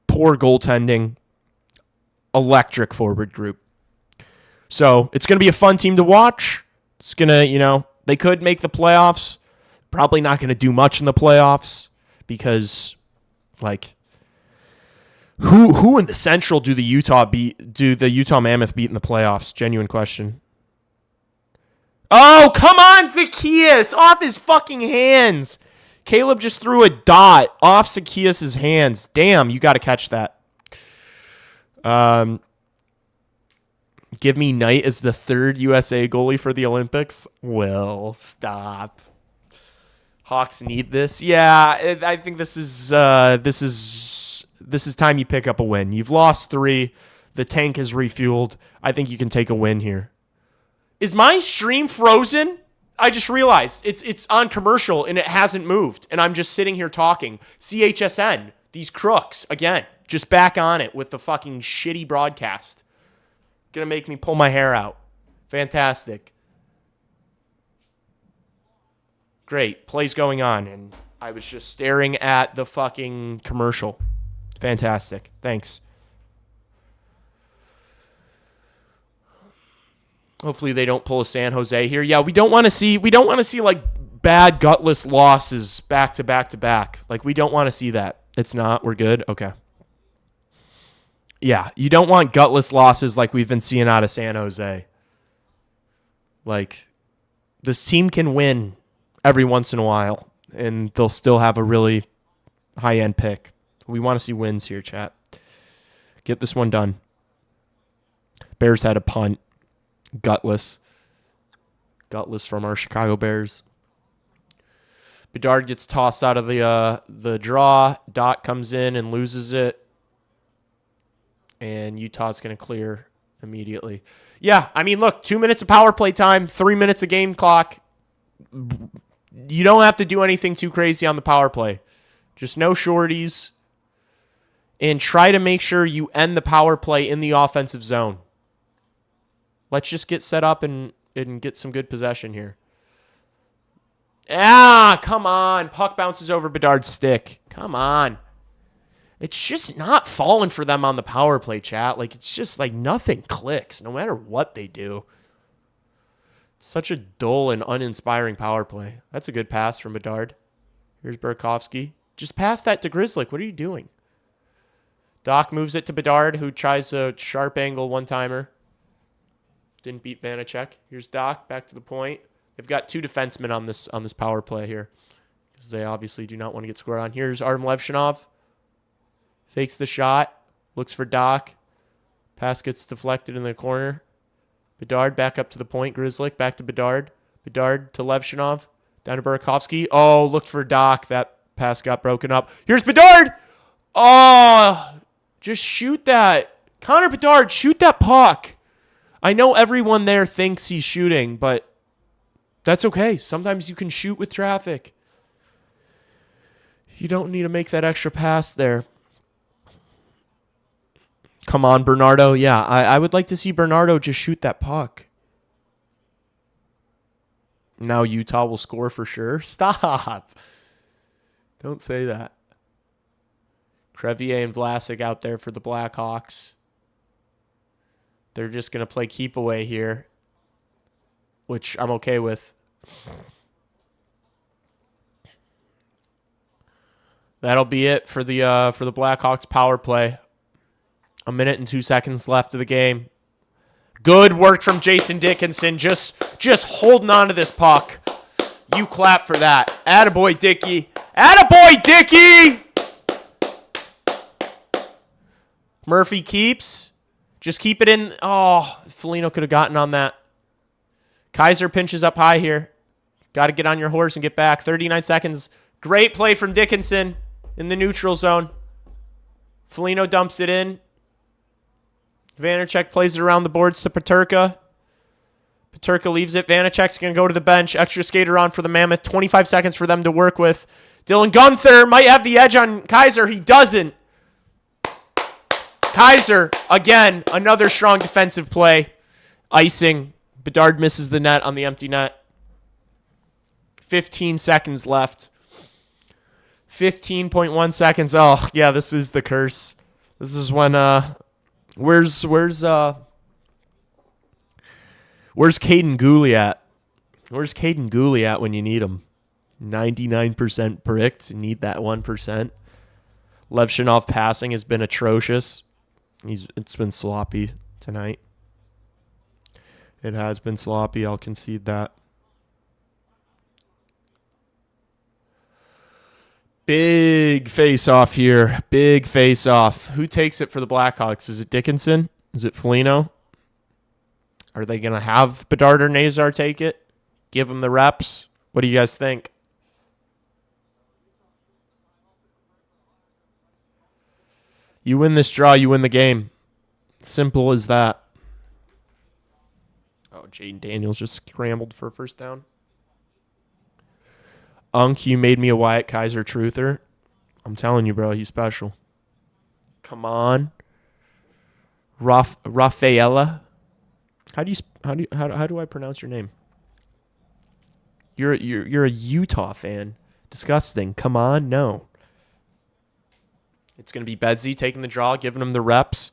Poor goaltending. Electric forward group. So it's going to be a fun team to watch. It's going to, they could make the playoffs. Probably not going to do much in the playoffs because, who in the Central do the Utah Mammoth beat in the playoffs? Genuine question. Oh, come on, Zacchaeus! Off his fucking hands. Caleb just threw a dot off Zacchaeus' hands. Damn, you got to catch that. Give me Knight as the third USA goalie for the Olympics. Will, stop. Hawks need this. Yeah, I think this is time you pick up a win. You've lost 3. The tank is refueled. I think you can take a win here. Is my stream frozen? I just realized it's on commercial and it hasn't moved. And I'm just sitting here talking. CHSN, these crooks, again, just back on it with the fucking shitty broadcast. Gonna make me pull my hair out. Fantastic. Great. Play's going on. And I was just staring at the fucking commercial. Fantastic. Thanks. Hopefully they don't pull a San Jose here. Yeah, we don't want to see like bad gutless losses back to back to back. Like we don't want to see that. It's not. We're good. Okay. Yeah, you don't want gutless losses like we've been seeing out of San Jose. Like this team can win every once in a while and they'll still have a really high-end pick. We want to see wins here, chat. Get this one done. Bears had a punt. Gutless from our Chicago Bears. Bedard gets tossed out of the draw. Dot comes in and loses it. And Utah's going to clear immediately. Yeah, I mean, look, 2 minutes of power play time, 3 minutes of game clock. You don't have to do anything too crazy on the power play. Just no shorties. And try to make sure you end the power play in the offensive zone. Let's just get set up and get some good possession here. Come on. Puck bounces over Bedard's stick. Come on. It's just not falling for them on the power play, chat. Like, it's just like nothing clicks no matter what they do. It's such a dull and uninspiring power play. That's a good pass from Bedard. Here's Burakovsky. Just pass that to Grzelcyk. What are you doing? Doc moves it to Bedard, who tries a sharp angle one-timer. Didn't beat Vanacek. Here's Doc, back to the point. They've got 2 defensemen on this power play here because they obviously do not want to get scored on. Here's Artem Levshinov. Fakes the shot. Looks for Doc. Pass gets deflected in the corner. Bedard back up to the point. Grzelcyk back to Bedard. Bedard to Levshinov. Down to Burakovsky. Oh, looked for Doc. That pass got broken up. Here's Bedard. Oh, just shoot that. Connor Bedard, shoot that puck. I know everyone there thinks he's shooting, but that's okay. Sometimes you can shoot with traffic. You don't need to make that extra pass there. Come on, Bernardo. Yeah, I would like to see Bernardo just shoot that puck. Now Utah will score for sure. Stop. Don't say that. Crevier and Vlasic out there for the Blackhawks. They're just going to play keep away here, which I'm okay with. That'll be it for the Blackhawks power play. 1 minute and 2 seconds left of the game. Good work from Jason Dickinson, just holding on to this puck. You clap for that. Attaboy, Dicky. Attaboy, Dicky! Murphy keeps. Just keep it in. Oh, Foligno could have gotten on that. Kaiser pinches up high here. Got to get on your horse and get back. 39 seconds. Great play from Dickinson in the neutral zone. Foligno dumps it in. Vanacek plays it around the boards to Peterka. Peterka leaves it. Vanacek's going to go to the bench. Extra skater on for the Mammoth. 25 seconds for them to work with. Dylan Gunther might have the edge on Kaiser. He doesn't. Kaiser, again, another strong defensive play. Icing. Bedard misses the net on the empty net. 15 seconds left. 15.1 seconds. Oh, yeah, this is the curse. This is when where's Caden Gooley at? Where's Caden Gooley at when you need him? 99% bricked. Need that 1%. Levshinov passing has been atrocious. It's been sloppy tonight. It has been sloppy. I'll concede that. Big face-off here. Big face-off. Who takes it for the Blackhawks? Is it Dickinson? Is it Foligno? Are they going to have Bedard or Nazar take it? Give them the reps? What do you guys think? You win this draw, you win the game. Simple as that. Oh, Jaden Daniels just scrambled for a first down. Unk, you made me a Wyatt Kaiser truther. I'm telling you, bro, he's special. Come on. Rafaela. How do I pronounce your name? You're a Utah fan. Disgusting. Come on, no. It's going to be Bedsy taking the draw, giving him the reps.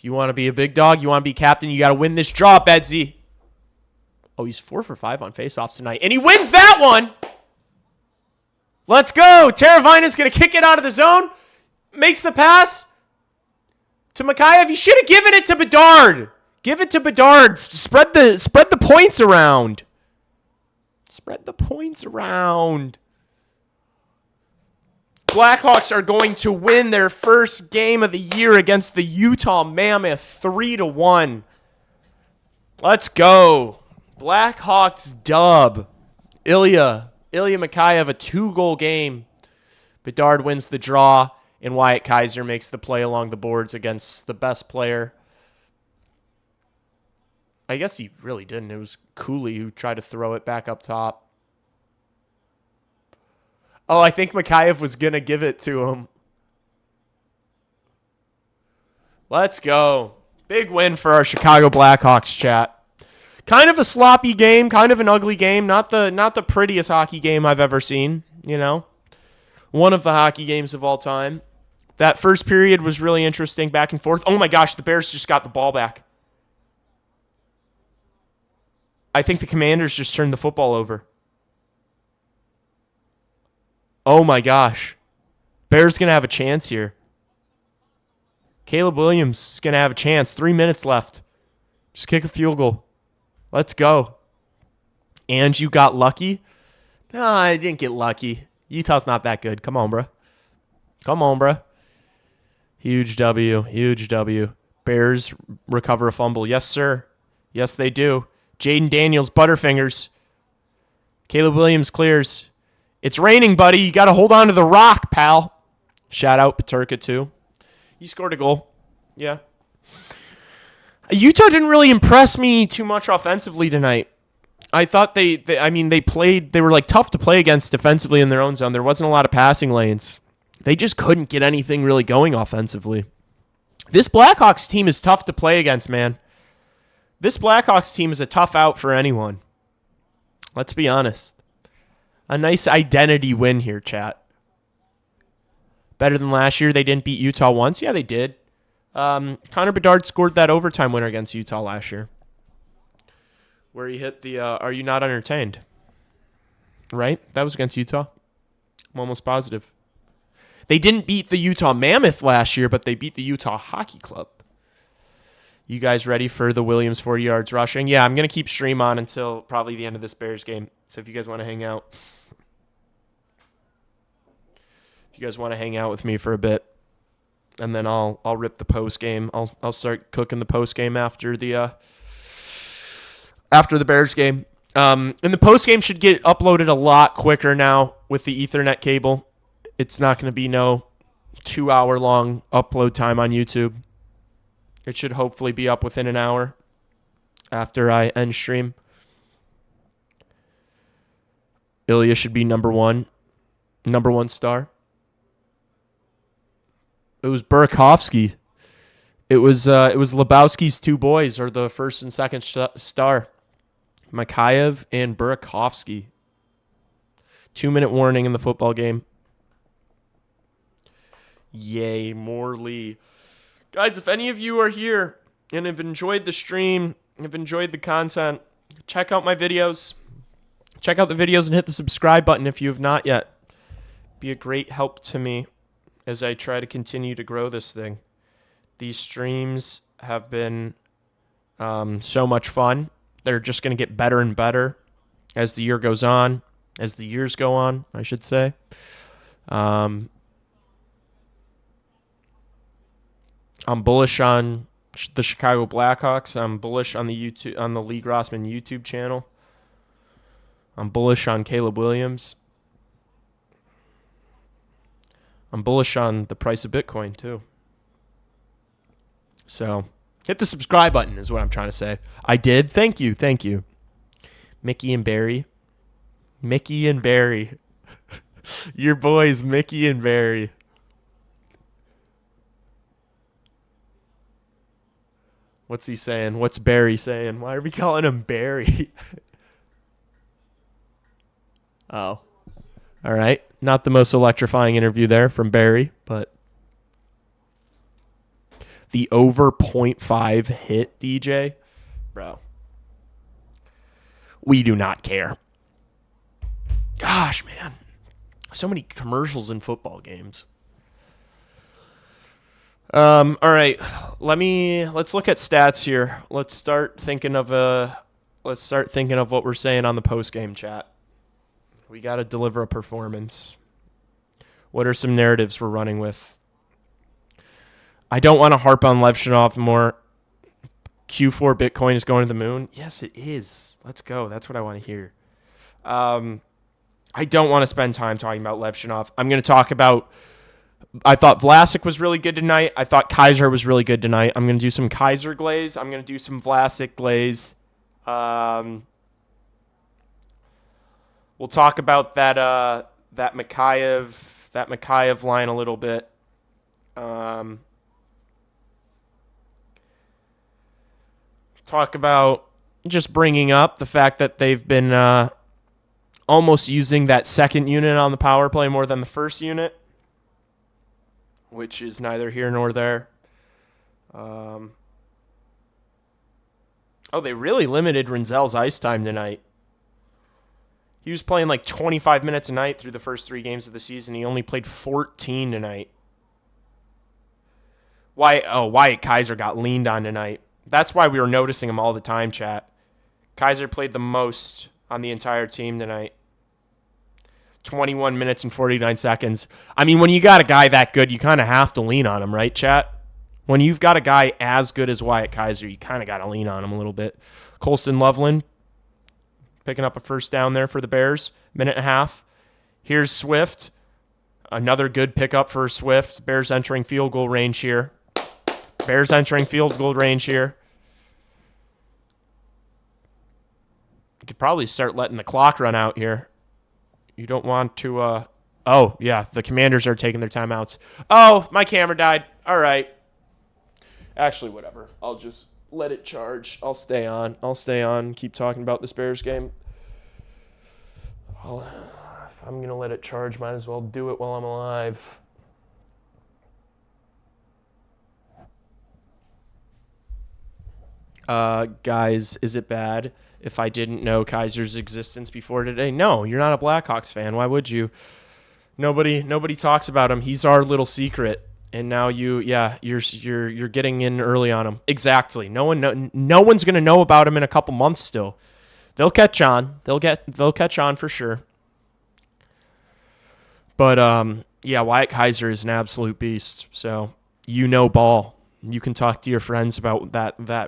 You want to be a big dog? You want to be captain? You got to win this draw, Bedsy. Oh, he's 4 for 5 on faceoffs tonight, and he wins that one. Let's go. Teravainen's going to kick it out of the zone. Makes the pass to Mikheyev. He should have given it to Bedard. Give it to Bedard. Spread the points around. Spread the points around. Blackhawks are going to win their first game of the year against the Utah Mammoth 3-1. Let's go. Blackhawks dub. Ilya Mikheyev, a 2-goal game. Bedard wins the draw, and Wyatt Kaiser makes the play along the boards against the best player. I guess he really didn't. It was Cooley who tried to throw it back up top. Oh, I think Mikheyev was going to give it to him. Let's go. Big win for our Chicago Blackhawks, chat. Kind of a sloppy game, kind of an ugly game. Not the prettiest hockey game I've ever seen, you know. One of the hockey games of all time. That first period was really interesting, back and forth. Oh my gosh, the Bears just got the ball back. I think the Commanders just turned the football over. Oh my gosh. Bears going to have a chance here. Caleb Williams is going to have a chance. 3 minutes left. Just kick a field goal. Let's go. And you got lucky? No, I didn't get lucky. Utah's not that good. Come on, bro. Come on, bro. Huge W. Huge W. Bears recover a fumble. Yes, sir. Yes, they do. Jaden Daniels, Butterfingers. Caleb Williams clears. It's raining, buddy. You got to hold on to the rock, pal. Shout out Paterka, too. He scored a goal. Yeah. Utah didn't really impress me too much offensively tonight. I thought they were like tough to play against defensively in their own zone. There wasn't a lot of passing lanes. They just couldn't get anything really going offensively. This Blackhawks team is tough to play against, man. This Blackhawks team is a tough out for anyone. Let's be honest. A nice identity win here, chat. Better than last year. They didn't beat Utah once. Yeah, they did. Connor Bedard scored that overtime winner against Utah last year, where he hit the are you not entertained? Right? That was against Utah. I'm almost positive. They didn't beat the Utah Mammoth last year, but they beat the Utah Hockey Club. You guys ready for the Williams 40 yards rushing? Yeah, I'm going to keep stream on until probably the end of this Bears game. So if you guys want to hang out. If you guys want to hang out with me for a bit. And then I'll rip the post game. I'll start cooking the post game after the Bears game. And the post game should get uploaded a lot quicker now with the Ethernet cable. It's not going to be no 2-hour long upload time on YouTube. It should hopefully be up within an hour after I end stream. Ilya should be number one star. It was Burakovsky. Lebowski's two boys, or the first and second star, Mikhaev and Burakovsky. 2-minute warning in the football game. Yay, Morley. Guys, if any of you are here and have enjoyed the stream, have enjoyed the content, check out my videos. Check out the videos and hit the subscribe button if you have not yet. Be a great help to me as I try to continue to grow this thing. These streams have been so much fun. They're just going to get better and better as the year goes on, as the years go on, I should say. I'm bullish on the Chicago Blackhawks. I'm bullish on the Lee Grossman YouTube channel. I'm bullish on Caleb Williams. I'm bullish on the price of Bitcoin too. So hit the subscribe button is what I'm trying to say. I did. Thank you. Thank you. Mickey and Barry. Mickey and Barry. Your boys, Mickey and Barry. What's he saying? What's Barry saying? Why are we calling him Barry? Oh. All right. Not the most electrifying interview there from Barry, but the over 0.5 hit, DJ. Bro. We do not care. Gosh, man. So many commercials in football games. All right. Let's look at stats here. Let's start thinking of what we're saying on the post-game chat. We got to deliver a performance. What are some narratives we're running with? I don't want to harp on Levshinov more. Q4 Bitcoin is going to the moon. Yes, it is. Let's go. That's what I want to hear. I don't want to spend time talking about Levshinov. I'm going to talk about, I thought Vlasic was really good tonight. I thought Kaiser was really good tonight. I'm going to do some Kaiser glaze. I'm going to do some Vlasic glaze. We'll talk about that Mikhaev line a little bit. Talk about just bringing up the fact that they've been almost using that second unit on the power play more than the first unit, which is neither here nor there. They really limited Rinzel's ice time tonight. He was playing like 25 minutes a night through the first 3 games of the season. He only played 14 tonight. Wyatt Kaiser got leaned on tonight. That's why we were noticing him all the time, chat. Kaiser played the most on the entire team tonight. 21 minutes and 49 seconds. I mean, when you got a guy that good, you kind of have to lean on him, right, chat? When you've got a guy as good as Wyatt Kaiser, you kind of got to lean on him a little bit. Colston Loveland picking up a first down there for the Bears. 1.5 minutes. Here's Swift. Another good pickup for Swift. Bears entering field goal range here. You could probably start letting the clock run out here. You don't want to... the Commanders are taking their timeouts. Oh, my camera died. All right. Actually, whatever. I'll just let it charge. I'll stay on. Keep talking about this Bears game. If I'm going to let it charge, might as well do it while I'm alive. Guys, is it bad if I didn't know Kaiser's existence before today? No, you're not a Blackhawks fan. Why would you? Nobody talks about him. He's our little secret. And now you're getting in early on him. Exactly. No one's going to know about him in a couple months still. They'll catch on. They'll catch on for sure. But Wyatt Kaiser is an absolute beast. So, ball. You can talk to your friends about that. The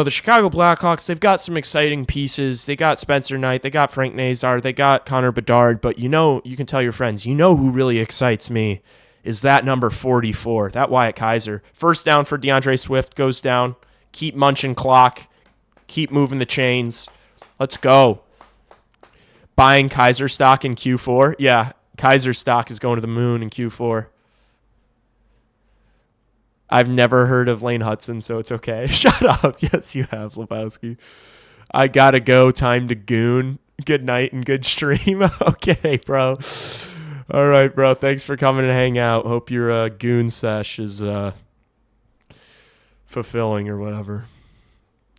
Chicago Blackhawks, they've got some exciting pieces. They got Spencer Knight. They got Frank Nazar. They got Connor Bedard. But you can tell your friends, who really excites me is that number 44, that Wyatt Kaiser. First down for DeAndre Swift goes down. Keep munching clock. Keep moving the chains. Let's go. Buying Kaiser stock in Q4. Yeah, Kaiser stock is going to the moon in Q4. I've never heard of Lane Hudson, so it's okay. Shut up. Yes, you have, Lebowski. I gotta go. Time to goon. Good night and good stream. Okay, bro. All right, bro. Thanks for coming and hang out. Hope your goon sesh is fulfilling or whatever.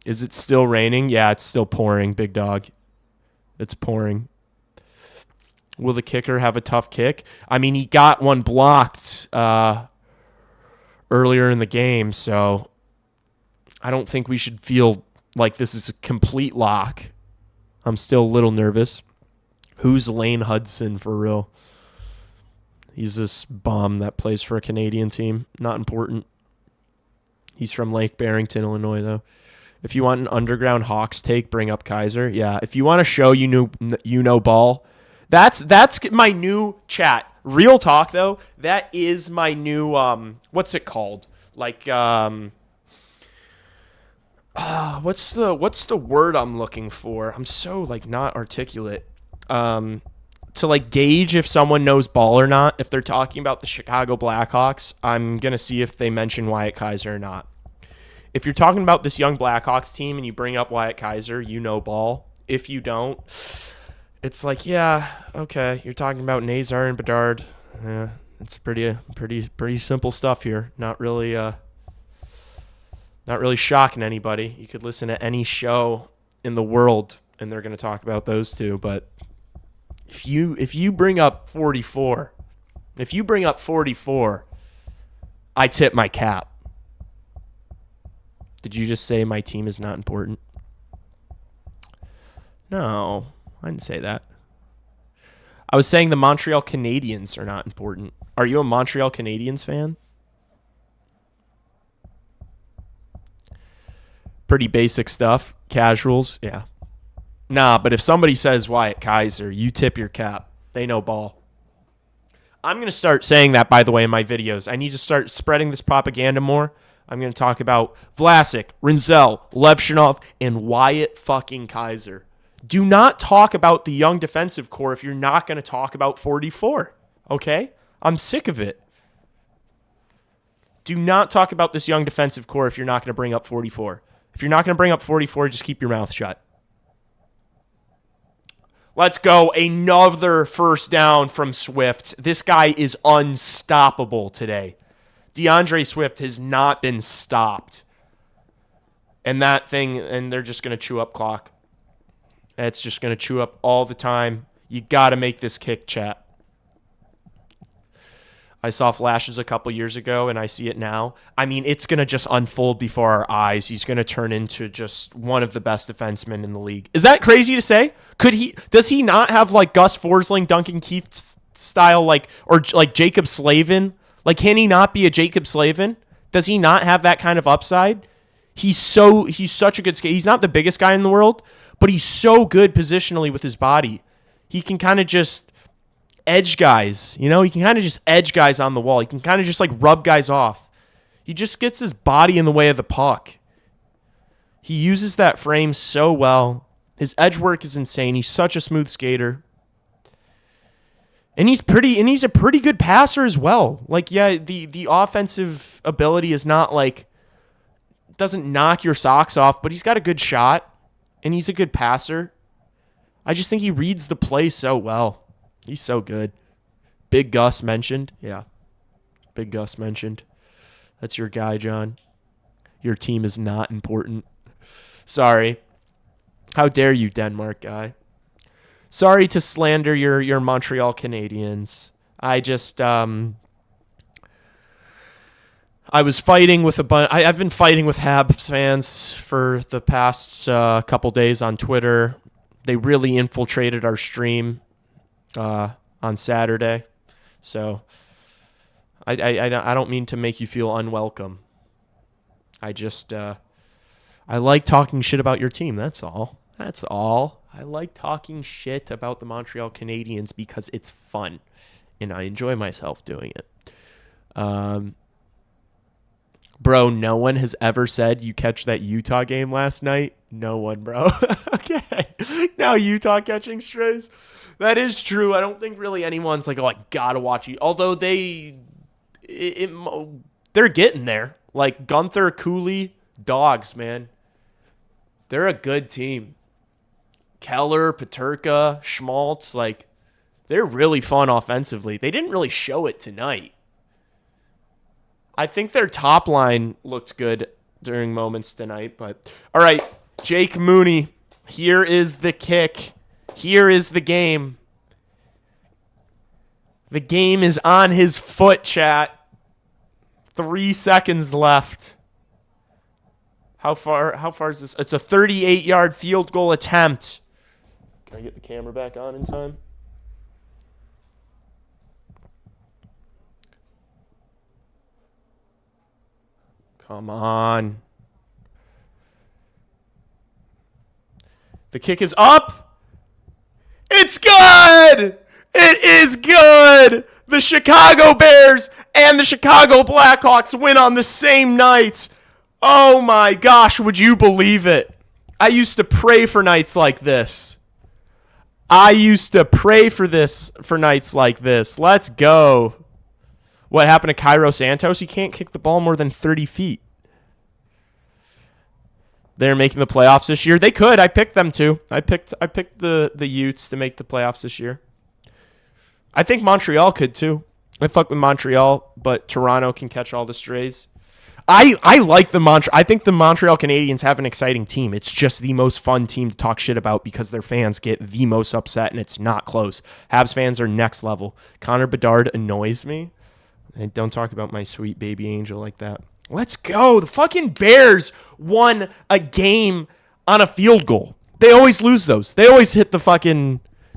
Is it still raining? Yeah, it's still pouring, big dog. It's pouring. Will the kicker have a tough kick? I mean, he got one blocked earlier in the game, so I don't think we should feel like this is a complete lock. I'm still a little nervous. Who's Lane Hudson for real? He's this bum that plays for a Canadian team. Not important. He's from Lake Barrington, Illinois, though. If you want an underground Hawks take, bring up Kaiser. Yeah, if you want to show you know ball, that's my new chat. Real talk though, that is my new what's it called? Like what's the word I'm looking for? I'm so like not articulate. To like gauge if someone knows ball or not. If they're talking about the Chicago Blackhawks, I'm gonna see if they mention Wyatt Kaiser or not. If you're talking about this young Blackhawks team and you bring up Wyatt Kaiser, you know ball. If you don't, it's like, yeah, okay, you're talking about Nazar and Bedard. Yeah, it's pretty simple stuff here. Not really shocking anybody. You could listen to any show in the world and they're going to talk about those two, but if you bring up 44, I tip my cap. Did you just say my team is not important? No, I didn't say that. I was saying the Montreal Canadiens are not important. Are you a Montreal Canadiens fan? Pretty basic stuff. Casuals, yeah. Nah, but if somebody says Wyatt Kaiser, you tip your cap. They know ball. I'm going to start saying that, by the way, in my videos. I need to start spreading this propaganda more. I'm going to talk about Vlasic, Rinzel, Levshunov, and Wyatt fucking Kaiser. Do not talk about the young defensive core if you're not going to talk about 44, okay? I'm sick of it. Do not talk about this young defensive core if you're not going to bring up 44. If you're not going to bring up 44, just keep your mouth shut. Let's go. Another first down from Swift. This guy is unstoppable today. DeAndre Swift has not been stopped. And they're just going to chew up clock. It's just going to chew up all the time. You got to make this kick, chat. I saw flashes a couple years ago, and I see it now. I mean, it's going to just unfold before our eyes. He's going to turn into just one of the best defensemen in the league. Is that crazy to say? Does he not have like Gus Forsling, Duncan Keith style, or like Jacob Slavin? Like, can he not be a Jacob Slavin? Does he not have that kind of upside? He's such a good skater. He's not the biggest guy in the world, but he's so good positionally with his body. He can kind of just edge guys, he can kind of just edge guys on the wall. He can kind of just like rub guys off. He just gets his body in the way of the puck. He uses that frame so well. His edge work is insane. He's such a smooth skater. And he's a pretty good passer as well. Like, yeah, the offensive ability is not like, doesn't knock your socks off, but he's got a good shot and he's a good passer. I just think he reads the play so well. He's so good. Big Gus mentioned. Yeah. Big Gus mentioned. That's your guy, John. Your team is not important. Sorry. How dare you, Denmark guy. Sorry to slander your Montreal Canadiens. I just I was fighting with a bunch. I've been fighting with Habs fans for the past couple days on Twitter. They really infiltrated our stream on Saturday, so I don't mean to make you feel unwelcome. I just I like talking shit about your team. That's all. I like talking shit about the Montreal Canadiens because it's fun, and I enjoy myself doing it. Bro, no one has ever said you catch that Utah game last night. No one, bro. Okay, now Utah catching strays. That is true. I don't think really anyone's like, oh, I gotta watch you. Although the they're getting there. Like Gunther, Cooley, dogs, man. They're a good team. Keller, Peterka, Schmaltz, like, they're really fun offensively. They didn't really show it tonight. I think their top line looked good during moments tonight, but all right, Jake Mooney, here is the kick. Here is the game. The game is on his foot, chat. 3 seconds left. How far is this? It's a 38-yard field goal attempt. Can I get the camera back on in time? Come on. The kick is up. It's good. It is good. The Chicago Bears and the Chicago Blackhawks win on the same night. Oh my gosh, would you believe it? I used to pray for nights like this. Let's go. What happened to Cairo Santos? He can't kick the ball more than 30 feet. They're making the playoffs this year. They could. I picked them to. I picked the Utes to make the playoffs this year. I think Montreal could too. I fuck with Montreal, but Toronto can catch all the strays. I like the Montreal. I think the Montreal Canadiens have an exciting team. It's just the most fun team to talk shit about because their fans get the most upset and it's not close. Habs fans are next level. Connor Bedard annoys me. And don't talk about my sweet baby angel like that. Let's go. The fucking Bears won a game on a field goal. They always lose those. They always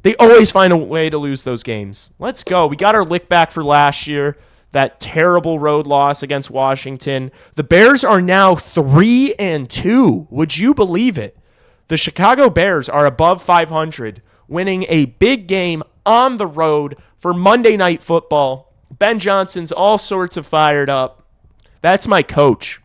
they always find a way to lose those games. Let's go. We got our lick back for last year. That terrible road loss against Washington. The Bears are now 3-2. Would you believe it? The Chicago Bears are above 500, winning a big game on the road for Monday Night Football. Ben Johnson's all sorts of fired up. That's my coach.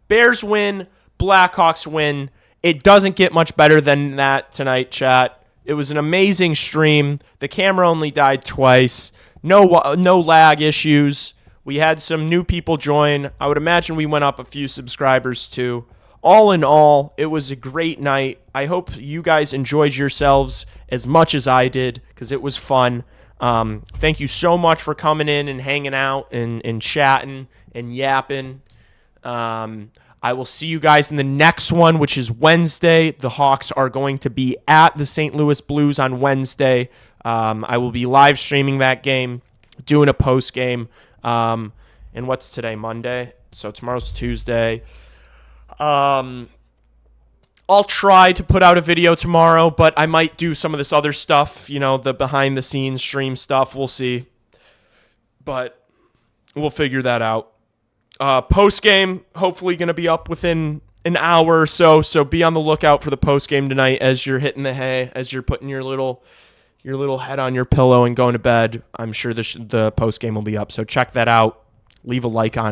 Bears win. Blackhawks win. It doesn't get much better than that tonight, chat. It was an amazing stream. The camera only died twice. No lag issues. We had some new people join. I would imagine we went up a few subscribers too. All in all, it was a great night. I hope you guys enjoyed yourselves as much as I did because it was fun. Thank you so much for coming in and hanging out and chatting and yapping. I will see you guys in the next one, which is Wednesday. The Hawks are going to be at the St. Louis Blues on Wednesday. I will be live streaming that game, doing a post game. And what's today? Monday. So tomorrow's Tuesday. I'll try to put out a video tomorrow, but I might do some of this other stuff, the behind the scenes stream stuff. We'll see. But we'll figure that out. Post game, hopefully going to be up within an hour or so. So be on the lookout for the post game tonight as you're hitting the hay, as you're putting your little head on your pillow and going to bed. I'm sure the post game will be up. So check that out. Leave a like on it.